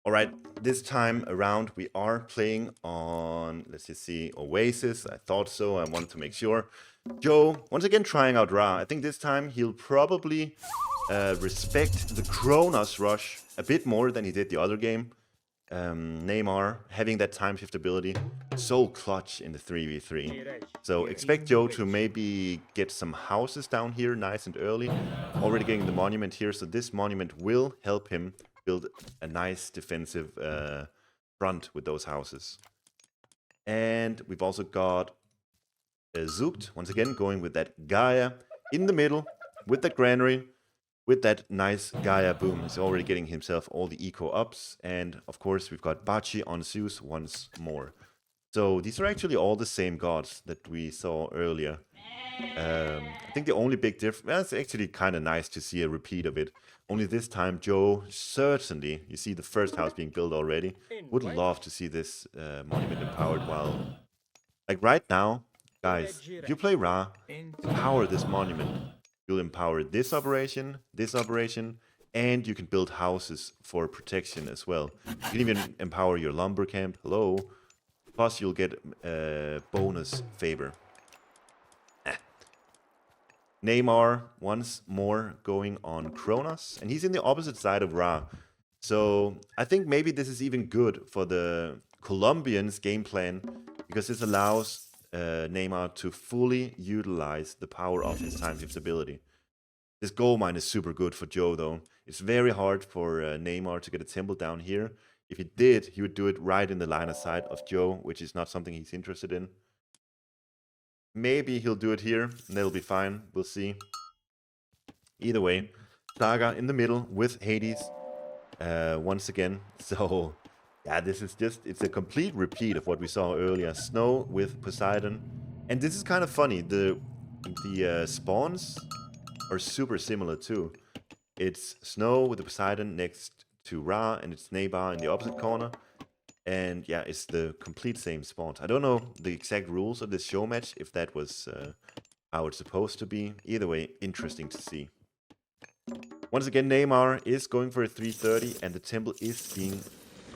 All right, this time around we are playing on, let's just see, Oasis. I thought so, I wanted to make sure. Joe, once again trying out Ra. I think this time he'll probably respect the Kronos rush a bit more than he did the other game. Neymar having that time shift ability, so clutch in the 3v3. So expect Joe to maybe get some houses down here nice and early. Already getting the monument here, so this monument will help him build a nice defensive front with those houses. And we've also got Zoekt, once again going with that Gaia in the middle with that granary. With that nice Gaia boom, he's already getting himself all the eco ups. And of course, we've got BacHi on Zeus once more. So these are actually all the same gods that we saw earlier. I think the only big difference, well, it's actually kind of nice to see a repeat of it. Only this time, Joe, certainly, you see the first house being built already. Would love to see this monument empowered while... Like right now, guys, if you play Ra, empower this monument. You'll empower this operation, and you can build houses for protection as well. You can even empower your lumber camp, hello. Plus you'll get bonus favor. Neymar once more going on Kronos, and he's in the opposite side of Ra. So I think maybe this is even good for the Colombians' game plan, because this allows Neymar to fully utilize the power of his time shift ability. This gold mine is super good for Joe, though. It's very hard for Neymar to get a temple down here. If he did, he would do it right in the line of sight of Joe, which is not something he's interested in. Maybe he'll do it here, and that'll be fine. We'll see. Either way, Saga in the middle with Hades once again. So, yeah, this is just, it's a complete repeat of what we saw earlier. Snow with Poseidon. And this is kind of funny. The spawns are super similar too. It's Snow with the Poseidon next to Ra, and it's Neymar in the opposite corner. And yeah, it's the complete same spawns. I don't know the exact rules of this show match, if that was how it's supposed to be. Either way, interesting to see. Once again, Neymar is going for a 330, and the temple is being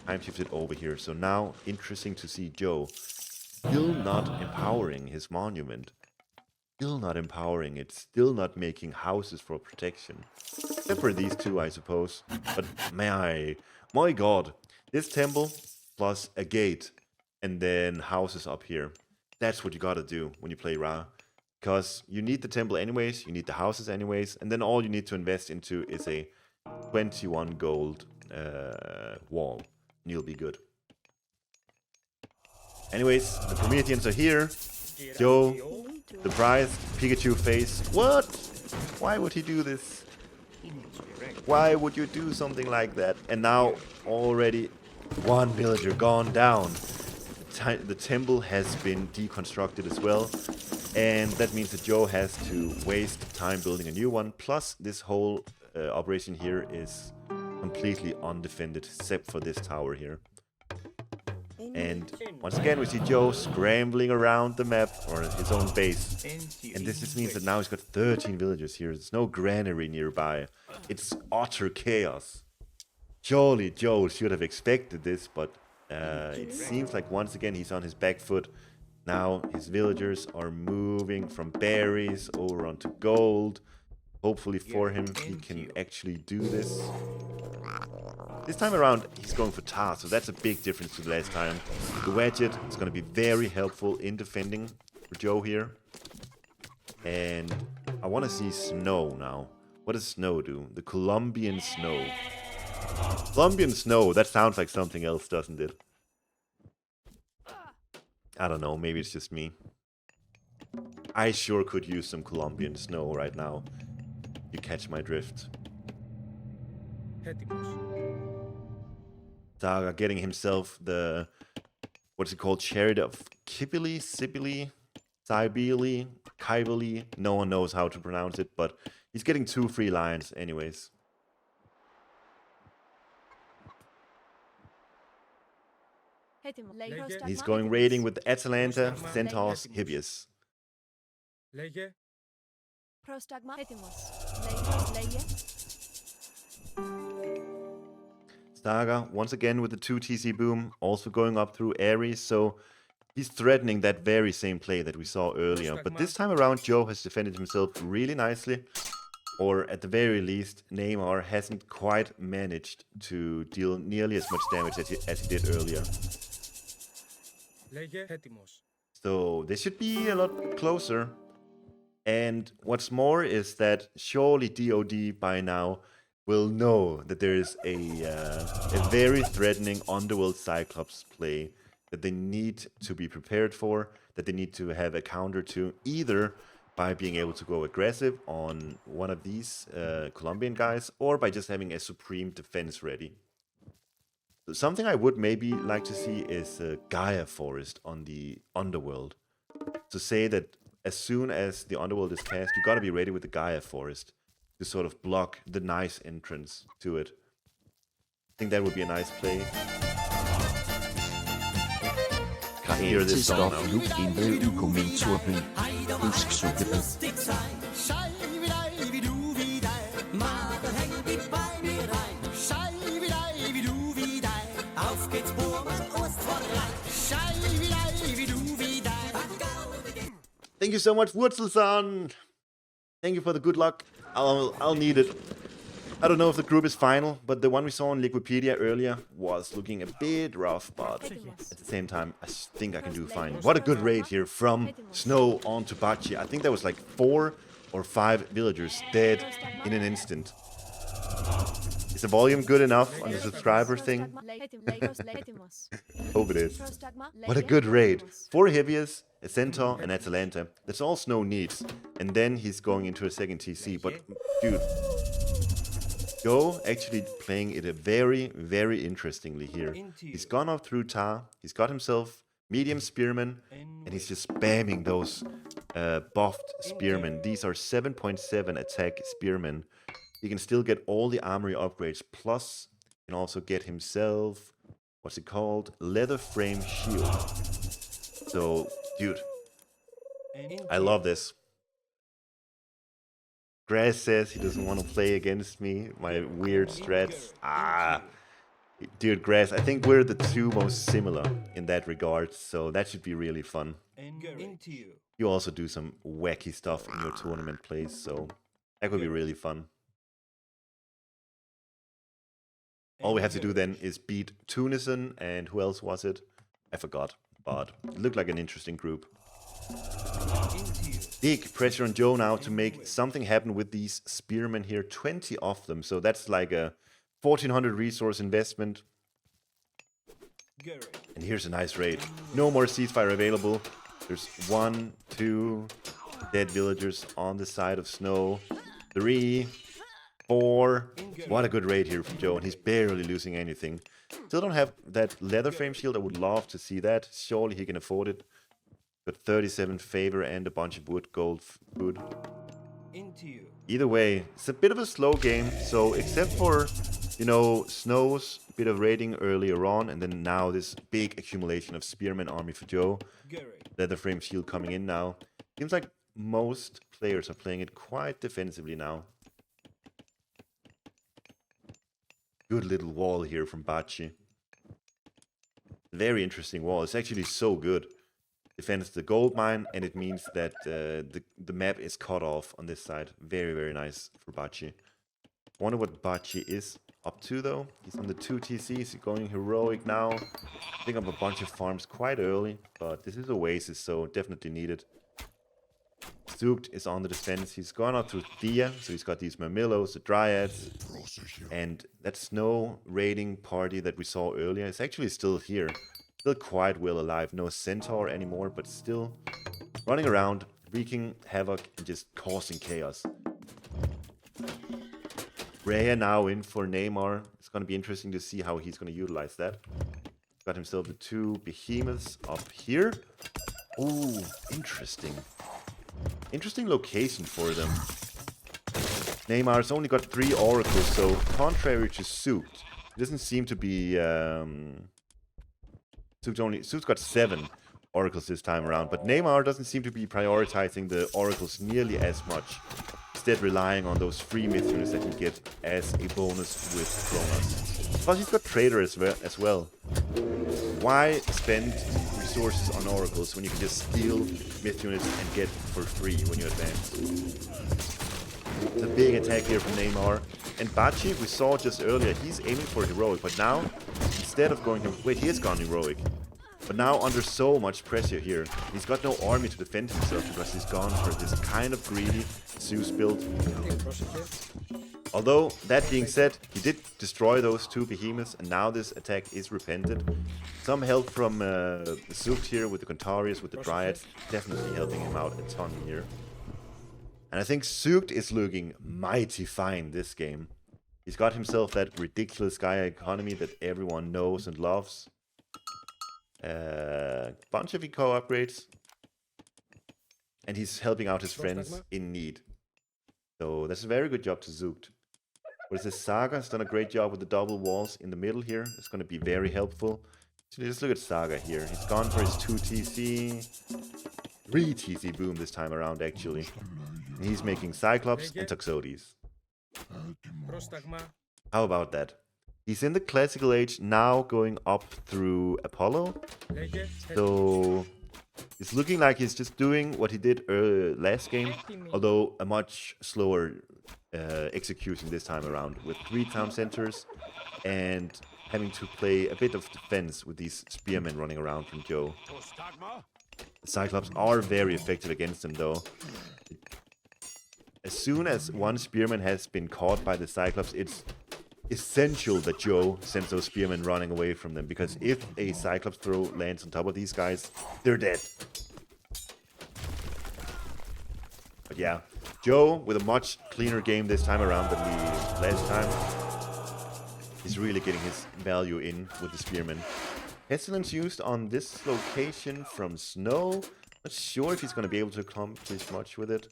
time shifted over here. So now, interesting to see Joe still not empowering his monument. Still not empowering it. Still not making houses for protection. Except for these two, I suppose. But my god. This temple plus a gate and then houses up here. That's what you gotta do when you play Ra. Because you need the temple anyways, you need the houses anyways, and then all you need to invest into is a 21 gold wall. And you'll be good. Anyways, the Prometheans are here. Joe, surprised, Pikachu face. What? Why would he do this? Why would you do something like that? And now already one villager gone down. The temple has been deconstructed as well. And that means that Joe has to waste time building a new one. Plus, this whole operation here is completely undefended, except for this tower here. And once again, we see Joe scrambling around the map, or his own base. And this just means that now he's got 13 villagers here. There's no granary nearby. It's utter chaos. Surely Joe should have expected this, but it seems like once again he's on his back foot. Now his villagers are moving from berries over onto gold. Hopefully for him, he can actually do this. This time around, he's going for tar, so that's a big difference to the last time. The Wedget is going to be very helpful in defending for Joe here. And I want to see snow now. What does snow do? The Colombian snow. Colombian snow, that sounds like something else, doesn't it? I don't know, maybe it's just me. I sure could use some Colombian snow right now. You catch my drift. Saga getting himself the, what's it called, Chariot of Kibili, Sibili, Sibili, Kibili. No one knows how to pronounce it, but he's getting 2 free lines anyways. He's going raiding with Atalanta, Centaurs, Hibius. Saga, once again with the 2 TC boom, also going up through Ares, so he's threatening that very same play that we saw earlier. But this time around, Joe has defended himself really nicely. Or at the very least, Neymar hasn't quite managed to deal nearly as much damage as he did earlier. So this should be a lot closer. And what's more is that surely DoD by now will know that there is a very threatening Underworld Cyclops play that they need to be prepared for, that they need to have a counter to, either by being able to go aggressive on one of these Colombian guys, or by just having a supreme defense ready. So something I would maybe like to see is a Gaia Forest on the Underworld. To say that as soon as the Underworld is cast, you gotta be ready with the Gaia Forest to sort of block the nice entrance to it. I think that would be a nice play. Hear this song now. Thank you so much, Wurzelson! Thank you for the good luck. I'll need it. I don't know if the group is final, but the one we saw on Liquipedia earlier was looking a bit rough, but at the same time, I think I can do fine. What a good raid here from Snow on to BacHi. I think there was like 4 or 5 villagers dead in an instant. Is the volume good enough on the subscriber thing? Hope it is. What a good raid. 4 heavies, a centaur, and Atalanta. That's all Snow needs. And then he's going into a second TC. But, dude, Go actually playing it very, very interestingly here. He's gone up through Tar. He's got himself medium spearmen. And he's just spamming those buffed spearmen. These are 7.7 attack spearmen. He can still get all the armory upgrades. Plus, he can also get himself, what's it called? Leather frame shield. So, dude, I love this. Grass says he doesn't want to play against me. My weird strats. Dude, Grass, I think we're the two most similar in that regard. So that should be really fun. You also do some wacky stuff in your tournament plays. So that could be really fun. All we have to do then is beat Tunison and who else was it? I forgot. But it looked like an interesting group. Big pressure on Joe now to make something happen with these spearmen here. 20 of them. So that's like a 1400 resource investment. And here's a nice raid. No more ceasefire available. There's 1, 2 dead villagers on the side of Snow. 3, 4. What a good raid here from Joe. And he's barely losing anything. Still don't have that leather frame shield. I would love to see that. Surely he can afford it. Got 37 favor and a bunch of wood, gold, food. Either way, it's a bit of a slow game. So except for, you know, Snow's bit of raiding earlier on, and then now this big accumulation of spearman army for Joe. Leather frame shield coming in now. Seems like most players are playing it quite defensively now. Good little wall here from BacHi. Very interesting wall. It's actually so good. Defends the gold mine, and it means that the map is cut off on this side. Very, very nice for BacHi. Wonder what BacHi is up to, though. He's on the 2 TCs. He's going heroic now. Picking up a bunch of farms quite early, but this is Oasis, so definitely needed. Zoekt is on the defense. He's gone out through Thea, so he's got these Mermillos, the Dryads, and that Snow raiding party that we saw earlier is actually still here. Still quite well alive. No Centaur anymore, but still running around, wreaking havoc and just causing chaos. Rhea now in for Neymar. It's going to be interesting to see how he's going to utilize that. Got himself the 2 behemoths up here. Ooh, interesting. Interesting location for them. Neymar's only got 3 oracles, so contrary to Zoekt, it doesn't seem to be... Zoekt's got 7 oracles this time around, but Neymar doesn't seem to be prioritizing the oracles nearly as much. Instead relying on those free myth units that he get as a bonus with Chronos. Plus he's got Trader as well. Why spend resources on oracles when you can just steal myth units and get for free when you advance? The big attack here from Neymar. And BacHi, we saw just earlier, he's aiming for heroic, but now, instead of going... Wait, he has gone heroic. But now under so much pressure here, he's got no army to defend himself because he's gone for this kind of greedy Zeus build. Although, that being said, he did destroy those 2 behemoths, and now this attack is repented. Some help from Zoekt here with the Contarius, with the Dryads, definitely helping him out a ton here. And I think Zoekt is looking mighty fine this game. He's got himself that ridiculous Gaia economy that everyone knows and loves. Bunch of eco upgrades. And he's helping out his friends in need. So that's a very good job to Zoekt. What is this? Saga has done a great job with the double walls in the middle here. It's going to be very helpful. So just look at Saga here. He's gone for his 2 TC. 3 TC boom this time around, actually. And he's making Cyclops and Toxotes. How about that? He's in the classical age, now going up through Apollo. So It's looking like he's just doing what he did last game, although a much slower execution this time around, with 3 town centers and having to play a bit of defense with these spearmen running around from Joe. The Cyclops are very effective against them, though. As soon as one spearman has been caught by the Cyclops, it's essential that Joe sends those spearmen running away from them, because if a Cyclops throw lands on top of these guys, they're dead. But yeah, Joe with a much cleaner game this time around than the last time. He's really getting his value in with the spearmen. Pestilence used on this location from Snow. Not sure if he's going to be able to accomplish much with it.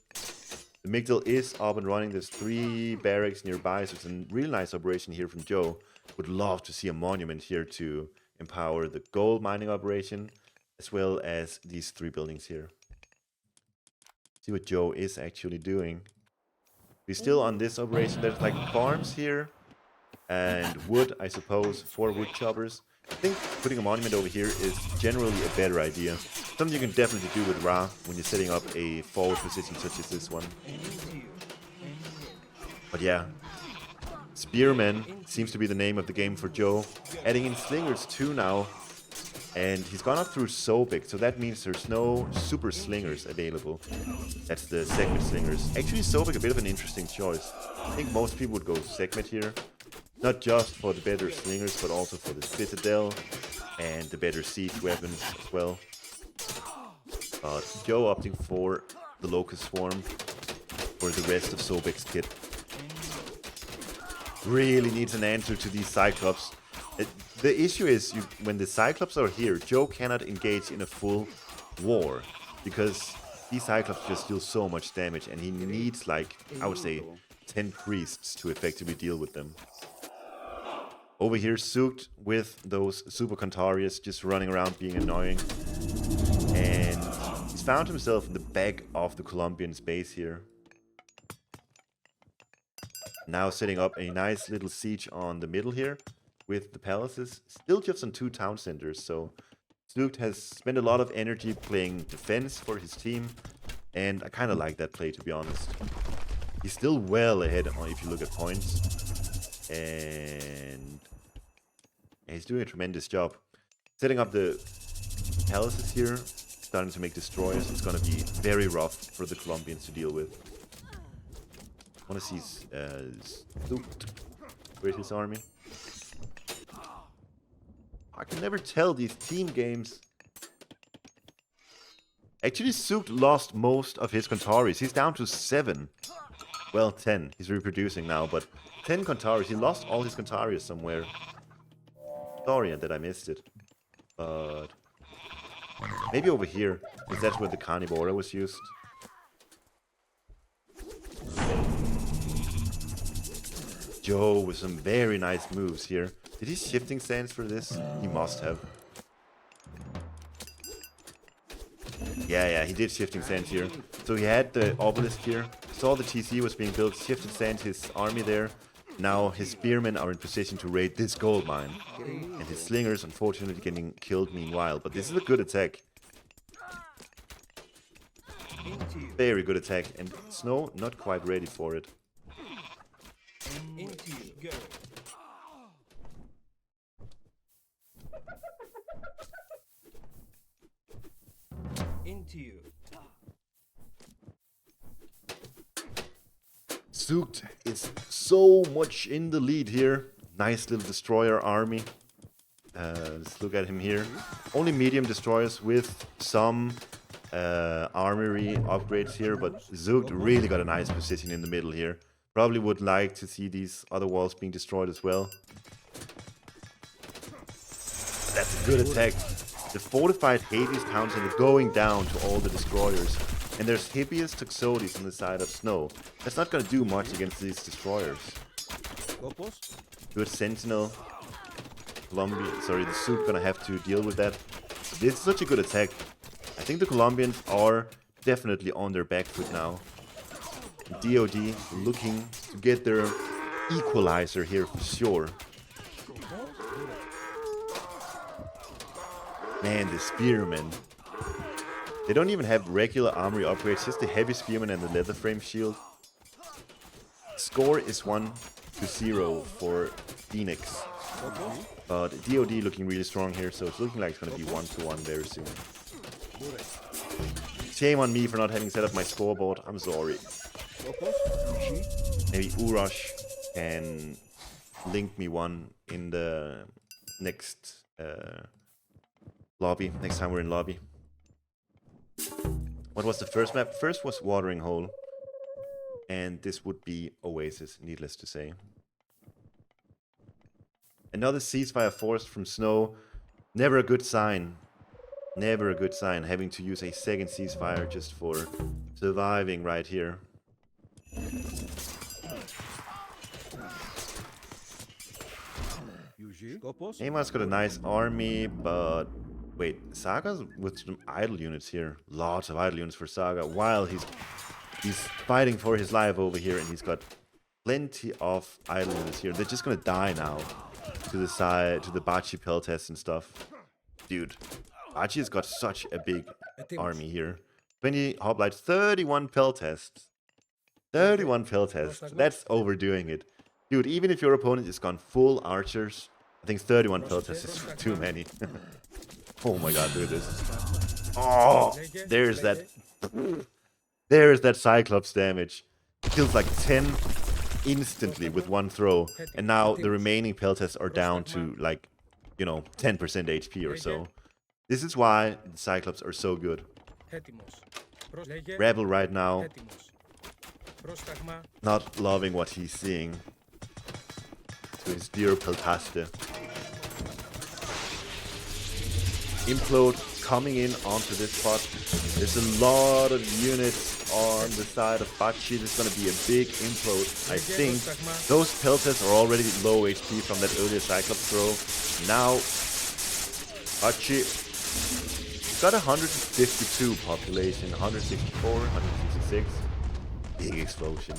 The Migdal is up and running. There's 3 barracks nearby, so it's a really nice operation here from Joe. Would love to see a monument here to empower the gold mining operation, as well as these 3 buildings here. See what Joe is actually doing. We're still on this operation. There's like farms here and wood, I suppose, 4 wood choppers. I think putting a monument over here is generally a better idea. Something you can definitely do with Ra when you're setting up a forward position such as this one. But yeah, Spearman seems to be the name of the game for Joe. Adding in Slingers too now. And he's gone up through Zoekt, so that means there's no super slingers available. That's the segment slingers. Actually, Zoekt a bit of an interesting choice. I think most people would go segment here. Not just for the better slingers, but also for the citadel and the better siege weapons as well. But Joe opting for the Locust Swarm for the rest of Zoekt's kit. Really needs an answer to these Cyclops. The issue is, when the Cyclops are here, Joe cannot engage in a full war, because these Cyclops just deal so much damage, and he needs, like, I would say, 10 priests to effectively deal with them. Over here, Zoekt with those Super Contarius just running around being annoying. And he's found himself in the back of the Colombian's base here. Now setting up a nice little siege on the middle here with the palaces. Still just on 2 town centers, so Zoekt has spent a lot of energy playing defense for his team. And I kind of like that play, to be honest. He's still well ahead if you look at points. And he's doing a tremendous job. Setting up the palaces here, starting to make destroyers. It's going to be very rough for the Colombians to deal with. I want to see Zoekt. Where's his army? I can never tell these team games. Actually, Zoekt lost most of his Contaris. He's down to 7. Well, 10. He's reproducing now, but 10 Contaris. He lost all his Contaris somewhere. Sorry that I missed it. But maybe over here, because that's where the Carnivora was used. Joe with some very nice moves here. Did he shifting stance for this? He must have. Yeah, he did shifting stance here. So he had the obelisk here. Saw the TC was being built, shifted stance his army there. Now his spearmen are in position to raid this gold mine. And his slingers unfortunately getting killed meanwhile. But this is a good attack. Very good attack. And Snow not quite ready for it. Zoekt is so much in the lead here. Nice little destroyer army. Let's look at him here. Only medium destroyers with some armory upgrades here, but Zoekt really got a nice position in the middle here. Probably would like to see these other walls being destroyed as well. That's a good attack. The fortified Hades Townsend are going down to all the destroyers. And there's Hippias Toxotes on the side of Snow. That's not going to do much against these destroyers. Good Sentinel. Colombia, sorry, the Zoekt going to have to deal with that. This is such a good attack. I think the Colombians are definitely on their back foot now. DoD looking to get their equalizer here for sure. Man, the spearmen. They don't even have regular armory upgrades, just the heavy spearman and the leather frame shield. Score is 1-0 for Fénix. But DoD looking really strong here, so it's looking like it's going to be 1-1 very soon. Shame on me for not having set up my scoreboard. I'm sorry. Maybe Urash can link me one in the next lobby. Next time we're in lobby. What was the first map? First was Watering Hole. And this would be Oasis, needless to say. Another ceasefire forced from Snow. Never a good sign. Never a good sign. Having to use a second ceasefire just for surviving right here. Neymar's got a nice army, but wait, Saga's with some idle units here. Lots of idle units for Saga, while he's fighting for his life over here, and he's got plenty of idle units here. They're just gonna die now to the side, to the BacHi Peltest and stuff. Dude, BacHi has got such a big army here. 20 hoplites, 31 Peltests. 31 Peltests. That's overdoing it. Dude, even if your opponent is gone full archers, I think 31 Peltests is too many. Oh my god, look at this. Oh, there's that. There's that Cyclops damage. Kills like 10 instantly with one throw. And now the remaining Peltests are down to like, you know, 10% HP or so. This is why the Cyclops are so good. Rebel right now. Not loving what he's seeing. To his dear Peltaste. Implode coming in onto this spot. There's a lot of units on the side of BacHi. This is going to be a big implode, I think. Those Peltests are already low HP from that earlier Cyclops throw. Now, BacHi got 152 population, 164, 166. Big explosion.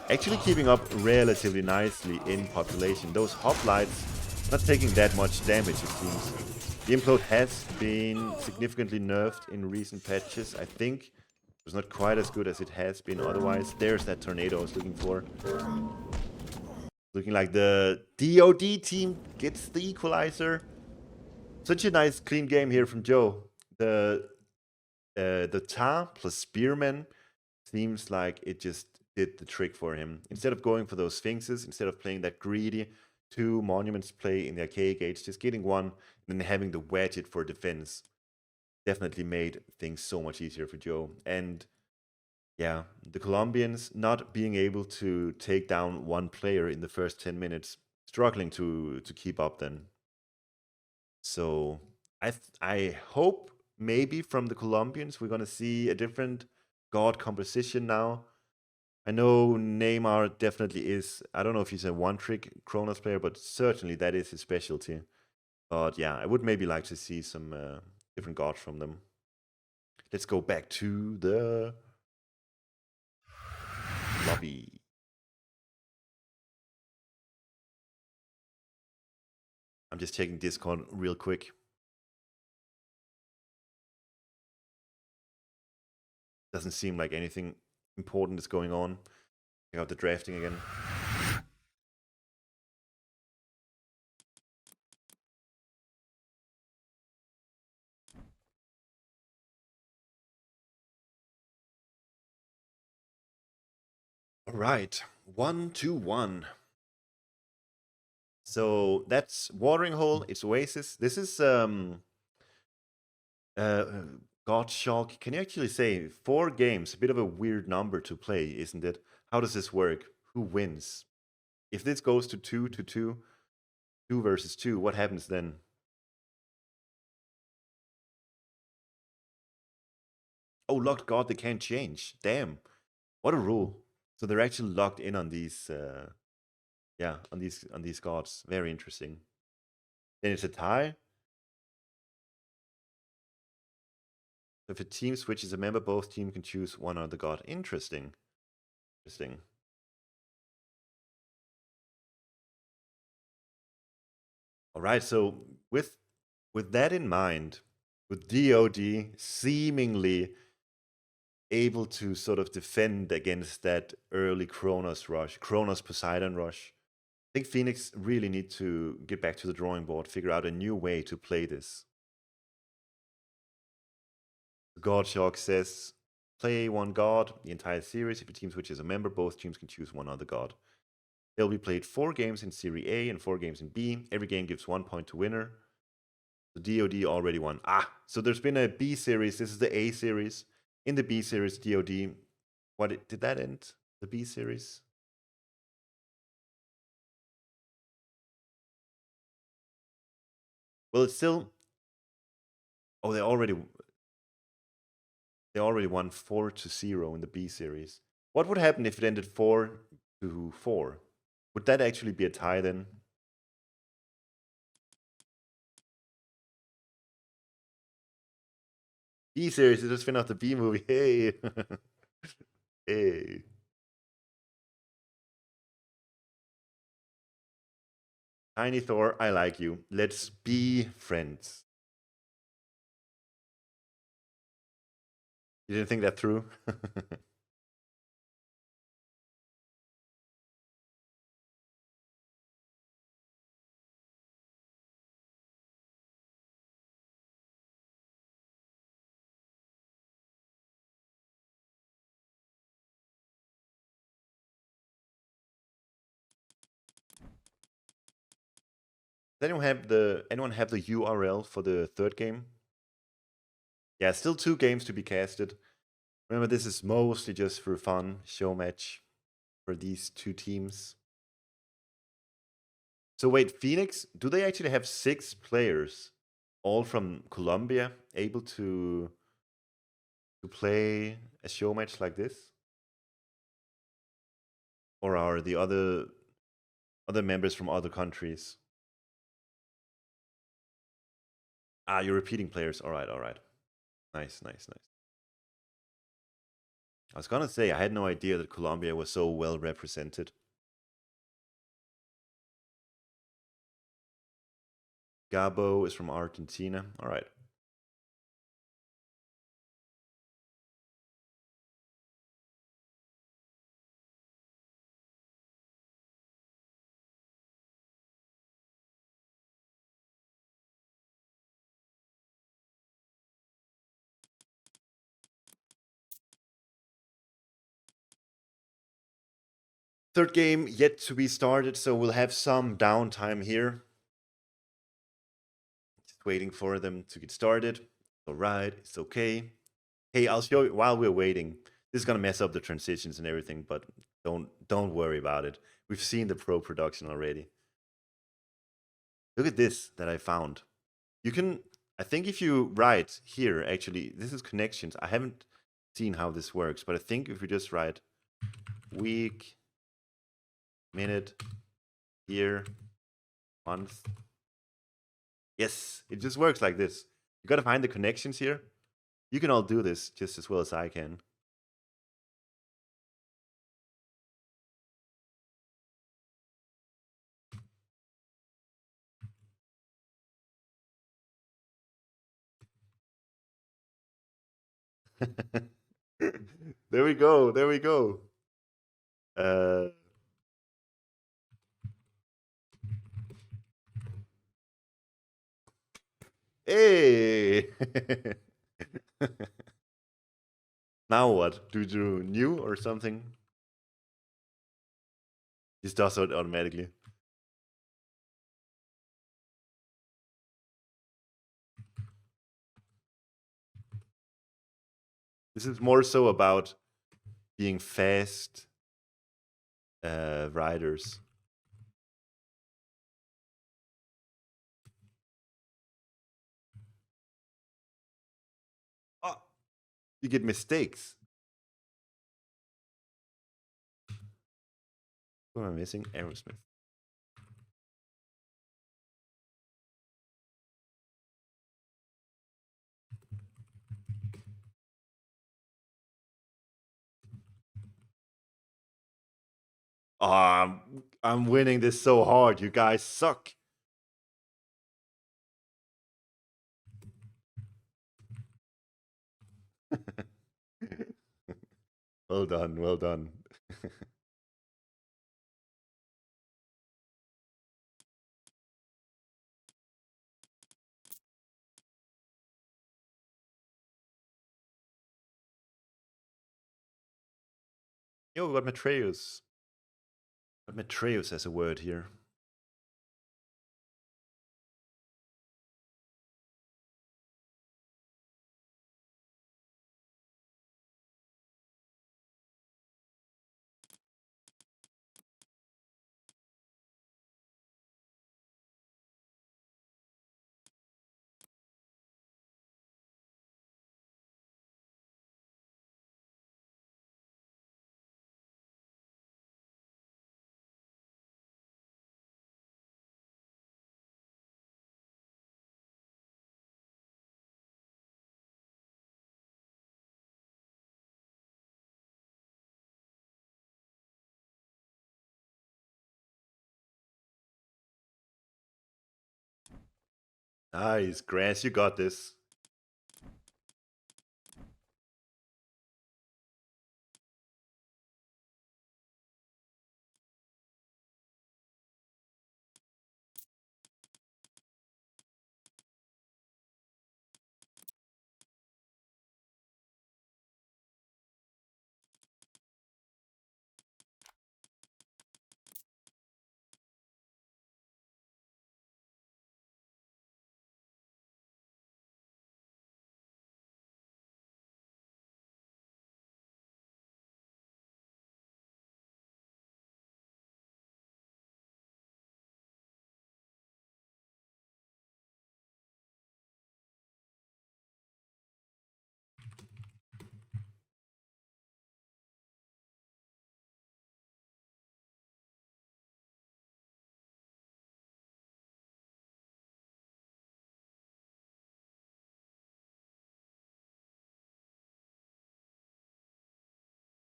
Actually keeping up relatively nicely in population. Those hoplites not taking that much damage, it seems. The implode has been significantly nerfed in recent patches. I think it was not quite as good as it has been otherwise. There's that tornado I was looking for. Looking like the DoD team gets the equalizer. Such a nice clean game here from Joe. The Tar plus Spearman seems like it just did the trick for him. Instead of going for those Sphinxes, instead of playing that greedy 2 monuments play in the archaic age, just getting one and then having to wedge it for defense definitely made things so much easier for Joe. And yeah, the Colombians not being able to take down one player in the first 10 minutes, struggling to keep up then. So I hope maybe from the Colombians we're going to see a different god composition now. I know Neymar definitely is, I don't know if he's a one-trick Kronos player, but certainly that is his specialty. But yeah, I would maybe like to see some different gods from them. Let's go back to the lobby. I'm just checking Discord real quick. Doesn't seem like anything important is going on. Check out the drafting again. All right, 1-1. So that's Watering Hole. It's Oasis. This is Godschalk. Can you actually say 4 games? A bit of a weird number to play, isn't it? How does this work? Who wins? If this goes to 2-2, 2 versus 2, what happens then? Oh, locked god, they can't change. Damn, what a rule. So they're actually locked in on these, yeah, on these gods. Very interesting. Then it's a tie. If a team switches a member, both teams can choose one other god. Interesting. Interesting. All right, so with that in mind, with DoD seemingly able to sort of defend against that early Kronos Poseidon rush. I think Fénix really need to get back to the drawing board, figure out a new way to play this. Godschalk says, play one god the entire series. If a team switches a member, both teams can choose one other god. They'll be played 4 games in Series A and 4 games in B. Every game gives 1 point to winner. The DoD already won. So there's been a B series. This is the A series. In the B series, DoD, did that end? The B series? Well, it's still. Oh, they already won 4-0 in the B series. What would happen if it ended 4-4? Would that actually be a tie then? B series, it just spin off the B movie. Hey. Hey. Tiny Thor, I like you. Let's be friends. You didn't think that through? Does anyone have the URL for the third game? Yeah, still 2 games to be casted. Remember, this is mostly just for fun, show match for these 2 teams. So wait, Fénix, do they actually have 6 players, all from Colombia, able to play a show match like this? Or are the other members from other countries? You're repeating players. All right. Nice. I was gonna say, I had no idea that Colombia was so well represented. Gabo is from Argentina. All right. Third game yet to be started, so we'll have some downtime here. Just waiting for them to get started. All right, it's okay. Hey, I'll show you while we're waiting. This is gonna mess up the transitions and everything, but don't worry about it. We've seen the pro production already. Look at this that I found. You can, I think if you write here, actually, this is connections. I haven't seen how this works, but I think if you just write week, minute, year, month. Yes, it just works like this. You gotta find the connections here. You can all do this just as well as I can. There we go. Hey! Now what? Do you do new or something? This does it automatically. This is more so about being fast riders. Oh, you get mistakes. Who am I missing? Aerosmith. Oh, I'm winning this so hard. You guys suck. Well done, well done. Yo, we got Matreus. But Matreus has a word here. Nice, Grass, you got this.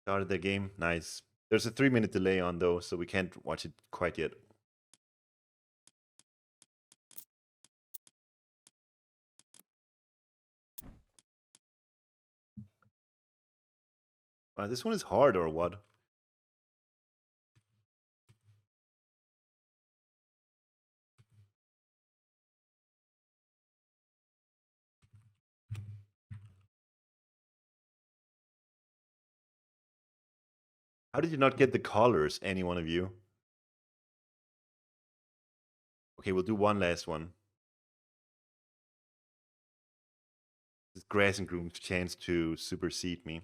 Started the game, nice. There's a 3-minute delay on though, so we can't watch it quite yet. This one is hard or what? How did you not get the colors, any one of you? Okay, we'll do one last one. This is Grass and Groom's chance to supersede me.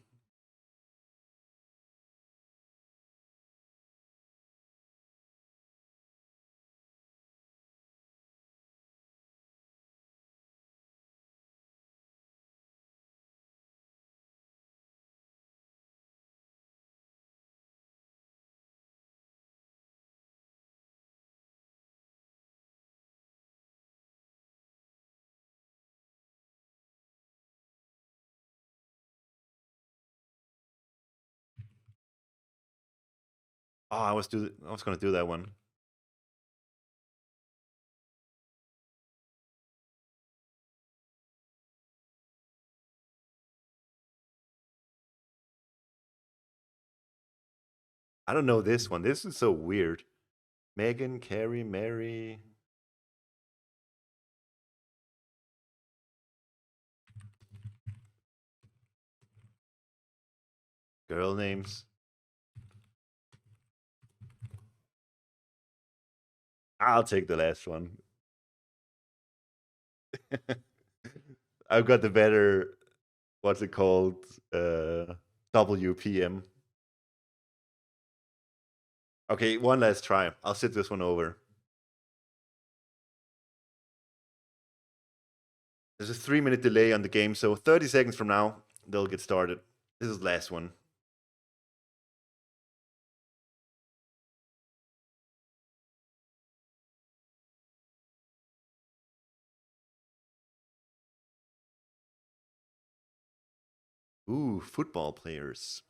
Oh, I was gonna do that one. I don't know this one. This is so weird. Megan, Carrie, Mary. Girl names. I'll take the last one. I've got the better, what's it called? WPM. Okay, one last try. I'll sit this one over. There's a 3-minute delay on the game, so 30 seconds from now, they'll get started. This is the last one. Ooh, football players.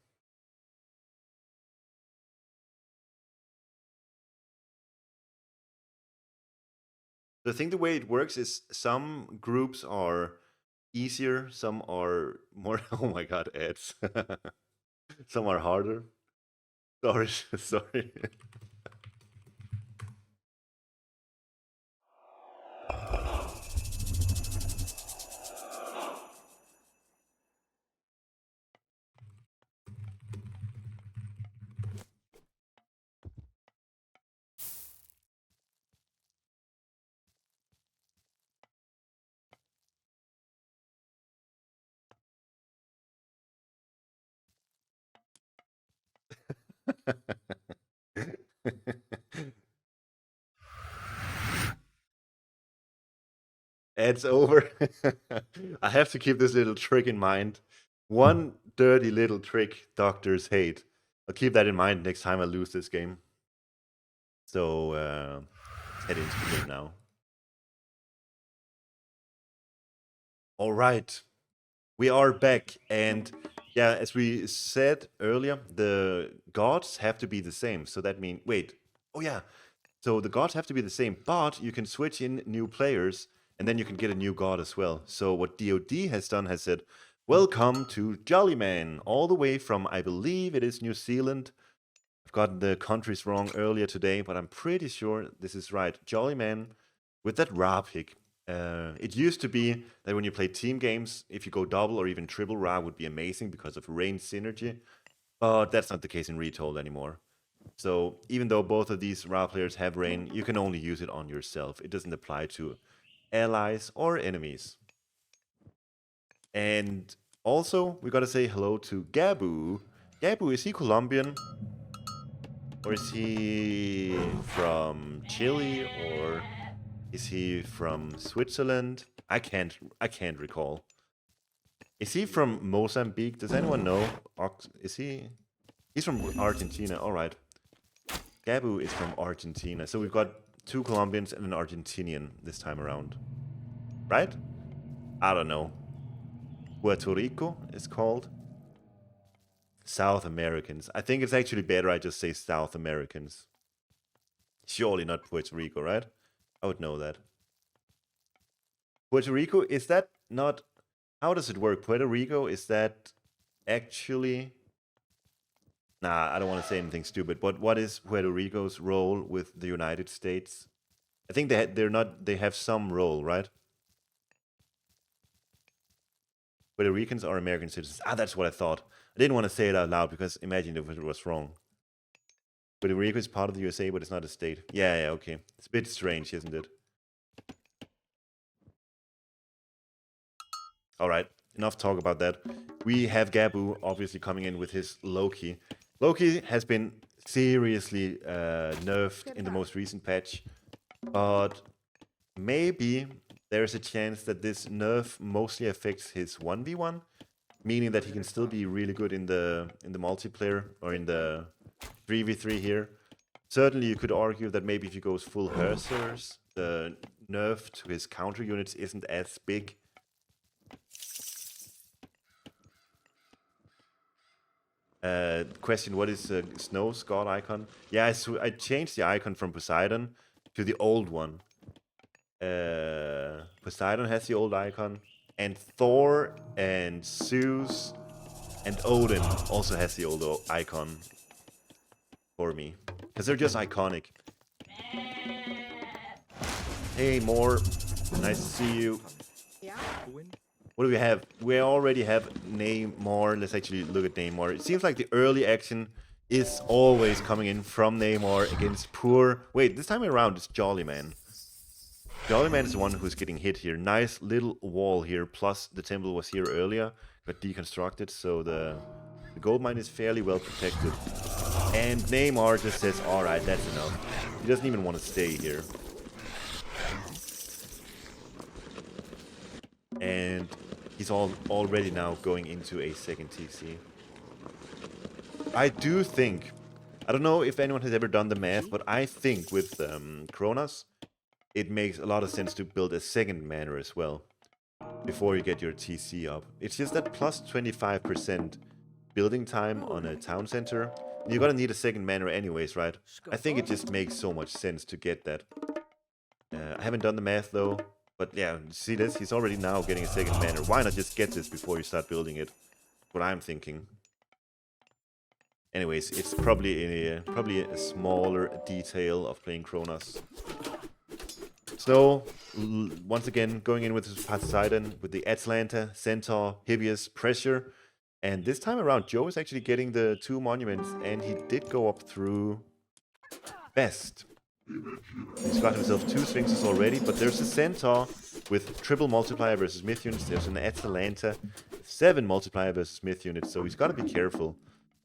I think the way it works is some groups are easier, some are more. Oh my god, ads. Some are harder. Sorry, sorry. Ads over. I have to keep this little trick in mind. One dirty little trick doctors hate. I'll keep that in mind next time I lose this game. So, let's head into the game now. All right. We are back, and yeah, as we said earlier, the gods have to be the same. So that means, wait, oh yeah, so the gods have to be the same, but you can switch in new players, and then you can get a new god as well. So what DoD has done has said, welcome to Jollyman, all the way from, I believe it is New Zealand. I've gotten the countries wrong earlier today, but I'm pretty sure this is right. Jollyman with that Ra pick. It used to be that when you play team games, if you go double or even triple Ra would be amazing because of range synergy, but that's not the case in Retold anymore. So even though both of these Ra players have rain, you can only use it on yourself. It doesn't apply to allies or enemies. And also, we gotta say hello to Gabu. Gabu, is he Colombian? Or is he from Chile? Or is he from Switzerland? I can't recall. Is he from Mozambique? Does anyone know? Is he? He's from Argentina. All right. Gabu is from Argentina. So we've got 2 Colombians and an Argentinian this time around. Right? I don't know. Puerto Rico is called. South Americans. I think it's actually better I just say South Americans. Surely not Puerto Rico, right? I would know that. Puerto Rico, is that not... How does it work? Puerto Rico, is that actually... Nah, I don't want to say anything stupid, but what is Puerto Rico's role with the United States? I think they have some role, right? Puerto Ricans are American citizens. Ah, that's what I thought. I didn't want to say it out loud because imagine if it was wrong. Puerto Rico is part of the USA, but it's not a state. Yeah, okay. It's a bit strange, isn't it? Alright, enough talk about that. We have Gabu obviously coming in with his Loki. Loki has been seriously nerfed in the most recent patch, but maybe there's a chance that this nerf mostly affects his 1v1, meaning that he can still be really good in the multiplayer or in the 3v3 here. Certainly you could argue that maybe if he goes full Hersers, the nerf to his counter units isn't as big. Question, what is Snow's god icon? Yeah, I changed the icon from Poseidon to the old one. Poseidon has the old icon, and Thor and Zeus and Odin also has the old icon for me, because they're just iconic. Hey, Moore, nice to see you. What do we have? We already have Neymar. Let's actually look at Neymar. It seems like the early action is always coming in from Neymar against poor... Wait, this time around it's Jollyman. Jollyman is the one who's getting hit here. Nice little wall here, plus the temple was here earlier, got deconstructed, so the gold mine is fairly well protected. And Neymar just says, alright, that's enough. He doesn't even want to stay here. And he's already now going into a second TC. I do think, I don't know if anyone has ever done the math, but I think with Kronos, it makes a lot of sense to build a second manor as well before you get your TC up. It's just that plus 25% building time on a town center. You're gonna need a second manor anyways, right? I think it just makes so much sense to get that. I haven't done the math though, But yeah, see this? He's already now getting a second manor. Why not just get this before you start building it? What I'm thinking. Anyways, it's probably a smaller detail of playing Kronos. So, once again, going in with his Poseidon, with the Atlanta, Centaur, Hibius, Pressure. And this time around, Joe is actually getting the 2 monuments, and he did go up through Best. He's got himself 2 Sphinxes already, but there's a Centaur with triple multiplier versus myth units. There's an Atalanta, 7 multiplier versus myth units, so he's got to be careful.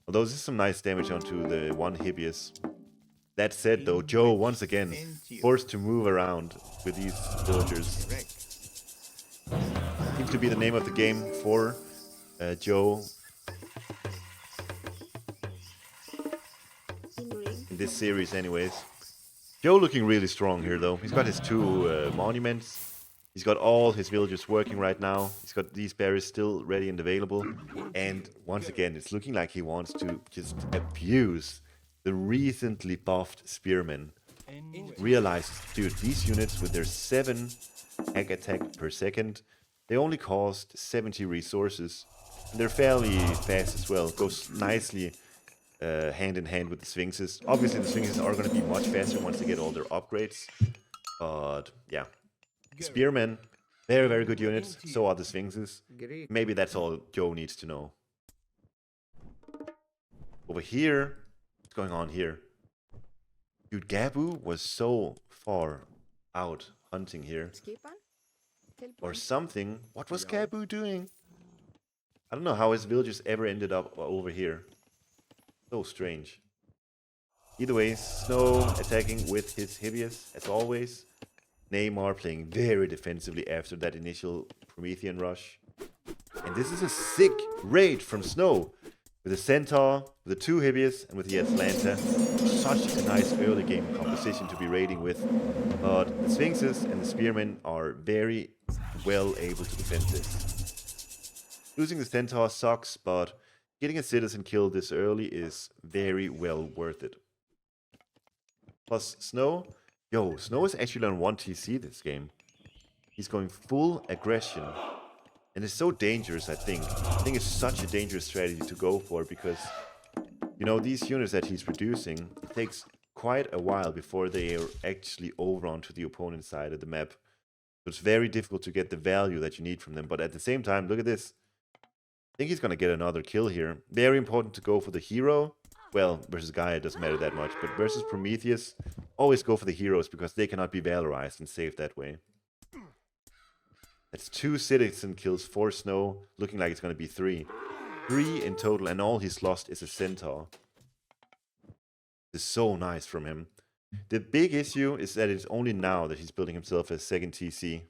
Although this is some nice damage onto the 1 Hibius. That said, though, Joe, once again, forced to move around with these villagers. Seems to be the name of the game for Joe in this series anyways. Joe looking really strong here, though. He's got his 2 monuments. He's got all his villagers working right now. He's got these berries still ready and available. And once again, it's looking like he wants to just abuse the recently buffed Spearmen. Realized, dude, these units with their 7 hack attack per second, they only cost 70 resources. And they're fairly fast as well. Goes nicely hand in hand with the Sphinxes. Obviously, the Sphinxes are going to be much faster once they get all their upgrades. But yeah, Spearmen, very, very good units. So are the Sphinxes. Maybe that's all Joe needs to know. Over here, what's going on here? Dude, Gabu was so far out hunting here. Or something. What was Gabu doing? I don't know how his villagers ever ended up over here. So strange. Either way, Snow attacking with his Hibius, as always. Neymar playing very defensively after that initial Promethean rush. And this is a sick raid from Snow. With the Centaur, with the 2 Hibius, and with the Atlanta. Such a nice early game composition to be raiding with. But the Sphinxes and the Spearmen are very well able to defend this. Losing the Centaur sucks, but getting a citizen kill this early is very well worth it. Plus Snow. Yo, Snow is actually on 1 TC this game. He's going full aggression. And it's so dangerous, I think. I think it's such a dangerous strategy to go for because, you know, these units that he's producing, it takes quite a while before they are actually over onto the opponent's side of the map. So it's very difficult to get the value that you need from them. But at the same time, look at this. I think he's going to get another kill here. Very important to go for the hero. Well, versus Gaia it doesn't matter that much. But versus Prometheus, always go for the heroes because they cannot be valorized and saved that way. That's 2 citizen kills for Snow, looking like it's going to be 3. 3 in total, and all he's lost is a Centaur. This is so nice from him. The big issue is that it's only now that he's building himself a 2nd TC.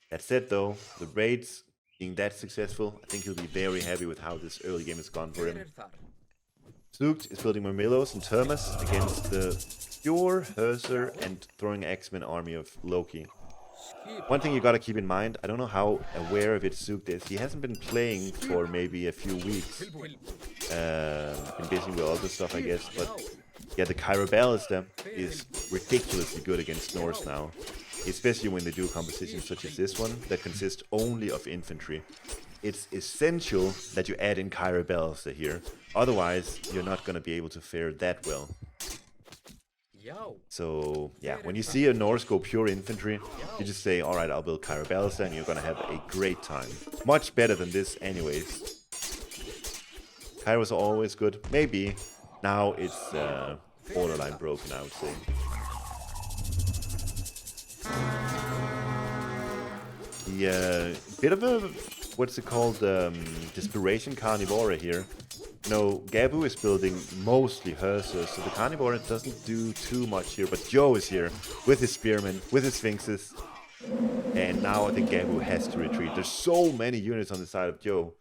That said though, the raids being that successful, I think he'll be very happy with how this early game has gone for him. Zoekt is building Mermillos and Termas against the pure Herser and throwing X-Men army of Loki. One thing you gotta keep in mind, I don't know how aware of it Zoekt is. He hasn't been playing for maybe a few weeks. Been busy with all this stuff, I guess. But yeah, the Kyra Ballista is ridiculously good against Norse now. Especially when they do compositions such as this one that consist only of infantry. It's essential that you add in Kyra Ballista here. Otherwise, you're not going to be able to fare that well. So, yeah, when you see a Norse go pure infantry, you just say, alright, I'll build Kyra Ballista and you're going to have a great time. Much better than this anyways. Kyra's always good. Maybe. Now it's borderline broken, I would say. The bit of a, what's it called, Desperation Carnivora here. No, Gabu is building mostly Hersers, so the Carnivora doesn't do too much here, but Joe is here with his Spearmen, with his Sphinxes. And now I think Gabu has to retreat. There's so many units on the side of Joe.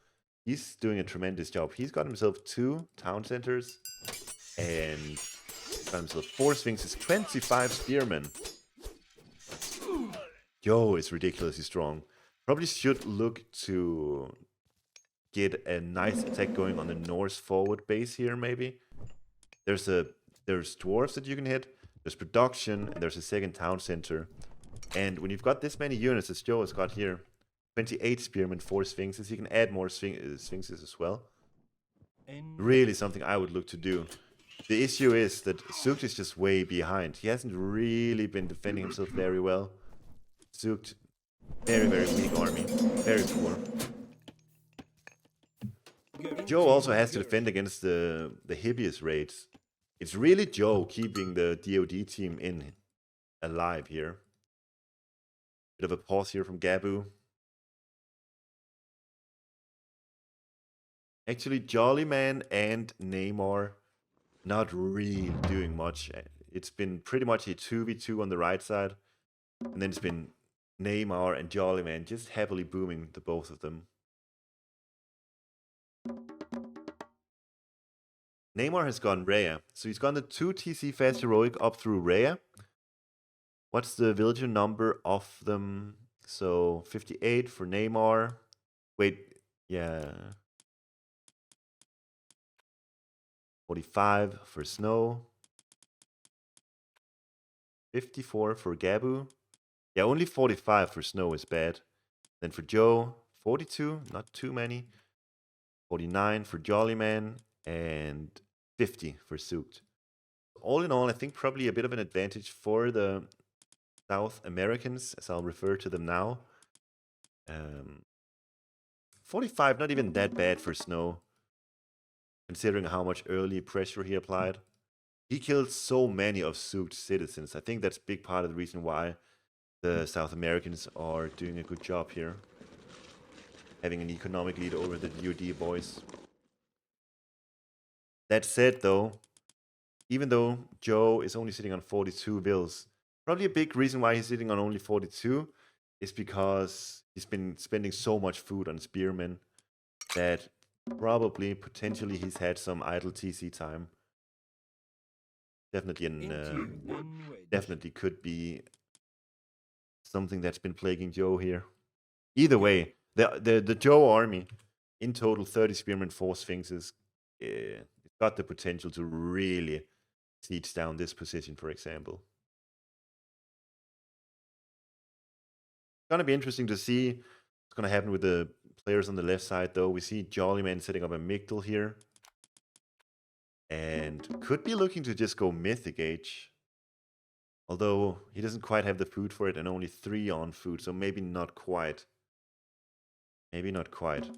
He's doing a tremendous job. He's got himself 2 town centers and got himself 4 Sphinxes, 25 Spearmen. Joe is ridiculously strong. Probably should look to get a nice attack going on the Norse forward base here, maybe. There's dwarves that you can hit. there's production, and there's a second town center. And when you've got this many units, as Joe has got here, 28 spearmen, 4 sphinxes, you can add more sphinxes as well. Really something I would look to do. The issue is that Zoekt is just way behind. He hasn't really been defending himself very well. Zoekt, very, very weak army. Very poor. Joe also has to defend against the hideous raids. It's really Joe keeping the DoD team alive here. Bit of a pause here from Gabu. Actually, Jollyman and Neymar not really doing much. It's been pretty much a 2v2 on the right side. And then it's been Neymar and Jollyman just heavily booming the both of them. Neymar has gone Rhea. So he's gone the 2 TC fast heroic up through Rhea. What's the villager number of them? So 58 for Neymar. Wait, yeah. 45 for Snow. 54 for Gabu. Yeah, only 45 for Snow is bad. Then for Joe, 42, not too many. 49 for Jollyman, and 50 for Zoekt. All in all, I think probably a bit of an advantage for the South Americans, as I'll refer to them now. 45, not even that bad for Snow, considering how much early pressure he applied. He killed so many of Zookt's citizens. I think that's a big part of the reason why the South Americans are doing a good job here. Having an economic lead over the DoD boys. That said, though, even though Joe is only sitting on 42 vills, probably a big reason why he's sitting on only 42 is because he's been spending so much food on spearmen that probably, potentially, he's had some idle TC time. Definitely could be something that's been plaguing Joe here. Either way, the Joe army, in total 30 spearmen, 4 sphinxes, it's got the potential to really siege down this position, for example. It's gonna be interesting to see what's gonna happen with the players on the left side, though. We see Jollyman setting up a Migdal here. And could be looking to just go Mythic Age. Although he doesn't quite have the food for it and only 3 on food, so maybe not quite. Maybe not quite.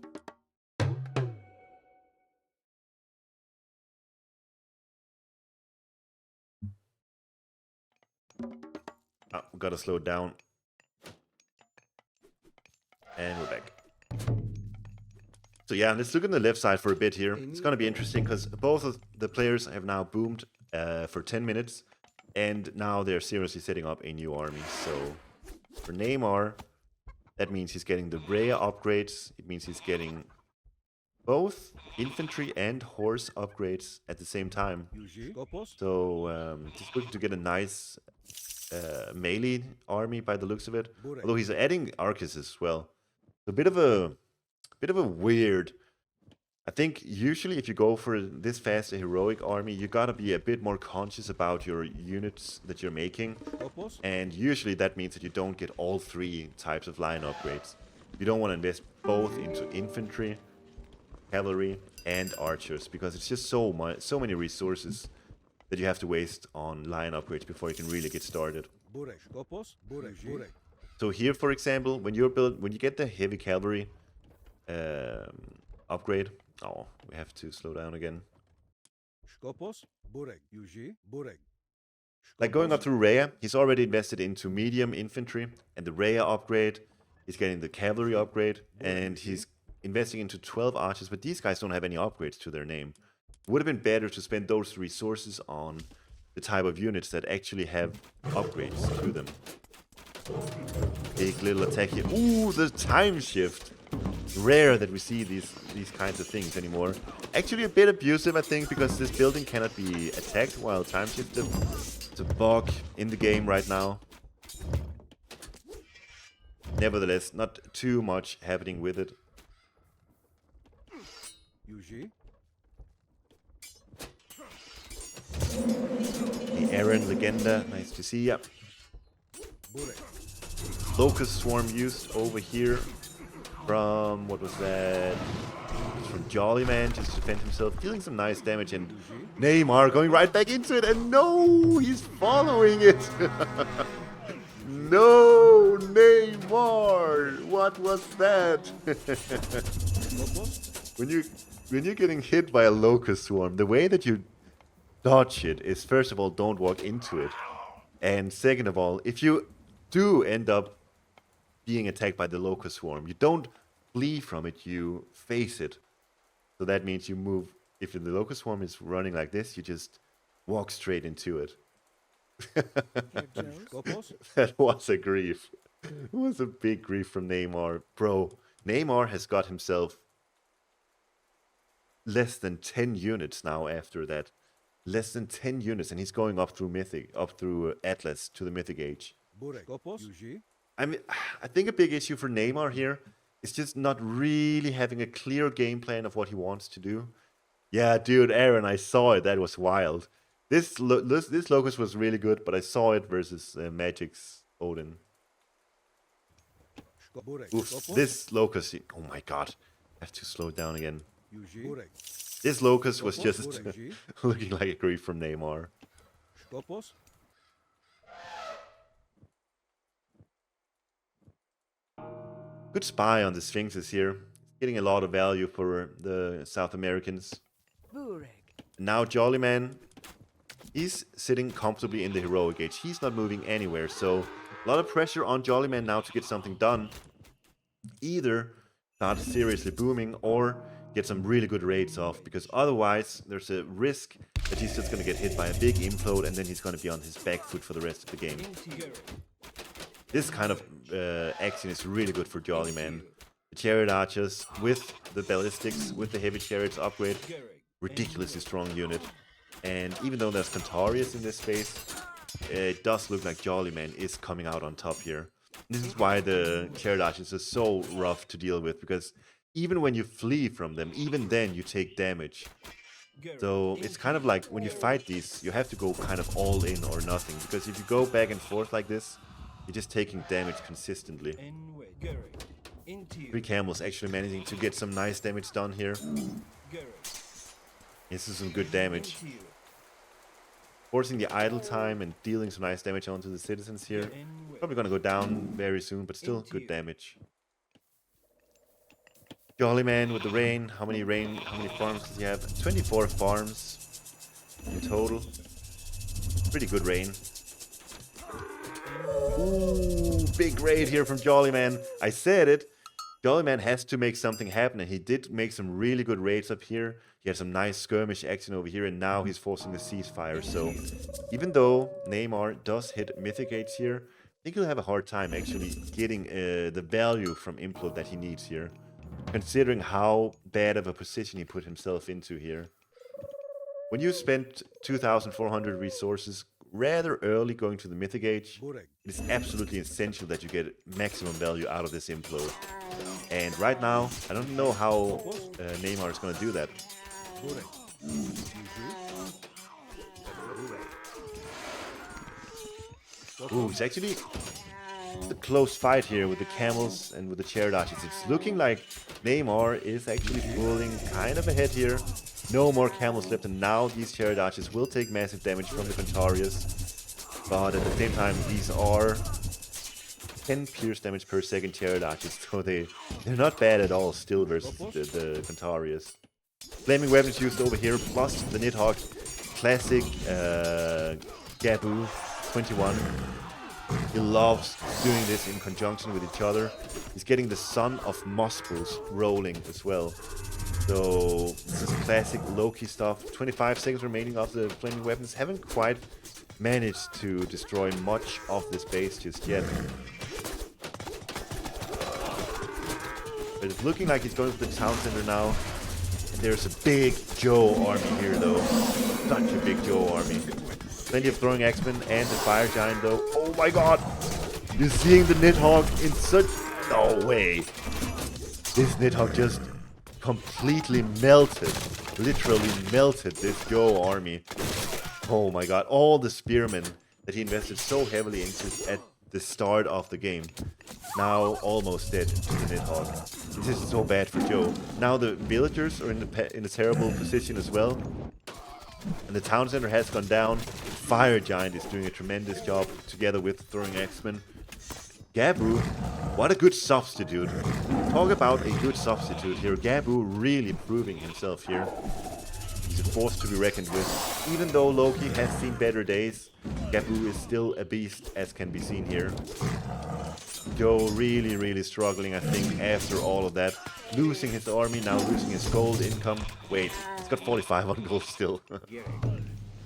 Oh, we gotta slow it down. And we're back. So yeah, let's look on the left side for a bit here. It's gonna be interesting because both of the players have now boomed for 10 minutes. And now they're seriously setting up a new army. So for Neymar, that means he's getting the Rhea upgrades. It means he's getting both infantry and horse upgrades at the same time. So just looking to get a nice melee army by the looks of it. Although he's adding Arcus as well. A bit of a weird. I think usually if you go for this fast a heroic army, you gotta be a bit more conscious about your units that you're making. And usually that means that you don't get all 3 types of line upgrades. You don't want to invest both into infantry, cavalry, and archers, because it's just so many resources that you have to waste on line upgrades before you can really get started. So here, for example, when you get the heavy cavalry upgrade. Oh, we have to slow down again. Like going up through Rhea, he's already invested into medium infantry, and the Rhea upgrade, he's getting the cavalry upgrade, and he's investing into 12 archers, but these guys don't have any upgrades to their name. Would have been better to spend those resources on the type of units that actually have upgrades to them. Big little attack here. Ooh, the time shift. Rare that we see these kinds of things anymore. Actually a bit abusive, I think, because this building cannot be attacked while time shifted. It's a bug in the game right now. Nevertheless, not too much happening with it. The Aaron Legenda, nice to see ya. Locust Swarm used over here from, what was that? From Jollyman, just to defend himself, dealing some nice damage, and Neymar going right back into it, and no, he's following it. No, Neymar, what was that? when you're getting hit by a Locust Swarm, the way that you dodge it is, first of all, don't walk into it, and second of all, if you do end up being attacked by the Locust Swarm, you don't flee from it, you face it. So that means you move, if the Locust Swarm is running like this, you just walk straight into it. That was a grief. It was a big grief from Neymar. Bro, Neymar has got himself less than 10 units now after that. Less than 10 units, and he's going up through Mythic, up through Atlas to the Mythic Age. I mean, I think a big issue for Neymar here is just not really having a clear game plan of what he wants to do. Yeah, dude, Aaron, I saw it. That was wild. This Locust was really good, but I saw it versus Magic's Odin. Oof, this Locust, oh my god, I have to slow it down again. This Locust was just looking like a grief from Neymar. Good spy on the Sphinxes here. Getting a lot of value for the South Americans. Now Jollyman, he's sitting comfortably in the Heroic Age. He's not moving anywhere, so a lot of pressure on Jollyman now to get something done. Either start seriously booming or get some really good raids off, because otherwise there's a risk that he's just going to get hit by a big implode and then he's going to be on his back foot for the rest of the game. This kind of action is really good for Jollyman. The Chariot Archers with the Ballistics, with the Heavy Chariots upgrade, ridiculously strong unit. And even though there's Centaurius in this space, it does look like Jollyman is coming out on top here. This is why the Chariot Archers are so rough to deal with, because even when you flee from them, even then you take damage. So it's kind of like when you fight these, you have to go kind of all in or nothing, because if you go back and forth like this, you're just taking damage consistently. 3 Camels actually managing to get some nice damage done here. This is some good damage. Forcing the idle time and dealing some nice damage onto the citizens here. Probably gonna go down very soon, but still good damage. Jollyman with the rain. How many farms does he have? 24 farms in total. Pretty good rain. Ooh, big raid here from Jollyman. I said it. Jollyman has to make something happen, and he did make some really good raids up here. He had some nice skirmish action over here, and now he's forcing the ceasefire. So even though Neymar does hit Mythic Age here, I think he'll have a hard time actually getting the value from Implode that he needs here, considering how bad of a position he put himself into here. When you spent 2,400 resources rather early going to the Mythic Age, it is absolutely essential that you get maximum value out of this Implode. And right now, I don't know how Neymar is going to do that. Ooh, it's actually a close fight here with the Camels and with the Chariot Archers. It's looking like Neymar is actually pulling kind of ahead here. No more Camels left, and now these Chariot Archers will take massive damage from the Centaurius. But at the same time, these are 10 pierce damage per second Chariot Archers, so they're not bad at all still versus the Centaurius. Flaming weapons used over here, plus the Nidhogg classic Gabu 21. He loves doing this in conjunction with each other. He's getting the Son of Mospus rolling as well. So this is classic Loki stuff. 25 seconds remaining of the flaming weapons. Haven't quite managed to destroy much of this base just yet. But it's looking like he's going to the town center now. And there's a big Joe army here though. Such a big Joe army. Plenty of throwing axemen and the fire giant though. Oh my god! You're seeing the Nidhogg in such... No way! This Nidhogg just completely melted. Literally melted this Joe army. Oh my god, all the spearmen that he invested so heavily into at the start of the game. Now almost dead to the Nidhogg. This is so bad for Joe. Now the villagers are in a terrible position as well. And the town center has gone down. Fire Giant is doing a tremendous job together with Throwing Axeman. Gabu, what a good substitute. Talk about a good substitute here. Gabu really proving himself here. He's a force to be reckoned with. Even though Loki has seen better days, Gabu is still a beast, as can be seen here. Joe really struggling, I think, after all of that. Losing his army, now losing his gold income. Wait, he's got 45 on gold still.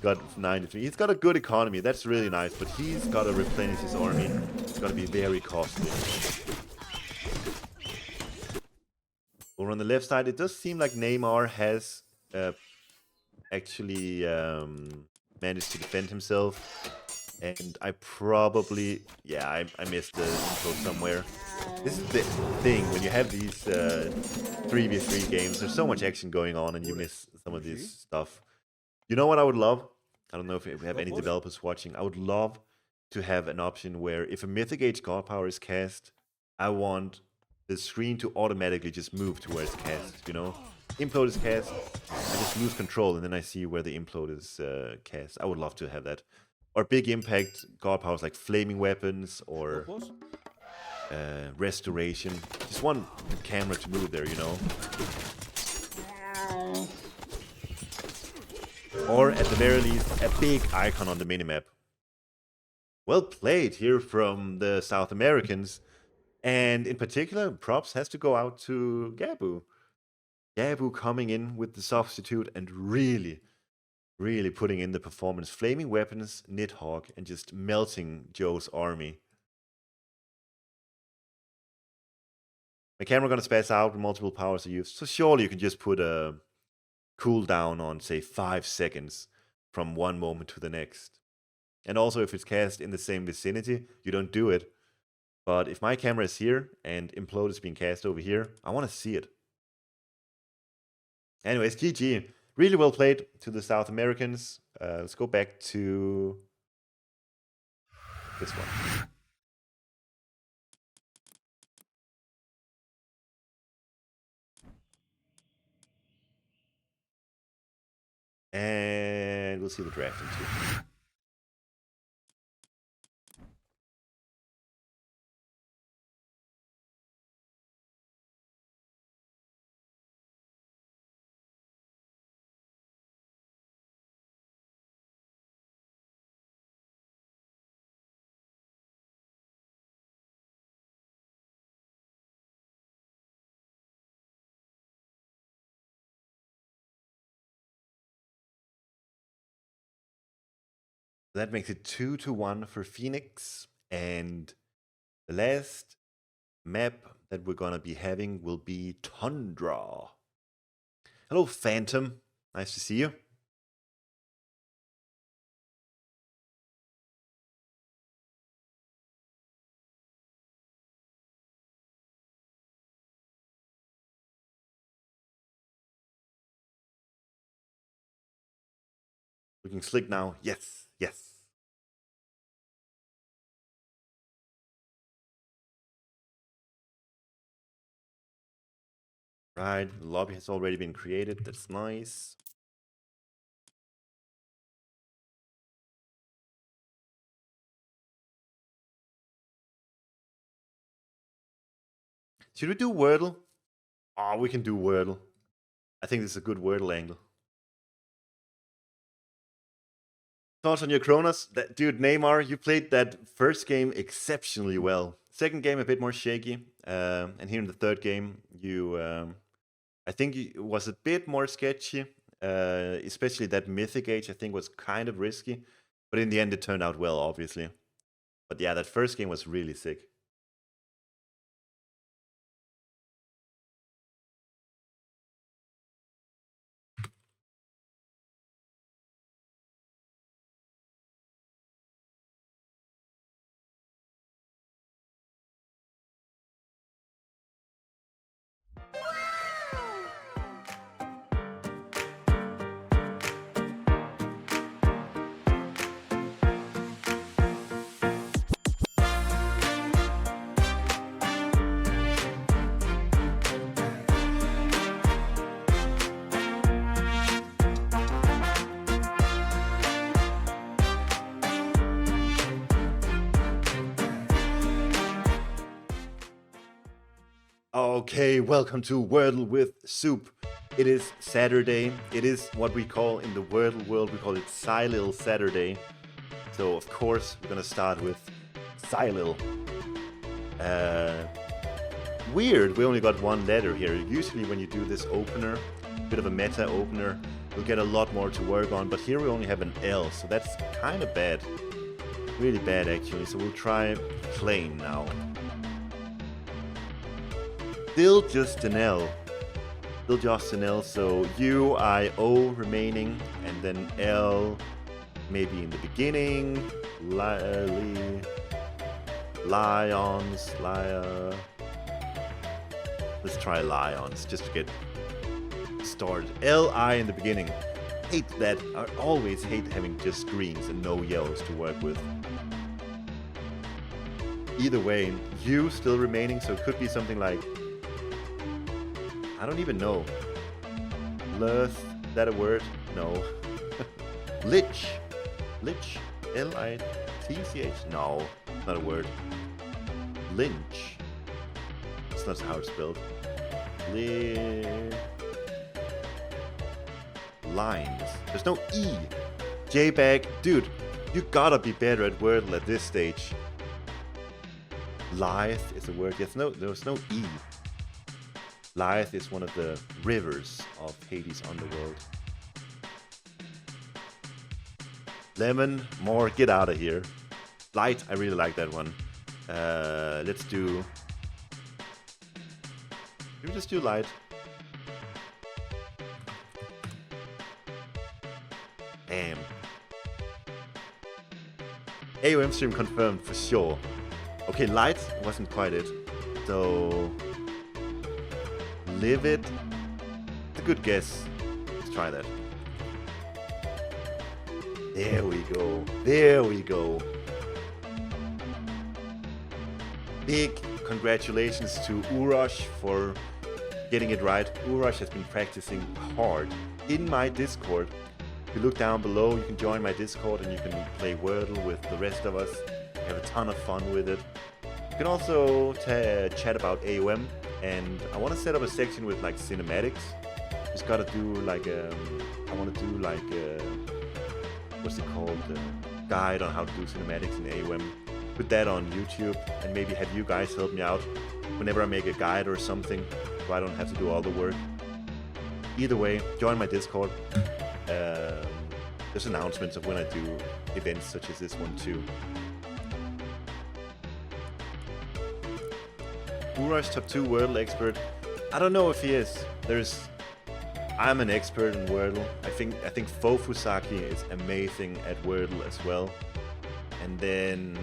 Got 93. He's got a good economy, that's really nice, but he's got to replenish his army. It's going to be very costly. Over on the left side, it does seem like Neymar has actually managed to defend himself. And I probably, yeah, I missed the intro somewhere. This is the thing, when you have these 3v3 games, there's so much action going on and you miss some of this stuff. You know what I would love? I don't know if we have any developers watching. I would love to have an option where if a Mythic Age God Power is cast, I want the screen to automatically just move to where it's cast, you know? Implode is cast, I just lose control and then I see where the implode is cast. I would love to have that. Or big impact God powers like Flaming Weapons or Restoration. Just want the camera to move there, you know? Or at the very least, a big icon on the minimap. Well played here from the South Americans. And in particular, props has to go out to Gabu. Gabu coming in with the substitute and really putting in the performance. Flaming Weapons, Nidhogg, and just melting Joe's army. My camera gonna spaz out when multiple powers are used, so surely you can just put a cooldown on, say, 5 seconds from one moment to the next. And also, if it's cast in the same vicinity, you don't do it. But if my camera is here and Implode is being cast over here, I want to see it. Anyways, GG. Really well played to the South Americans. Let's go back to this one. And we'll see the drafting too. That makes it 2-1 for Fénix. And the last map that we're gonna be having will be Tundra. Hello, Phantom. Nice to see you. Looking slick now. Yes, yes. Right, the lobby has already been created. That's nice. Should we do Wordle? Oh, we can do Wordle. I think this is a good Wordle angle. Thoughts on your Kronos? Dude, Neymar, you played that first game exceptionally well. Second game a bit more shaky. And here in the third game, you, I think it was a bit more sketchy. Especially that Mythic Age, I think, was kind of risky. But in the end, it turned out well, obviously. But yeah, that first game was really sick. Okay, welcome to Wordle with Soup. It is Saturday. It is what we call in the Wordle world, we call it Silil Saturday. So of course we're gonna start with Silil. Weird, we only got one letter here. Usually when you do this opener, bit of a meta opener, you'll get a lot more to work on, but here we only have an L, so that's kind of bad. Really bad actually, so we'll try plain now. Still just an L. Still just an L, so U, I, O remaining, and then L maybe in the beginning. Lions, let's try lions, just to get started. L-I in the beginning. Hate that. I always hate having just greens and no yellows to work with. Either way, U still remaining, so it could be something like... I don't even know. Lurth, is that a word? No. Lich. Lich. L-I-T-C-H? No, not a word. Lynch. That's not how it's spelled. Lines. There's no E. J-Bag. Dude, you gotta be better at Wordle at this stage. Lithe is a word. Yes, no, there's no E. Lithe is one of the rivers of Hades' underworld. Lemon, more, get out of here. Light, I really like that one. Let's do... Should we just do light? Damn. AOM stream confirmed for sure. Okay, light wasn't quite it. So... Livid. It's a good guess. Let's try that. There we go. There we go. Big congratulations to Urash for getting it right. Urash has been practicing hard in my Discord. If you look down below, you can join my Discord and you can play Wordle with the rest of us. Have a ton of fun with it. You can also chat about AOM, and I want to set up a section with like cinematics. Just gotta do like I want to do like what's it called? Guide on how to do cinematics in AOM. Put that on YouTube and maybe have you guys help me out whenever I make a guide or something, so I don't have to do all the work. Either way, join my Discord. There's announcements of when I do events such as this one too. Urash top 2 Wordle expert. I don't know if he is. I'm an expert in Wordle. I think Fofusaki is amazing at Wordle as well. And then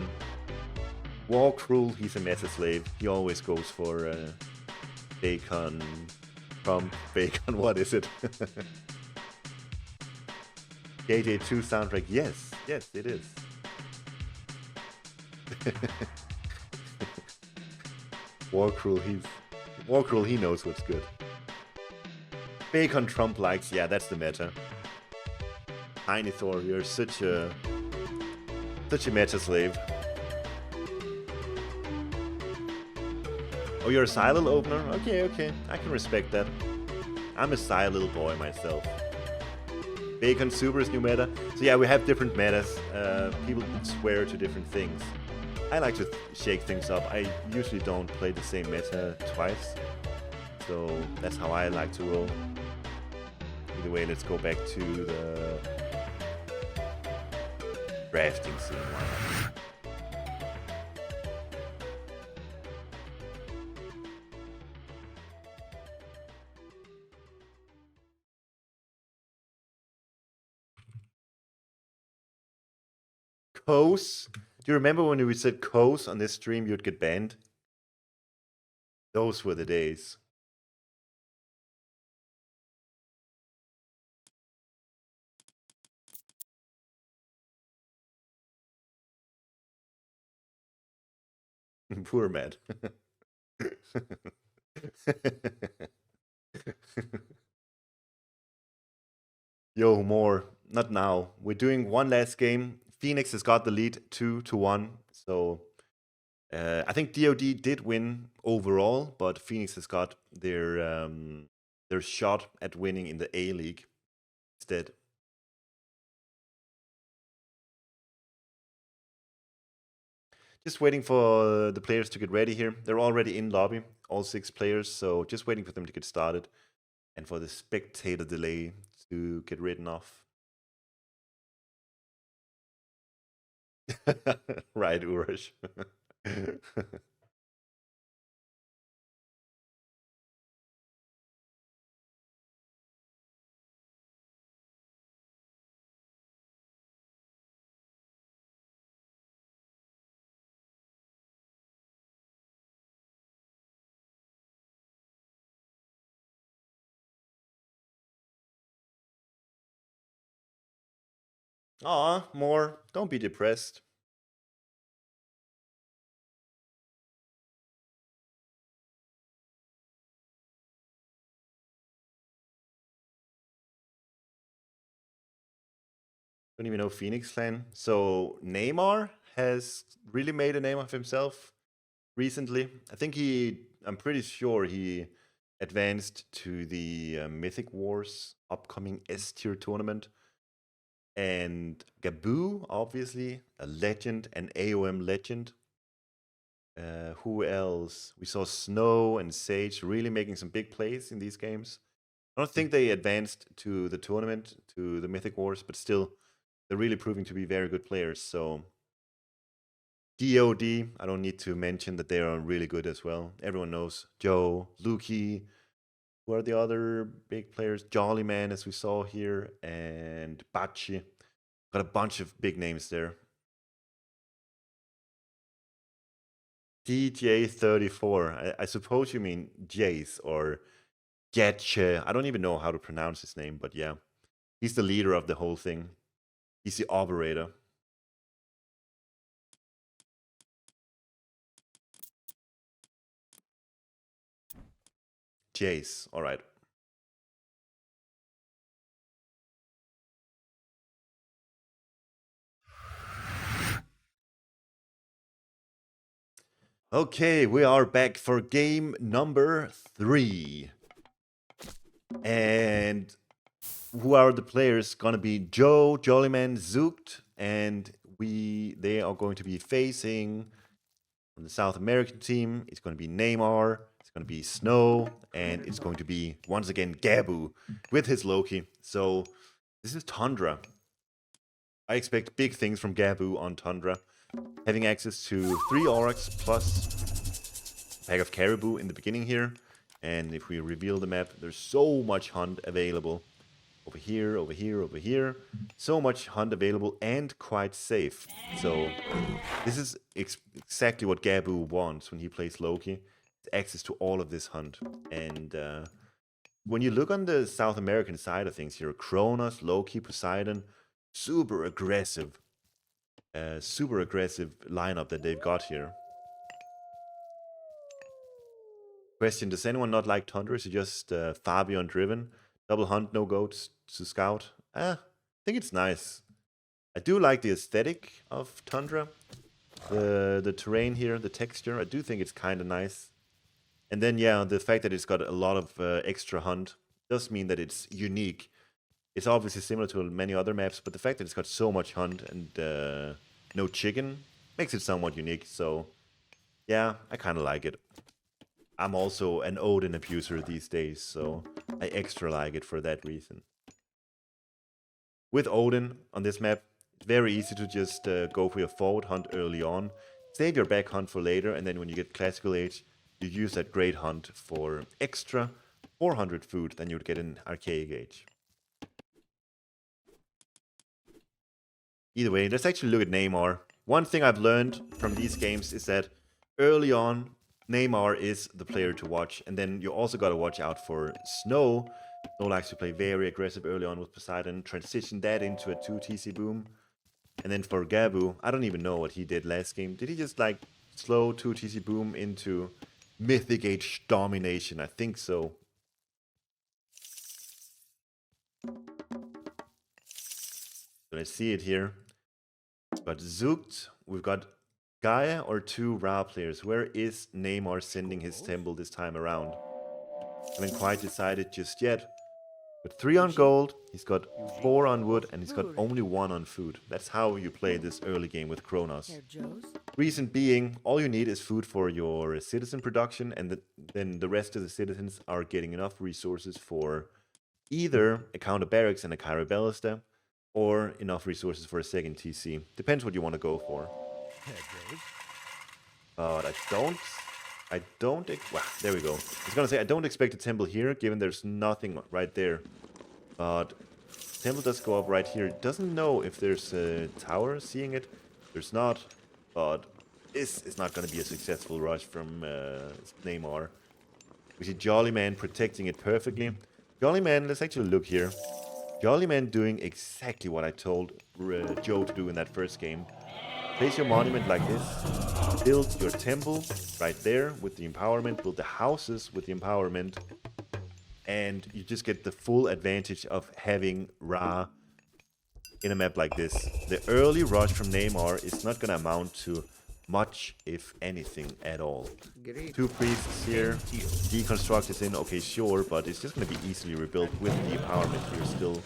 War Cruel, he's a meta slave. He always goes for bacon, Trump, bacon, what is it? JJ2 soundtrack, yes, it is. War Cruel, he knows what's good. Bacon Trump likes, yeah, that's the meta. Tiny Thor, you're such a meta slave. Oh, you're a Silil opener? Okay, I can respect that. I'm a Silil boy myself. Bacon Super is new meta. So yeah, we have different metas. People swear to different things. I like to shake things up. I usually don't play the same meta twice. So that's how I like to roll. Either way, let's go back to the drafting scene. Coase. Do you remember when we said Coase on this stream, you'd get banned? Those were the days. Poor Matt. Yo, more. Not now. We're doing one last game. Fénix has got the lead 2-1. So I think DoD did win overall, but Fénix has got their shot at winning in the A League instead. Just waiting for the players to get ready here. They're already in lobby, all 6 players, so just waiting for them to get started and for the spectator delay to get written off. Right, Urash. Aw, more. Don't be depressed. Don't even know Fénix clan. So Neymar has really made a name of himself recently. I think I'm pretty sure he advanced to the Mythic Wars upcoming S tier tournament. And Gaboo, obviously, a legend, an AOM legend. Who else? We saw Snow and Sage really making some big plays in these games. I don't think they advanced to the tournament, to the Mythic Wars, but still, they're really proving to be very good players. So DoD, I don't need to mention that they are really good as well. Everyone knows Joe, Lukey. Who are the other big players? Jollyman, as we saw here, and BacHi. Got a bunch of big names there. DJ34. I suppose you mean Jace or Getche. I don't even know how to pronounce his name, but yeah. He's the leader of the whole thing. He's the operator. Jace, alright. Okay, we are back for game number 3. And who are the players? Gonna be Joe, Jollyman, Zoekt, and they are going to be facing from the South American team. It's going to be Neymar, it's going to be Snow, and it's going to be once again Gaboo with his Loki. So this is Tundra. I expect big things from Gaboo on Tundra. Having access to 3 Aurochs plus a pack of Caribou in the beginning here. And if we reveal the map, there's so much hunt available. Over here, over here, over here. So much hunt available and quite safe. So this is exactly what Gaboo wants when he plays Loki. Access to all of this hunt. And when you look on the South American side of things here, Kronos, Loki, Poseidon, super aggressive lineup that they've got here. Question, does anyone not like Tundra? Is it just Fabian driven? Double hunt, no goats to scout? I think it's nice. I do like the aesthetic of Tundra. The terrain here, the texture, I do think it's kind of nice. And then, yeah, the fact that it's got a lot of extra hunt does mean that it's unique. It's obviously similar to many other maps, but the fact that it's got so much hunt and no chicken makes it somewhat unique. So, yeah, I kind of like it. I'm also an Odin abuser these days, so I extra like it for that reason. With Odin on this map, it's very easy to just go for your forward hunt early on, save your back hunt for later, and then when you get classical age, you use that great hunt for extra 400 food than you'd get in archaic age. Either way, let's actually look at Neymar. One thing I've learned from these games is that early on, Neymar is the player to watch, and then you also got to watch out for Snow. Snow likes to play very aggressive early on with Poseidon, transition that into a 2 TC boom. And then for Gaboo, I don't even know what he did last game. Did he just like slow 2 TC boom into Mythic Age domination? I think so. So let's see it here. We've got Zoekt, we've got Gaia or 2 Ra players? Where is Neymar sending his temple this time around? Haven't quite decided just yet. But 3 on gold, he's got 4 on wood, and he's got only 1 on food. That's how you play this early game with Kronos. Reason being, all you need is food for your citizen production, and then the rest of the citizens are getting enough resources for either a counter barracks and a Cairo Ballista, or enough resources for a second TC. Depends what you want to go for. But I don't, wow, there we go. I was gonna say, I don't expect a temple here, given there's nothing right there. But temple does go up right here. It doesn't know if there's a tower seeing it. There's not, but this is not gonna be a successful rush from Neymar. We see Jollyman protecting it perfectly. Jollyman, let's actually look here. Jollyman doing exactly what I told Joe to do in that first game. Place your monument like this. Build your temple right there with the empowerment. Build the houses with the empowerment. And you just get the full advantage of having Ra in a map like this. The early rush from Neymar is not going to amount to much, if anything, at all. 2 priests here. Deconstruct is in, okay, sure, but it's just going to be easily rebuilt with the empowerment here still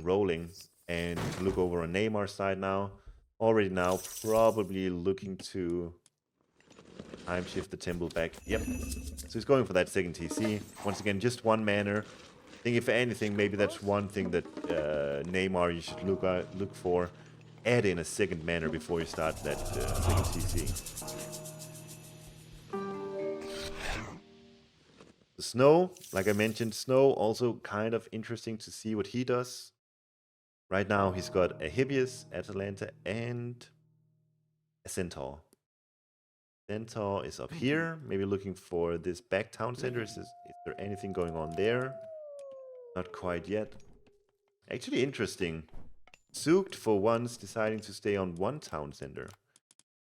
rolling. And look over on Neymar's side now. Already now, probably looking to time shift the temple back. Yep. So he's going for that second TC. Once again, just 1 mana. I think if anything, maybe that's one thing that Neymar you should look for. Add in a second mana before you start that second TC. The Snow, like I mentioned, Snow also kind of interesting to see what he does. Right now, he's got a Hippias, Atalanta, and a Centaur. Centaur is up here, maybe looking for this back town center. Is there anything going on there? Not quite yet. Actually interesting. Zoekt, for once, deciding to stay on 1 town center.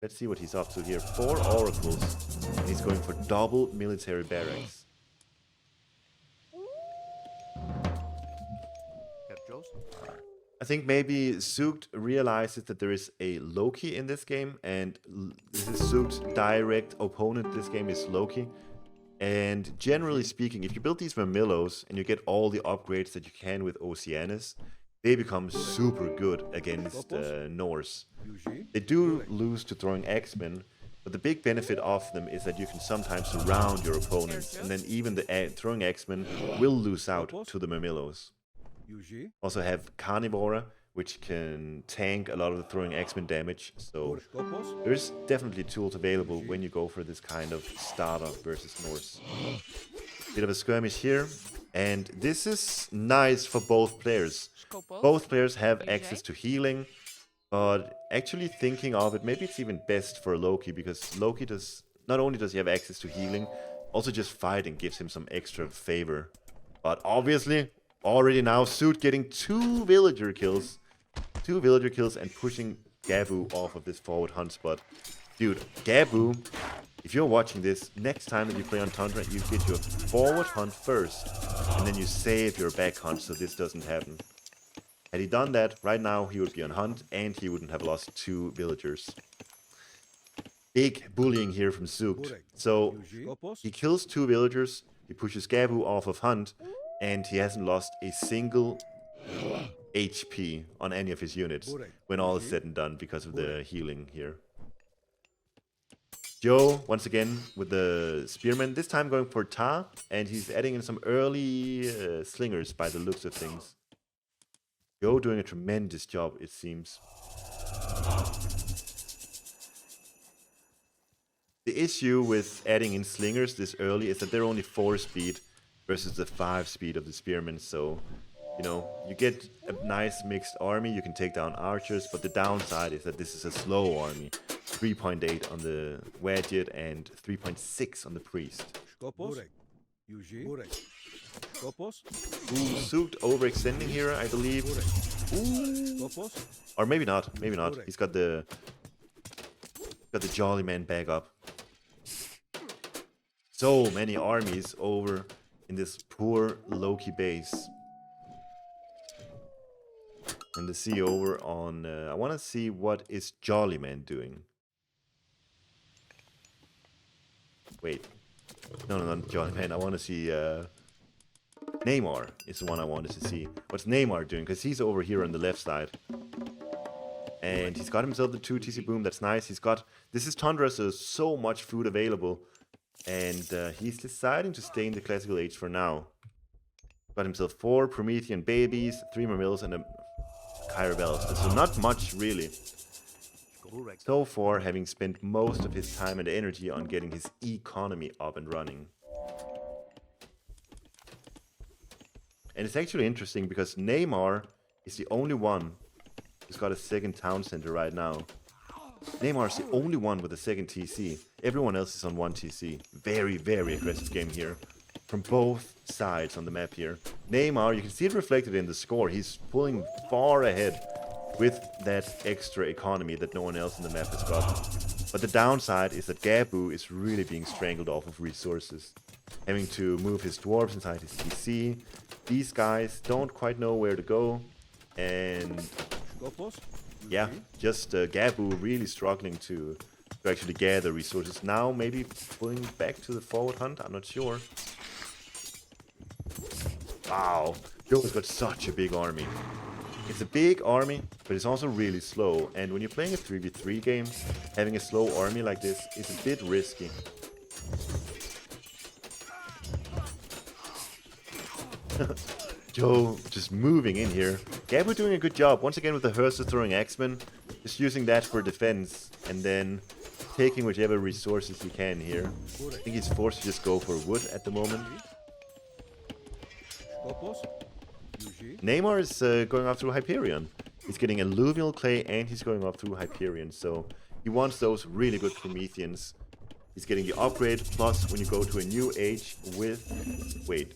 Let's see what he's up to here. 4 oracles, and he's going for double military barracks. I think maybe Zoekt realizes that there is a Loki in this game, and this is Zookt's direct opponent this game is Loki. And generally speaking, if you build these Vermillos and you get all the upgrades that you can with Oceanus, they become super good against Norse. They do lose to throwing X-Men, but the big benefit of them is that you can sometimes surround your opponents, and then even the throwing X-Men will lose out to the Vermillos. Also have Carnivora, which can tank a lot of the throwing X-Men damage, so there's definitely tools available when you go for this kind of starter versus Norse. Bit of a skirmish here, and this is nice for both players. Both players have access to healing, but actually thinking of it, maybe it's even best for Loki, because Loki does, not only does he have access to healing, also just fighting gives him some extra favor. But obviously, already now, Zoekt getting 2 villager kills. 2 villager kills and pushing Gabu off of this forward hunt spot. Dude, Gabu, if you're watching this, next time that you play on Tundra, you get your forward hunt first, and then you save your back hunt so this doesn't happen. Had he done that, right now he would be on hunt, and he wouldn't have lost 2 villagers. Big bullying here from Zoekt. So, he kills 2 villagers, he pushes Gabu off of hunt, and he hasn't lost a single HP on any of his units when all is said and done because of the healing here. Joe, once again, with the Spearman, this time going for Ta, and he's adding in some early slingers by the looks of things. Joe doing a tremendous job, it seems. The issue with adding in slingers this early is that they're only 4 speed versus the 5 speed of the Spearman, so, you know, you get a nice mixed army, you can take down archers, but the downside is that this is a slow army. 3.8 on the Wadjet and 3.6 on the Priest. Ooh, Zoekt overextending here, I believe. Ooh. Or maybe not, maybe not. He's got the Jollyman back up. So many armies over in this poor Loki base. And the see over on... I want to see what is Jollyman doing. Wait. No, not Jollyman. I want to see... Neymar is the one I wanted to see. What's Neymar doing? Because he's over here on the left side. And he's got himself the 2 TC boom. That's nice. He's got... This is Tundra, so there's so much food available. And he's deciding to stay in the classical age for now. Got himself 4 Promethean babies, 3 more mills, and a Kyrabells. So not much, really. So far, having spent most of his time and energy on getting his economy up and running. And it's actually interesting because Neymar is the only one who's got a second town center right now. Neymar is the only one with a second TC. Everyone else is on 1 TC. Very, very aggressive game here. From both sides on the map here. Neymar, you can see it reflected in the score. He's pulling far ahead with that extra economy that no one else in the map has got. But the downside is that Gabu is really being strangled off of resources. Having to move his dwarves inside his TC. These guys don't quite know where to go. And yeah, just Gabu really struggling to actually gather resources. Now maybe pulling back to the forward hunt, I'm not sure. Wow, Joe's got such a big army. It's a big army, but it's also really slow. And when you're playing a 3v3 game, having a slow army like this is a bit risky. Joe just moving in here. Gabu doing a good job. Once again with the Hearser throwing Axeman. Just using that for defense. And then taking whichever resources he can here. I think he's forced to just go for wood at the moment. Neymar is going off through Hyperion. He's getting alluvial clay and he's going off through Hyperion. So he wants those really good Prometheans. He's getting the upgrade. Plus when you go to a new age with... Wait.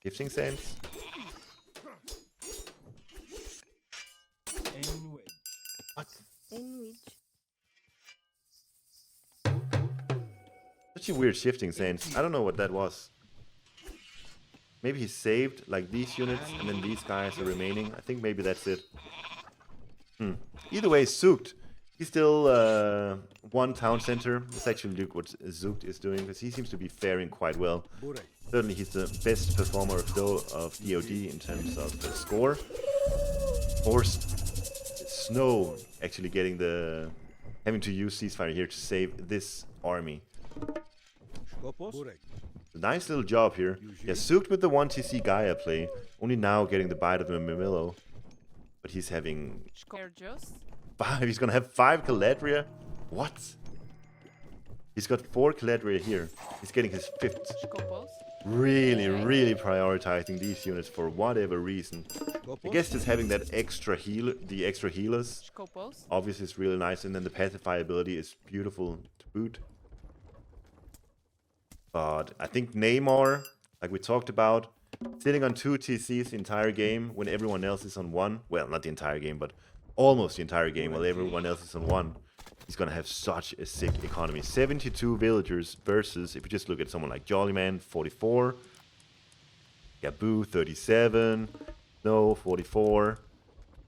Gifting Sands? What? Such a weird shifting sands. I don't know what that was. Maybe he saved like these units and then these guys are remaining. I think maybe that's it. Either way, Zoekt. He's still 1 town center. Let's actually look what Zoekt is doing because he seems to be faring quite well. Certainly he's the best performer of DoD in terms of the score. Forced Snow actually getting the... having to use ceasefire here to save this army. Nice little job here. Yeah, Zoekt with the 1 TC Gaia play. Only now getting the bite of the Mamillo. But he's having... He's gonna have 5 Caladria? What? He's got 4 Caladria here. He's getting his 5th. Really, really prioritizing these units for whatever reason. I guess just having that extra heal, the extra healers, obviously is really nice. And then the Pacify ability is beautiful to boot. But I think Neymar, like we talked about, sitting on 2 TCs the entire game when everyone else is on 1. Well, not the entire game, but almost the entire game while everyone else is on 1. He's gonna have such a sick economy. 72 villagers versus, if you just look at someone like Jollyman, 44. Gabu, 37. No, 44.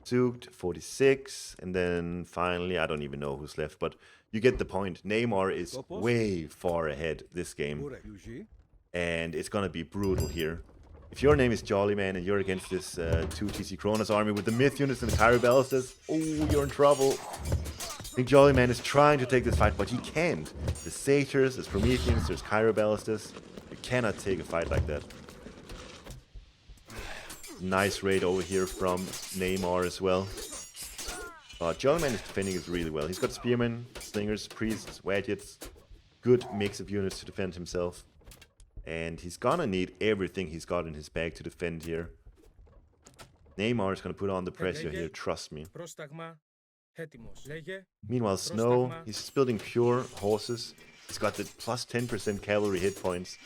Zoekt, 46. And then finally, I don't even know who's left, but you get the point. Neymar is way far ahead this game. And it's gonna be brutal here. If your name is Jollyman and you're against this 2 TC Kronos army with the myth units and the Kyrabells, oh, you're in trouble. I think Jollyman is trying to take this fight, but he can't. There's Satyrs, there's Prometheans, there's Kyrabells. You cannot take a fight like that. Nice raid over here from Neymar as well. Jollyman is defending it really well. He's got Spearmen, Slingers, Priests, Wadgets. Good mix of units to defend himself. And he's gonna need everything he's got in his bag to defend here. Neymar is gonna put on the pressure here, trust me. Meanwhile, Snow, he's building pure horses. He's got the plus 10% cavalry hit points.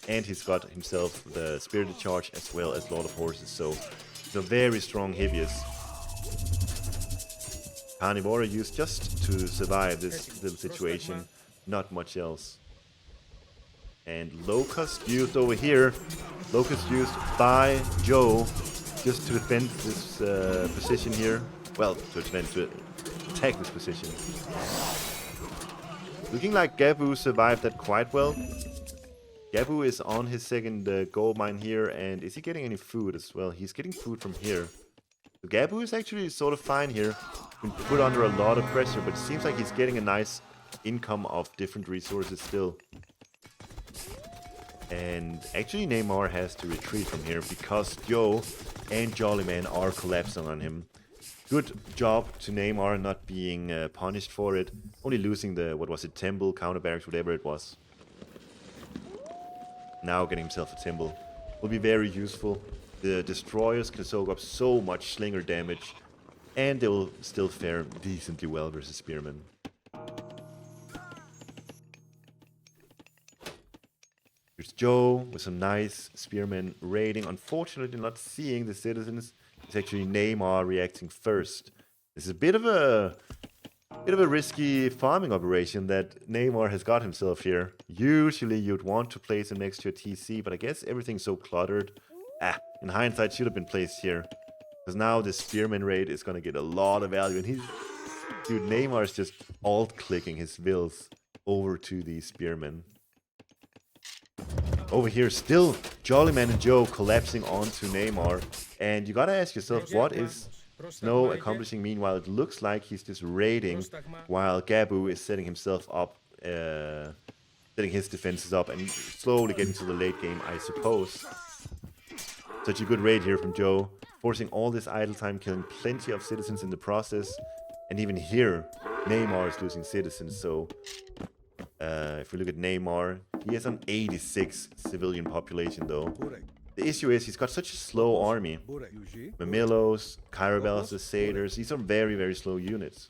And he's got himself the Spirited Charge as well as Lord of Horses. So, it's a very strong Heavius. Carnivora used just to survive this little situation. Not much else. And Locust used over here. Locust used by Joe. just to defend this position here. Well, to attack this position. Looking like Gabu survived that quite well. Gabu is on his second gold mine here, and is he getting any food as well? He's getting food from here. So Gabu is actually sort of fine here. Been put under a lot of pressure, but it seems like he's getting a nice income of different resources still. And actually Neymar has to retreat from here because Joe and Jollyman are collapsing on him. Good job to Neymar not being punished for it. Only losing the, what was it, temple, counter barracks, whatever it was. Now getting himself a temple will be very useful. The destroyers can soak up so much slinger damage, and they will still fare decently well versus spearmen. Here's Joe with some nice spearmen raiding. Unfortunately not seeing the citizens. It's actually Neymar reacting first. This is a bit of a risky farming operation that Neymar has got himself here. Usually you'd want to place him next to a TC, but I guess everything's so cluttered. In hindsight, should have been placed here. Because now this spearman raid is going to get a lot of value. And dude, Neymar's just alt-clicking his vills over to the spearmen. Over here, still Jollyman and Joe collapsing onto Neymar. And you gotta ask yourself, what is Snow accomplishing? Meanwhile, it looks like he's just raiding while Gabu is setting himself up, setting his defenses up and slowly getting to the late game, I suppose. Such a good raid here from Joe, forcing all this idle time, killing plenty of citizens in the process. And even here, Neymar is losing citizens, so if we look at Neymar, he has an 86 civilian population though. The issue is he's got such a slow army. Mamillos, Caravels, Satyrs, these are very, very slow units.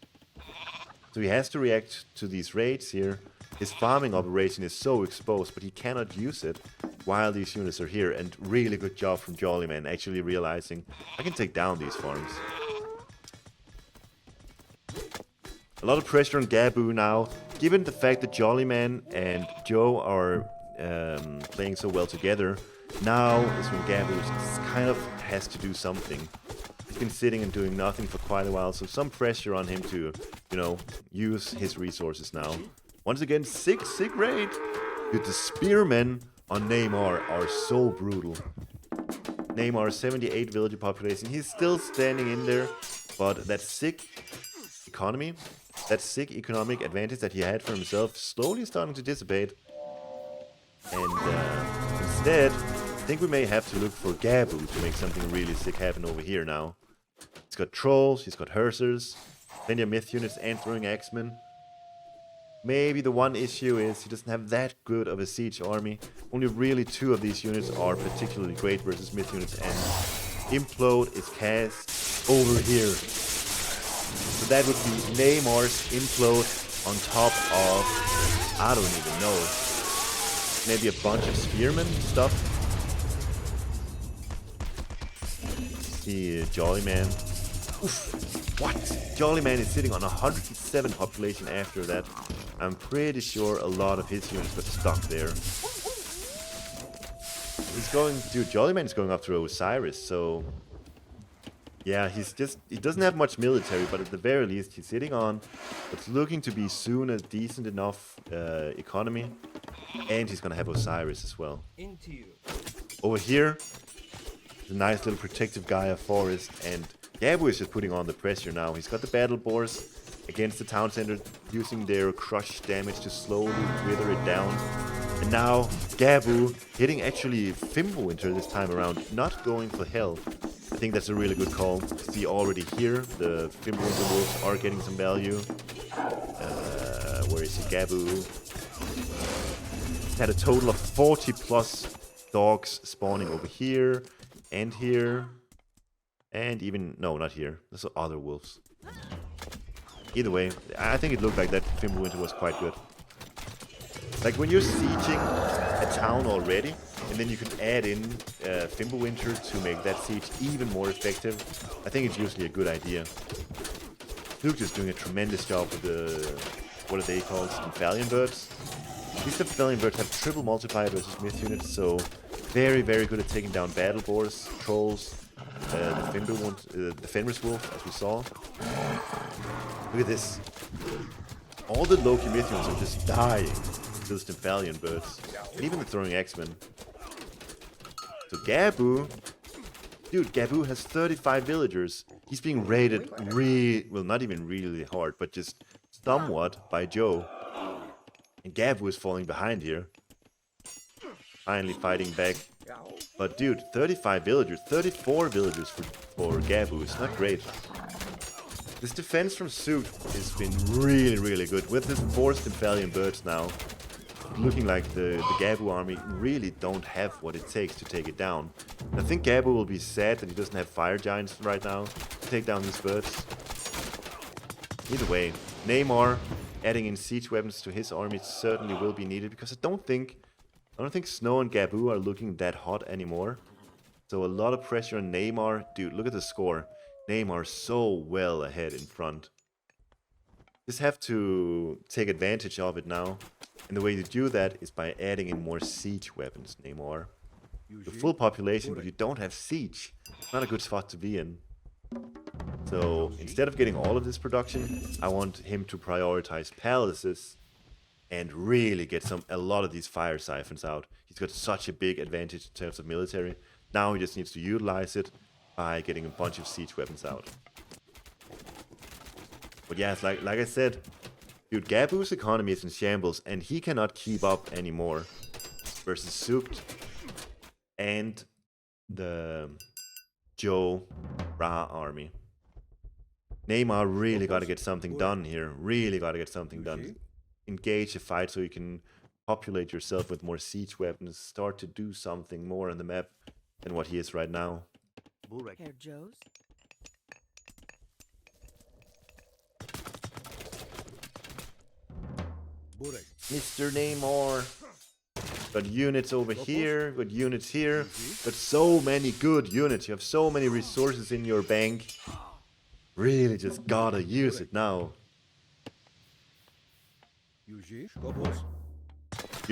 So he has to react to these raids here. His farming operation is so exposed, but he cannot use it while these units are here. And really good job from Jollyman, actually realizing I can take down these farms. A lot of pressure on Gabu now, given the fact that Jollyman and Joe are playing so well together. Now is when Gabu kind of has to do something. He's been sitting and doing nothing for quite a while, so some pressure on him to, you know, use his resources now. Once again, sick raid. Dude, the spearmen on Neymar are so brutal. Neymar, 78 villager population. He's still standing in there, but that sick economy, that sick economic advantage that he had for himself, slowly starting to dissipate. And instead, I think we may have to look for Gabu to make something really sick happen over here now. He's got trolls, he's got Hersers, plenty of myth units and throwing axemen. Maybe the one issue is he doesn't have that good of a siege army. Only really 2 of these units are particularly great versus myth units, and Implode is cast over here. So that would be Neymar's Implode on top of, I don't even know, maybe a bunch of spearmen stuff. See Jollyman. Oof, what? Jollyman is sitting on 107 population after that. I'm pretty sure a lot of his units got stuck there. He's going, dude, Jollyman is going after Osiris, so yeah, he doesn't have much military, but at the very least he's sitting on what's looking to be soon a decent enough economy, and he's gonna have Osiris as well. Over here, a nice little protective Gaia forest, and Gabu is just putting on the pressure now. He's got the battle boars against the town center, using their crush damage to slowly wither it down. And now Gabu hitting actually Fimbulwinter this time around, not going for hell. I think that's a really good call. See already here, the Fimbulwinter wolves are getting some value. Where is he? Gabu. He's had a total of 40 plus dogs spawning over here and here. And even, no, not here. Those are other wolves. Either way, I think it looked like that Fimbulwinter was quite good. Like when you're sieging a town already, and then you can add in Fimbulwinter to make that siege even more effective, I think it's usually a good idea. Zoekt is doing a tremendous job with the, what are they called, Symphalian birds. These Symphalian birds have triple multiplier versus myth units, so very, very good at taking down battle boars, trolls, the Fenris Wolf, as we saw. Look at this. All the Loki Mithrons are just dying to the Stimphalian birds. And even the Throwing X-Men. So Gabu... Dude, Gabu has 35 villagers. He's being raided well, not even really hard, but just somewhat by Joe. And Gabu is falling behind here. Finally fighting back. But dude, 35 villagers, 34 villagers for Gabu. It's not great. This defense from Zoekt has been really, really good. With his 4 Stimphalian birds now, looking like the Gabu army really don't have what it takes to take it down. I think Gabu will be sad that he doesn't have fire giants right now to take down these birds. Either way, Neymar adding in siege weapons to his army certainly will be needed, because I don't think Snow and Gabu are looking that hot anymore. So a lot of pressure on Neymar. Dude, look at the score. Neymar so well ahead in front. Just have to take advantage of it now. And the way you do that is by adding in more siege weapons, Neymar. The full population, but you don't have siege. Not a good spot to be in. So instead of getting all of this production, I want him to prioritize palaces and really get a lot of these fire siphons out. He's got such a big advantage in terms of military. Now he just needs to utilize it by getting a bunch of siege weapons out. But yeah, it's like I said, dude, Gabu's economy is in shambles and he cannot keep up anymore versus Zoekt and the Joe Ra army. Neymar really got to get something done here. Really got to get something done. Engage a fight so you can populate yourself with more siege weapons. Start to do something more on the map than what he is right now. Herr Joe's. Mr. Neymar. Got units over here, got units here. Got so many good units. You have so many resources in your bank. Really just gotta use it now. You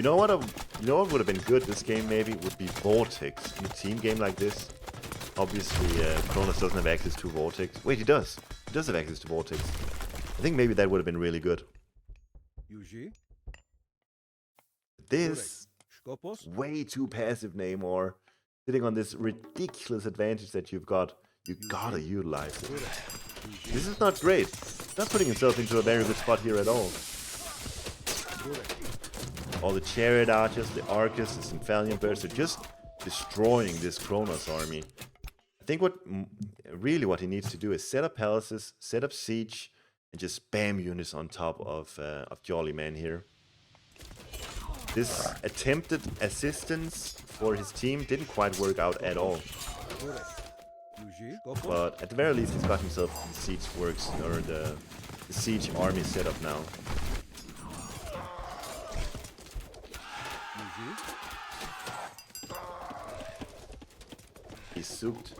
know what would have been good this game maybe? Would be Vortex. In a team game like this. Obviously, Kronos doesn't have access to Vortex. Wait, he does. He does have access to Vortex. I think maybe that would have been really good. This, way too passive Neymar. Sitting on this ridiculous advantage that you've got. You gotta utilize it. This is not great. Not putting himself into a very good spot here at all. All the chariot archers, the Arcus, the Stimphalian birds are just destroying this Kronos army. I think what he needs to do is set up palaces, set up siege, and just spam units on top of Jollyman here. This attempted assistance for his team didn't quite work out at all. But at the very least, he's got himself the siege works, or the siege army set up now. He's Zoekt.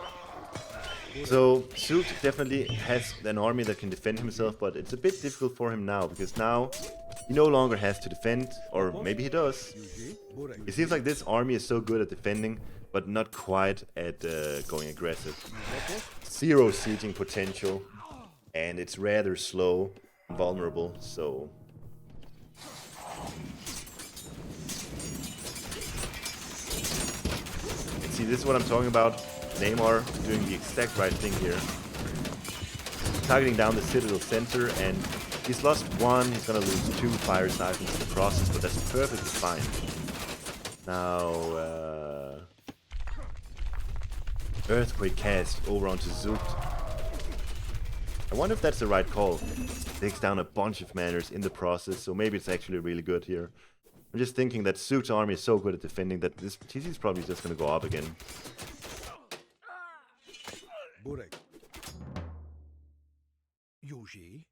So Zoekt definitely has an army that can defend himself, but it's a bit difficult for him now, because now he no longer has to defend, or maybe he does. It seems like this army is so good at defending, but not quite at going aggressive. 0 sieging potential, and it's rather slow and vulnerable, so... And see, this is what I'm talking about. Neymar doing the exact right thing here. Targeting down the Citadel center, and he's lost 1, he's gonna lose 2 fire siphons in the process, but that's perfectly fine. Now, Earthquake cast over onto Zoekt. I wonder if that's the right call. Takes down a bunch of manners in the process, so maybe it's actually really good here. I'm just thinking that Zookt's army is so good at defending that this TC is probably just gonna go up again. You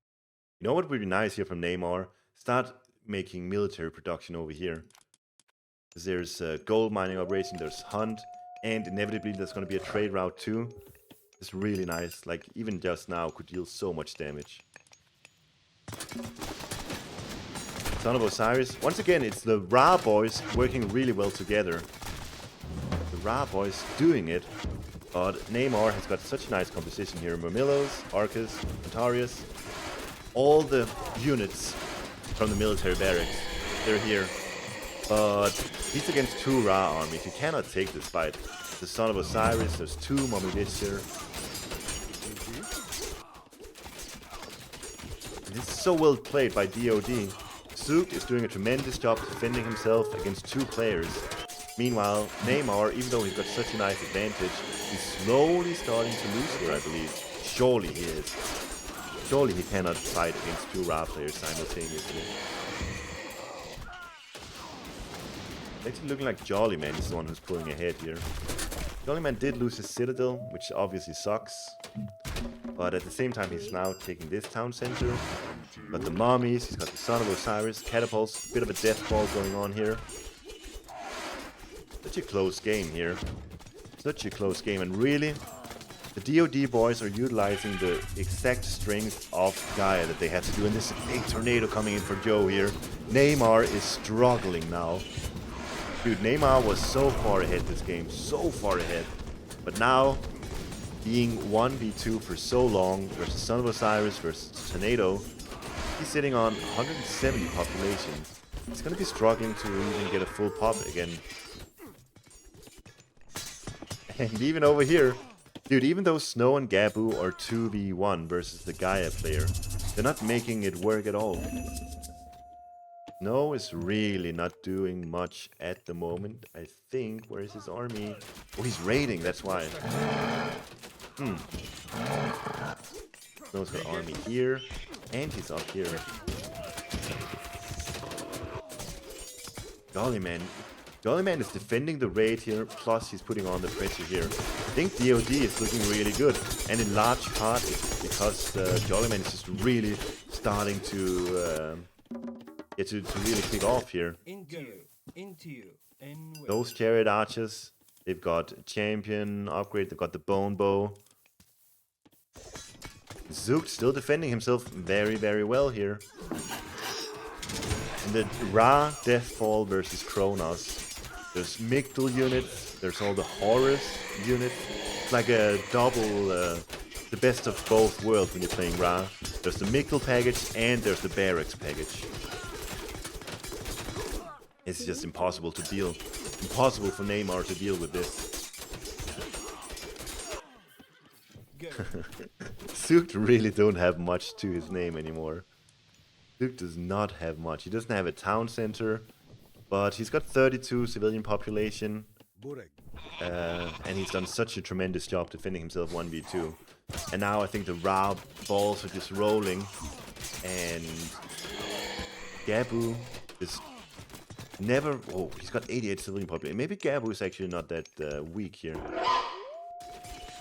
know what would be nice here from Neymar? Start making military production over here. There's a gold mining operation, there's Hunt, and inevitably there's going to be a trade route too. It's really nice, like even just now could deal so much damage. Son of Osiris. Once again, it's the Ra boys working really well together. The Ra boys doing it. But Neymar has got such a nice composition here. Murmillos, Arcus, Antarius, all the units from the military barracks, they're here. But he's against 2 Ra armies. He cannot take this fight. The Son of Osiris, there's 2 Momidish here. This is so well played by DoD. Zoekt is doing a tremendous job defending himself against 2 players. Meanwhile, Neymar, even though he's got such a nice advantage, he's slowly starting to lose here, I believe. Surely he is. Surely he cannot fight against 2 Ra players simultaneously. It's looking like Jollyman is the one who's pulling ahead here. Jollyman did lose his Citadel, which obviously sucks. But at the same time, he's now taking this town center. Got the mummies, he's got the Son of Osiris, catapults, bit of a death ball going on here. Such a close game here. Such a close game, and really, the DoD boys are utilizing the exact strength of Gaia that they had to do. And this big tornado coming in for Joe here. Neymar is struggling now. Dude, Neymar was so far ahead this game, so far ahead. But now, being 1v2 for so long versus Son of Osiris versus Tornado, he's sitting on 170 population. He's going to be struggling to even get a full pop again. And even over here, dude, even though Snow and Gabu are 2v1 versus the Gaia player, they're not making it work at all. Snow is really not doing much at the moment, I think. Where is his army? Oh, he's raiding, that's why. Snow's got army here, and he's up here. Jollyman. Jollyman is defending the raid here, plus he's putting on the pressure here. I think DoD is looking really good, and in large part it's because Jollyman is just really starting to really kick off here. Those chariot archers, they've got a champion upgrade, they've got the bone bow. Zoekt still defending himself very, very well here. And the Ra Deathfall versus Kronos. There's Migdal units, there's all the Horus units. It's like a double, the best of both worlds when you're playing Ra. There's the Migdal package and there's the Barracks package. It's just impossible to deal. Impossible for Neymar to deal with this. Zoekt really don't have much to his name anymore. Zoekt does not have much. He doesn't have a town center, but he's got 32 civilian population. And he's done such a tremendous job defending himself 1v2. And now I think the Ra balls are just rolling. And Gabu is never... Oh, he's got 88 civilian population. Maybe Gabu is actually not that weak here.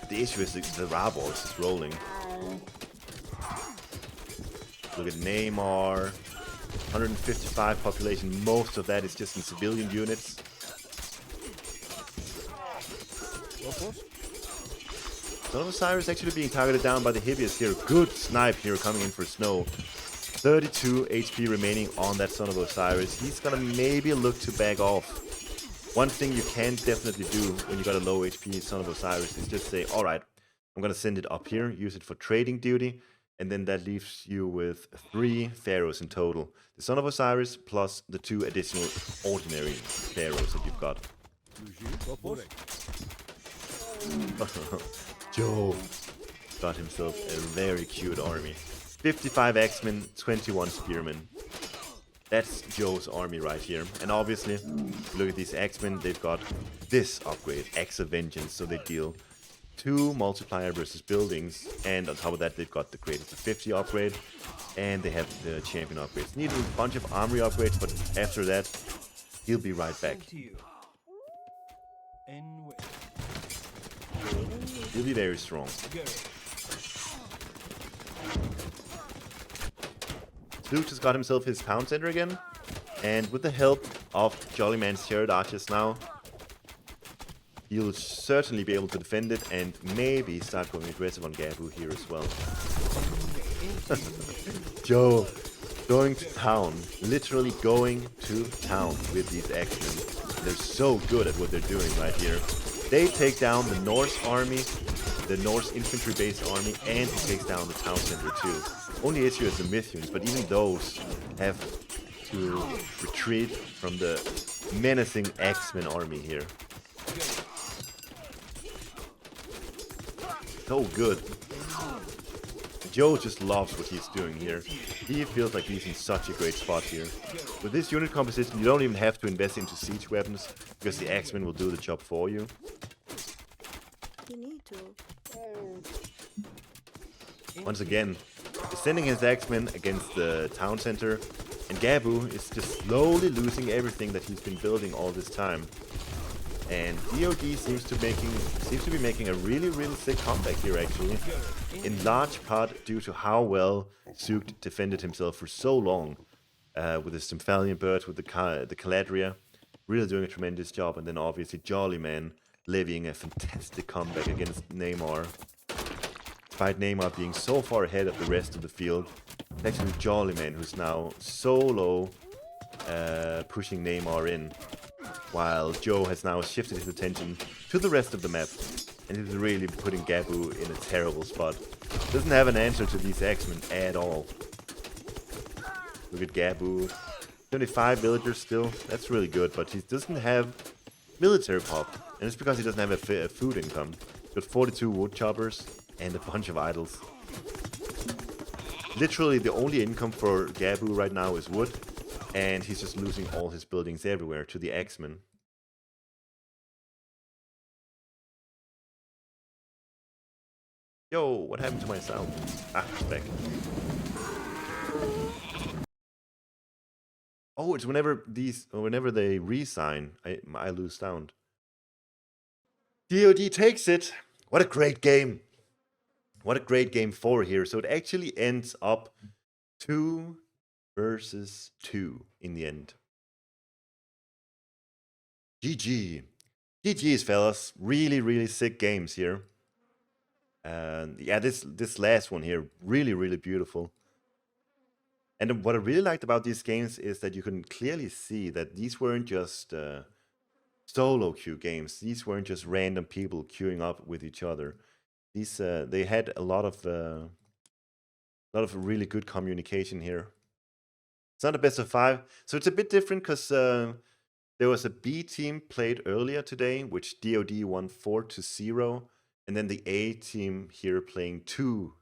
The issue is the Ra balls is rolling. Look at Neymar. 155 population. Most of that is just in civilian units. Son of Osiris actually being targeted down by the Hibius here. Good snipe here coming in for Snow. 32 HP remaining on that Son of Osiris. He's gonna maybe look to back off. One thing you can definitely do when you got a low HP Son of Osiris is just say, alright, I'm gonna send it up here, use it for trading duty, and then that leaves you with 3 pharaohs in total. The Son of Osiris plus the 2 additional ordinary pharaohs that you've got. Joe got himself a very cute army. 55 X-Men, 21 Spearmen. That's Joe's army right here. And obviously, look at these X-Men, they've got this upgrade, X of Vengeance, so they deal 2 multiplier versus buildings, and on top of that they've got the Creative to 50 upgrade, and they have the champion upgrades. Need a bunch of armory upgrades, but after that, he'll be right back. He'll be very strong. Zoekt has got himself his town center again, and with the help of Jollyman's chariot archers now, he'll certainly be able to defend it and maybe start going aggressive on Gabu here as well. Joe going to town, literally going to town with these X-Men. They're so good at what they're doing right here. They take down the Norse army, the Norse infantry-based army, and he takes down the town center too. Only issue is the Mythians, but even those have to retreat from the menacing X-Men army here. So good. Joe just loves what he's doing here. He feels like he's in such a great spot here. With this unit composition, you don't even have to invest into siege weapons, because the X-Men will do the job for you. You need to. Once again, he's sending his X-Men against the town center, and Gabu is just slowly losing everything that he's been building all this time. And DoD seems to be making a really sick comeback here actually, in large part due to how well Zoekt defended himself for so long, with his Symphalian birds, with the Caladria, really doing a tremendous job, and then obviously Jollyman levying a fantastic comeback against Neymar. Despite Neymar being so far ahead of the rest of the field, it's actually Jollyman who's now solo pushing Neymar in, while Joe has now shifted his attention to the rest of the map, and he's really putting Gabu in a terrible spot. Doesn't have an answer to these X-Men at all. Look at Gabu. 25 villagers still, that's really good, but he doesn't have military pop, and it's because he doesn't have a food income. He's got 42 wood choppers and a bunch of idols. Literally the only income for Gabu right now is wood, and he's just losing all his buildings everywhere to the X-Men. Yo, what happened to my sound? Ah, it's back. Oh, it's whenever they re-sign, I lose sound. DoD takes it. What a great game. What a great game 4 here. So it actually ends up 2 versus 2 in the end. GG. GG's, fellas. Really sick games here. And yeah, this last one here, really beautiful. And what I really liked about these games is that you can clearly see that these weren't just solo queue games. These weren't just random people queuing up with each other. These they had a lot of really good communication here. It's not a best of 5, so it's a bit different because there was a B team played earlier today, which DoD won 4-0, and then the A team here playing 2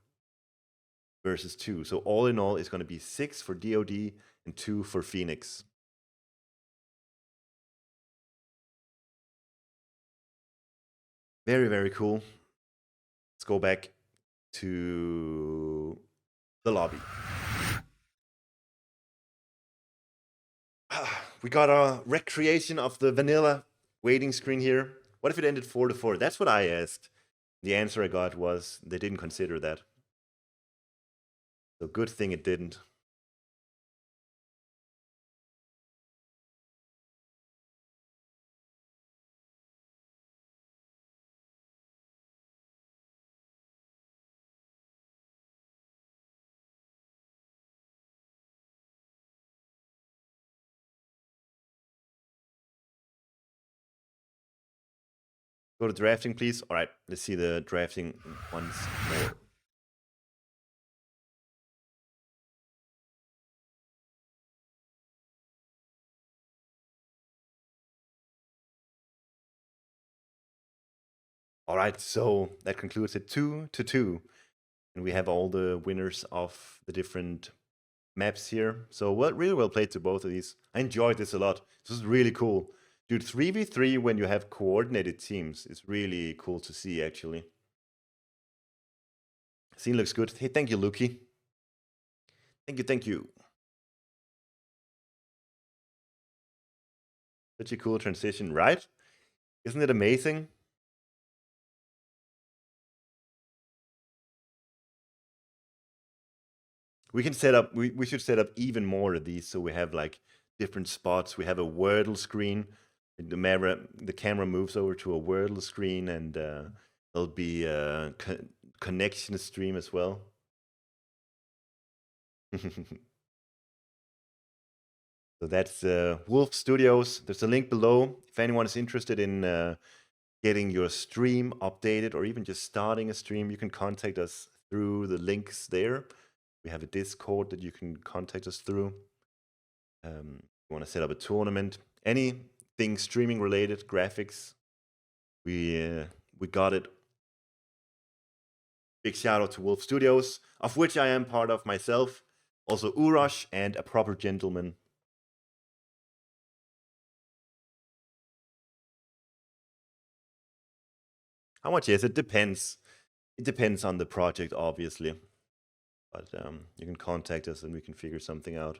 versus 2. So all in all, it's going to be 6 for DoD and 2 for Fénix. Very cool. Let's go back to the lobby. We got a recreation of the vanilla waiting screen here. What if it ended 4-4? That's what I asked. The answer I got was they didn't consider that. So good thing it didn't. Go to drafting, please. All right, let's see the drafting once more. All right, so that concludes it 2-2. And we have all the winners of the different maps here. So really well played to both of these. I enjoyed this a lot. This is really cool. Dude, 3v3 when you have coordinated teams is really cool to see, actually. Scene looks good. Hey, thank you, Luki. Thank you. Such a cool transition, right? Isn't it amazing? We can set up, we should set up even more of these so we have like different spots. We have a Wordle screen. The camera moves over to a Wordle screen, and there'll be a connection stream as well. So that's Wolf Studios. There's a link below if anyone is interested in getting your stream updated or even just starting a stream, you can contact us through the links there. We have a Discord that you can contact us through. You want to set up a tournament, anything streaming related, graphics, we got it. Big shout out to Wolf Studios, of which I am part of myself. Also Urash and A Proper Gentleman. How much? Yes, it depends. It depends on the project, obviously. But you can contact us and we can figure something out.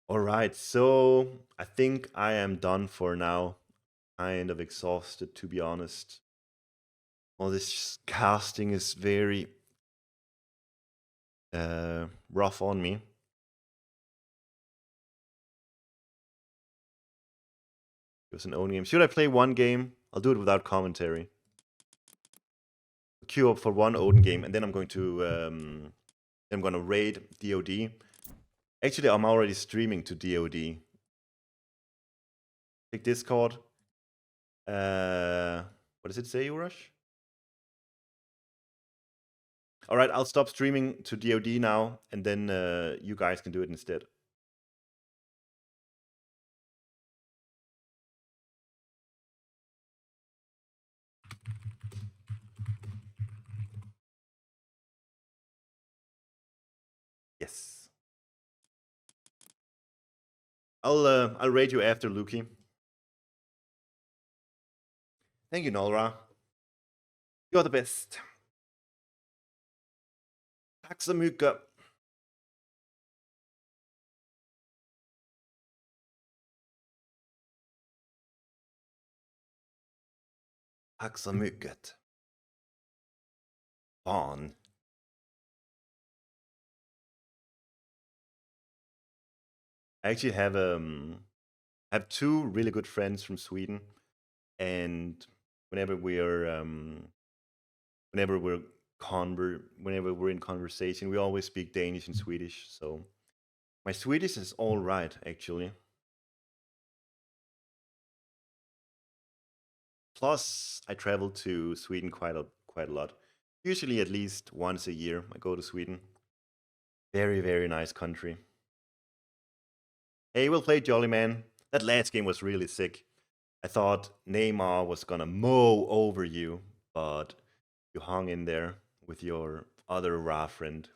All right, so I think I am done for now. Kind of exhausted, to be honest. All this casting is very rough on me. It was an own game. Should I play one game? I'll do it without commentary. Queue up for one Odin game, and then I'm going to raid DoD. Actually, I'm already streaming to DoD. Click Discord. What does it say, Urash? All right, I'll stop streaming to DoD now, and then you guys can do it instead. Yes. I'll raid you after, Luki. Thank you, Nolra. You're the best. Tack så mycket. Tack så mycket. Fan. I actually have two really good friends from Sweden, and whenever we're in conversation, we always speak Danish and Swedish. So my Swedish is all right, actually. Plus, I travel to Sweden quite a lot. Usually, at least once a year, I go to Sweden. Very, very nice country. Hey, we'll play Jollyman. That last game was really sick. I thought Neymar was gonna mow over you, but you hung in there with your other Ra friend.